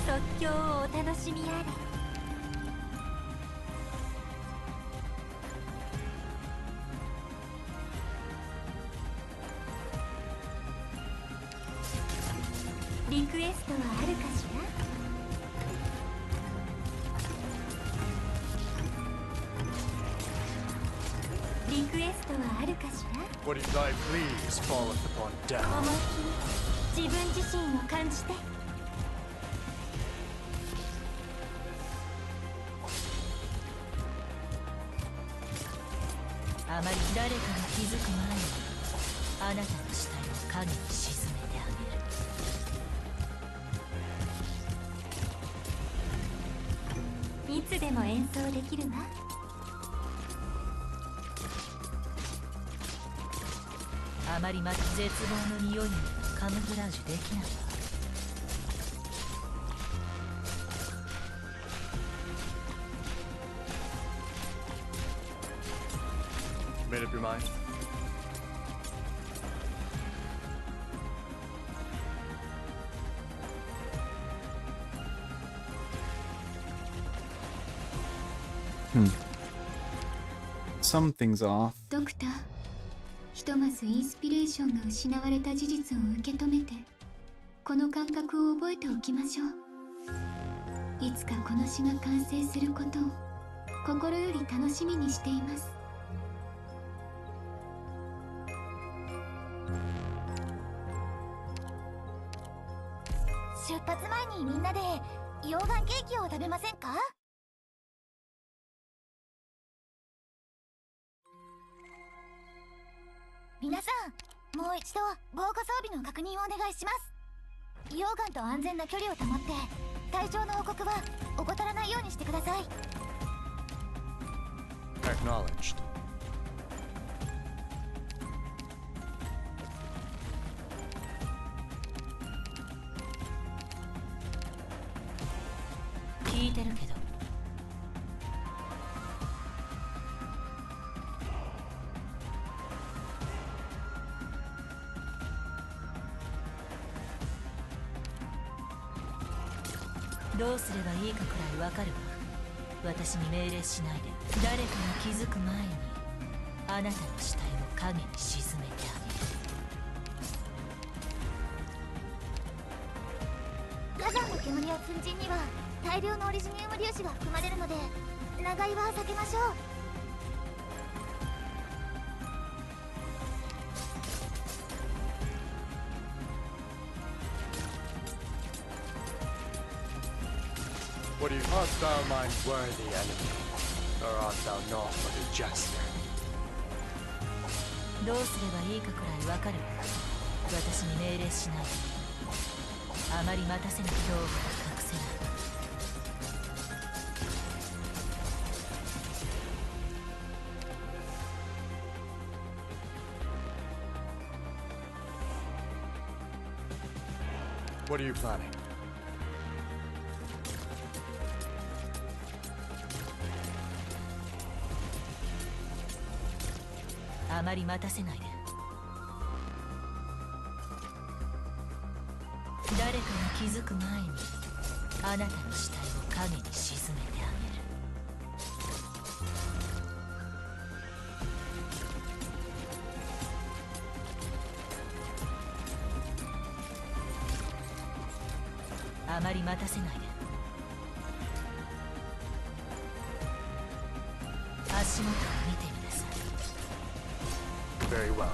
即興をお楽しみあれ。リクエストはあるかしら？リクエストはあるかしら？ What if thy pleas falleth upon death? 思いっきり自分自身を感じて。あまり誰かが気づく前にあなたの死体を影に沈めてあげる。いつでも演奏できるわ。あまり絶望の匂いにカムフラージュできないわ。Made up your mind? Something's off. ドクター、ひとまずインスピレーションが失われた事実を受け止めて、この感覚を覚えておきましょう。いつかこの詩が完成することを心より楽しみにしています。出発前にみんなで溶岩ケーキを食べませんか？皆さん、もう一度防火装備の確認をお願いします。溶岩と安全な距離を保って隊長の報告は怠らないようにしてください。 Acknowledged. 聞いてるけど。どうすればいいかくらいわかるわ。私に命令しないで。誰かが気づく前にあなたの死体を影に沈めてあげる。火山の煙や粉塵には大量のオリジニウム粒子が含まれるので、長居は避けましょう。What do you art thou mine worthy enemy, or art thou not but a jester? どうすればいいかくらいわかるわ。私に命令しないで。あまり待たせぬ恐怖が隠せない。What are you planning? あまり待たせないで。誰かが気づく前にあなたの死体を影に沈めてあげる。あまり待たせないで。足元を見てみなさい。 Very well.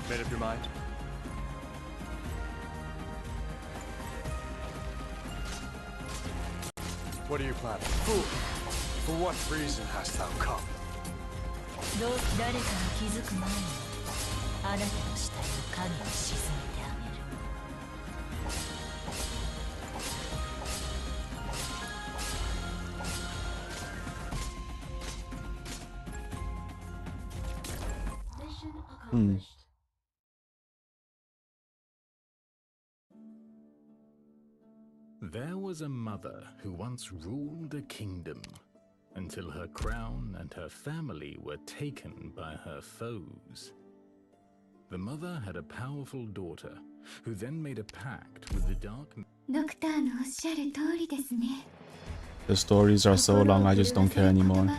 Made up your mind? What are you planning? Fool! For what reason hast thou come? どう誰かが気づく前にあなたの死体を影に沈めてあげる。There was a mother who once ruled a kingdom until her crown and her family were taken by her foes. The mother had a powerful daughter who then made a pact with the dark. ドクターのおっしゃる通りですね。 The stories are so long, I just don't care anymore.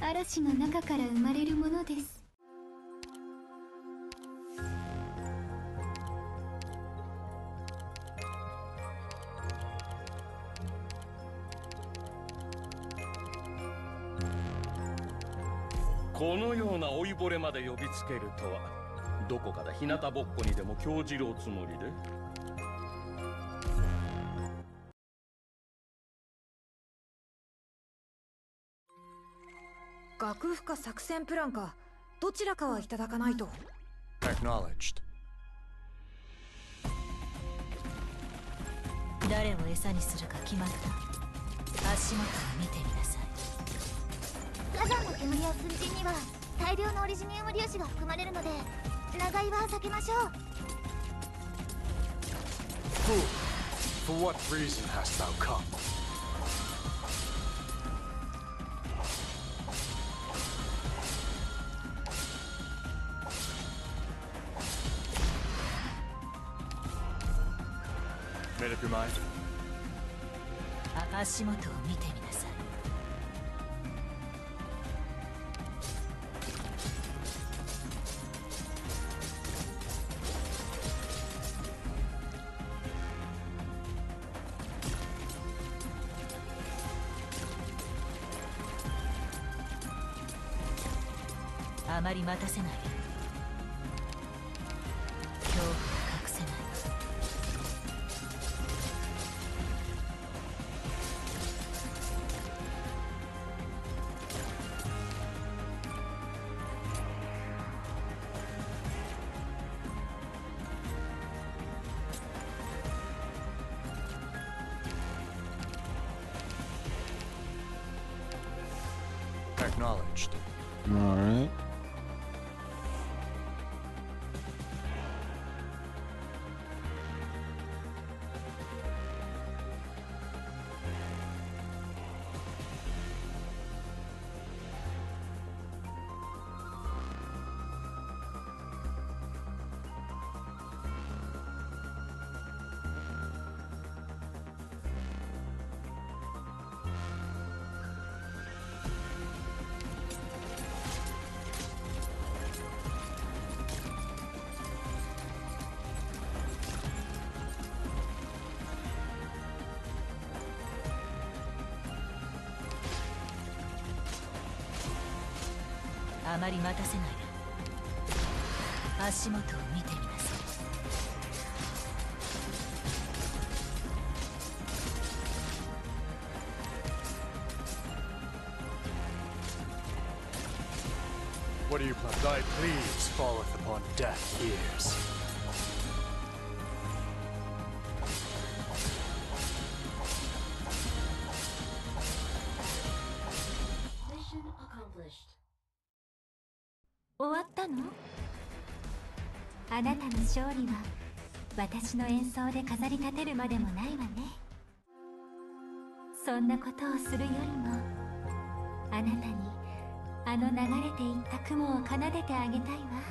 嵐の中から生まれるものです。このような老いぼれまで呼びつけるとは、どこかで日向ぼっこにでも興じるおつもりで。楽譜か作戦プランかどちらかはいただかないと。 Acknowledged. 誰を餌にするか決まった。足元を見てみなさい。火山の煙や粉塵には大量のオリジニウム粒子が含まれるので長居は避けましょう。 Fool! For what reason hast thou come? Made up your mind? 足元を見てみなさい。あまり待たせないで。恐怖を隠せない。Acknowledged. Alright.あまり待たせないで。足元を見てみなさい。What do you plan? Thy pleas falleth upon deaf ears. Mission accomplished. 終わったの？あなたの勝利は私の演奏で飾り立てるまでもないわね。そんなことをするよりもあなたにあの流れていった雲を奏でてあげたいわ。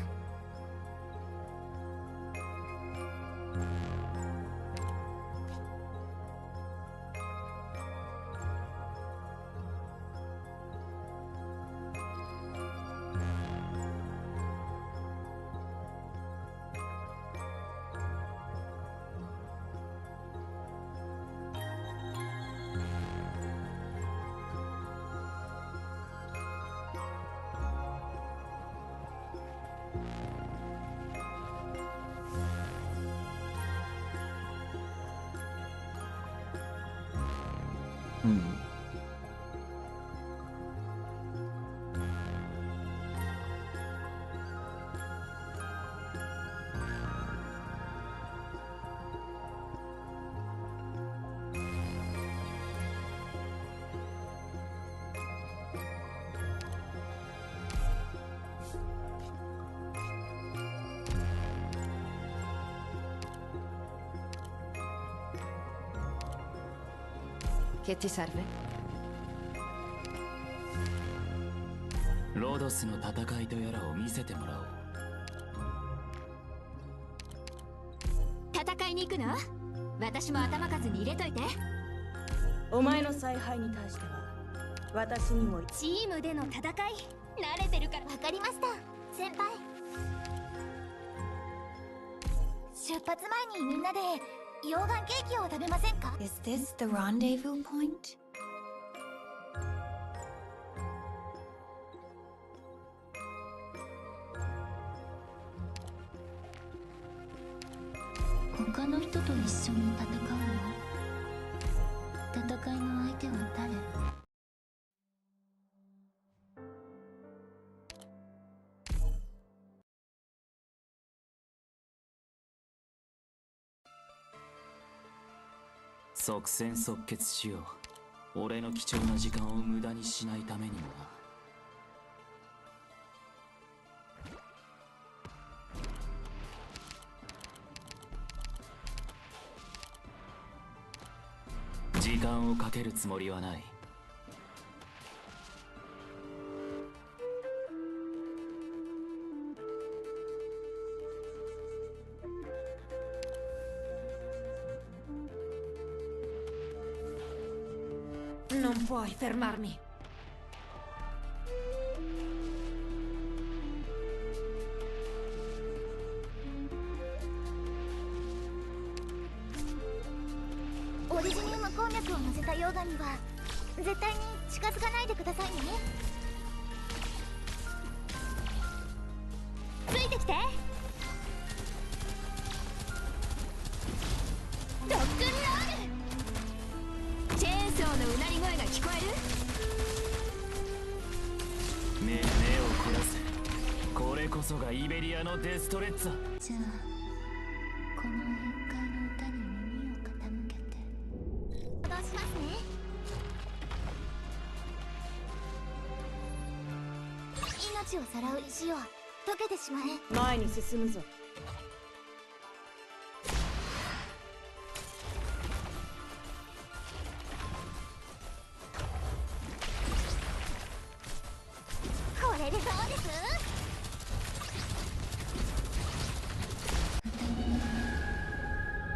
Che ti serve? ロドスの戦いとやらを見せてもらおう。戦いに行くの？私も頭数に入れといて。お前の采配に対しては私にも。チームでの戦い慣れてるから。わかりました先輩。出発前にみんなで溶岩ケーキを食べませんか？ Is this the rendezvous point? 他の人と一緒に戦うの？戦いの相手は誰？即戦即決しよう。俺の貴重な時間を無駄にしないためにもな。時間をかけるつもりはない。Non puoi fermarmi. オリジニウム鉱脈を乗せた溶岩には絶対に近づかないでくださいね。ついてきて。ロックンロール。チェーンソーのうなり声が聞こえる？目を凝らせ。これこそがイベリアのデストレッツァ。じゃあこの宴会の歌に耳を傾けて。どうしますね。命をさらう石を溶けてしまえ。前に進むぞ。これでどうです？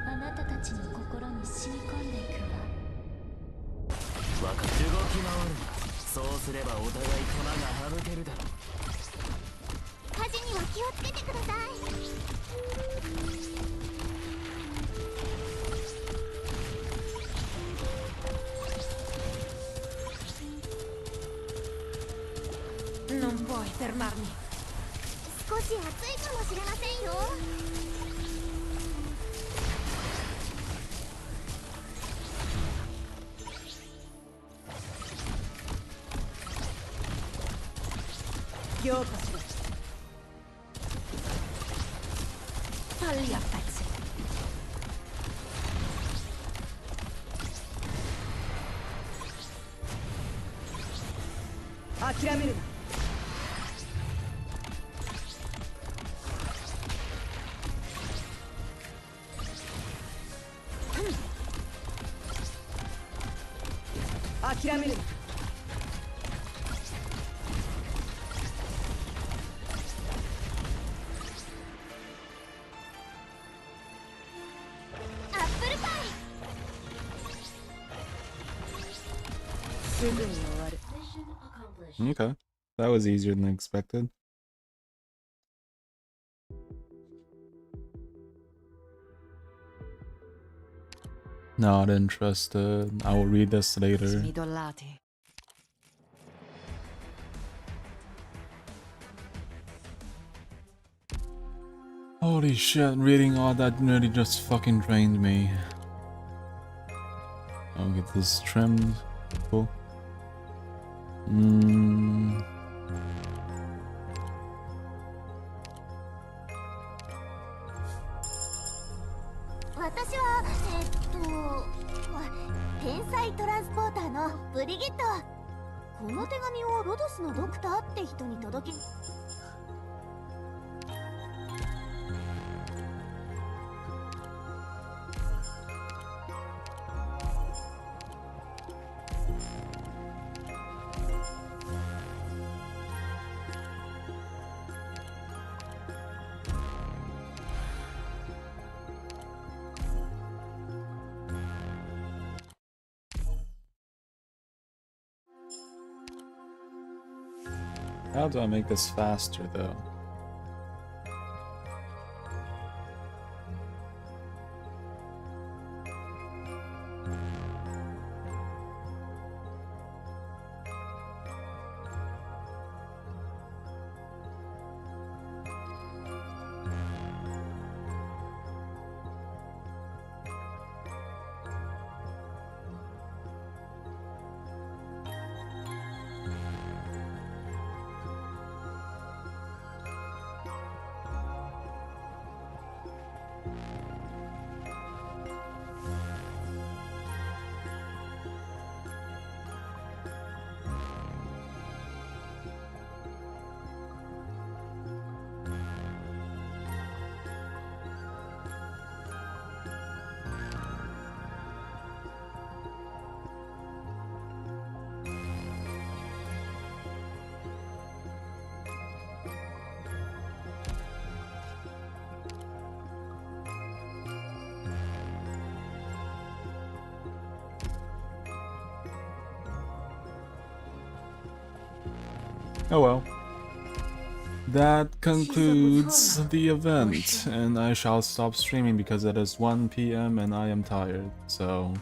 あなたたちの心に染み込んでいくわ。わかる。動き回るな。そうすればお互い粉が省けるだろう。火事には気をつけてください。Non puoi fermarmi. 少し暑いかもしれませんよ。強化しろ。Falli a pezzi. 諦めるな。諦めるな。アップルパイ。すぐに終わる。Okay, that was easier than expected. Not interested. I will read this later. Midolati. Holy shit, reading all that really just fucking drained me. I'll get this trimmed. Cool. Hmm. 私は天才トランスポーターのブリギット。この手紙をロドスのドクターって人に届け。How do I make this faster though? Oh well. That concludes the event, and I shall stop streaming because it is 1 PM and I am tired, so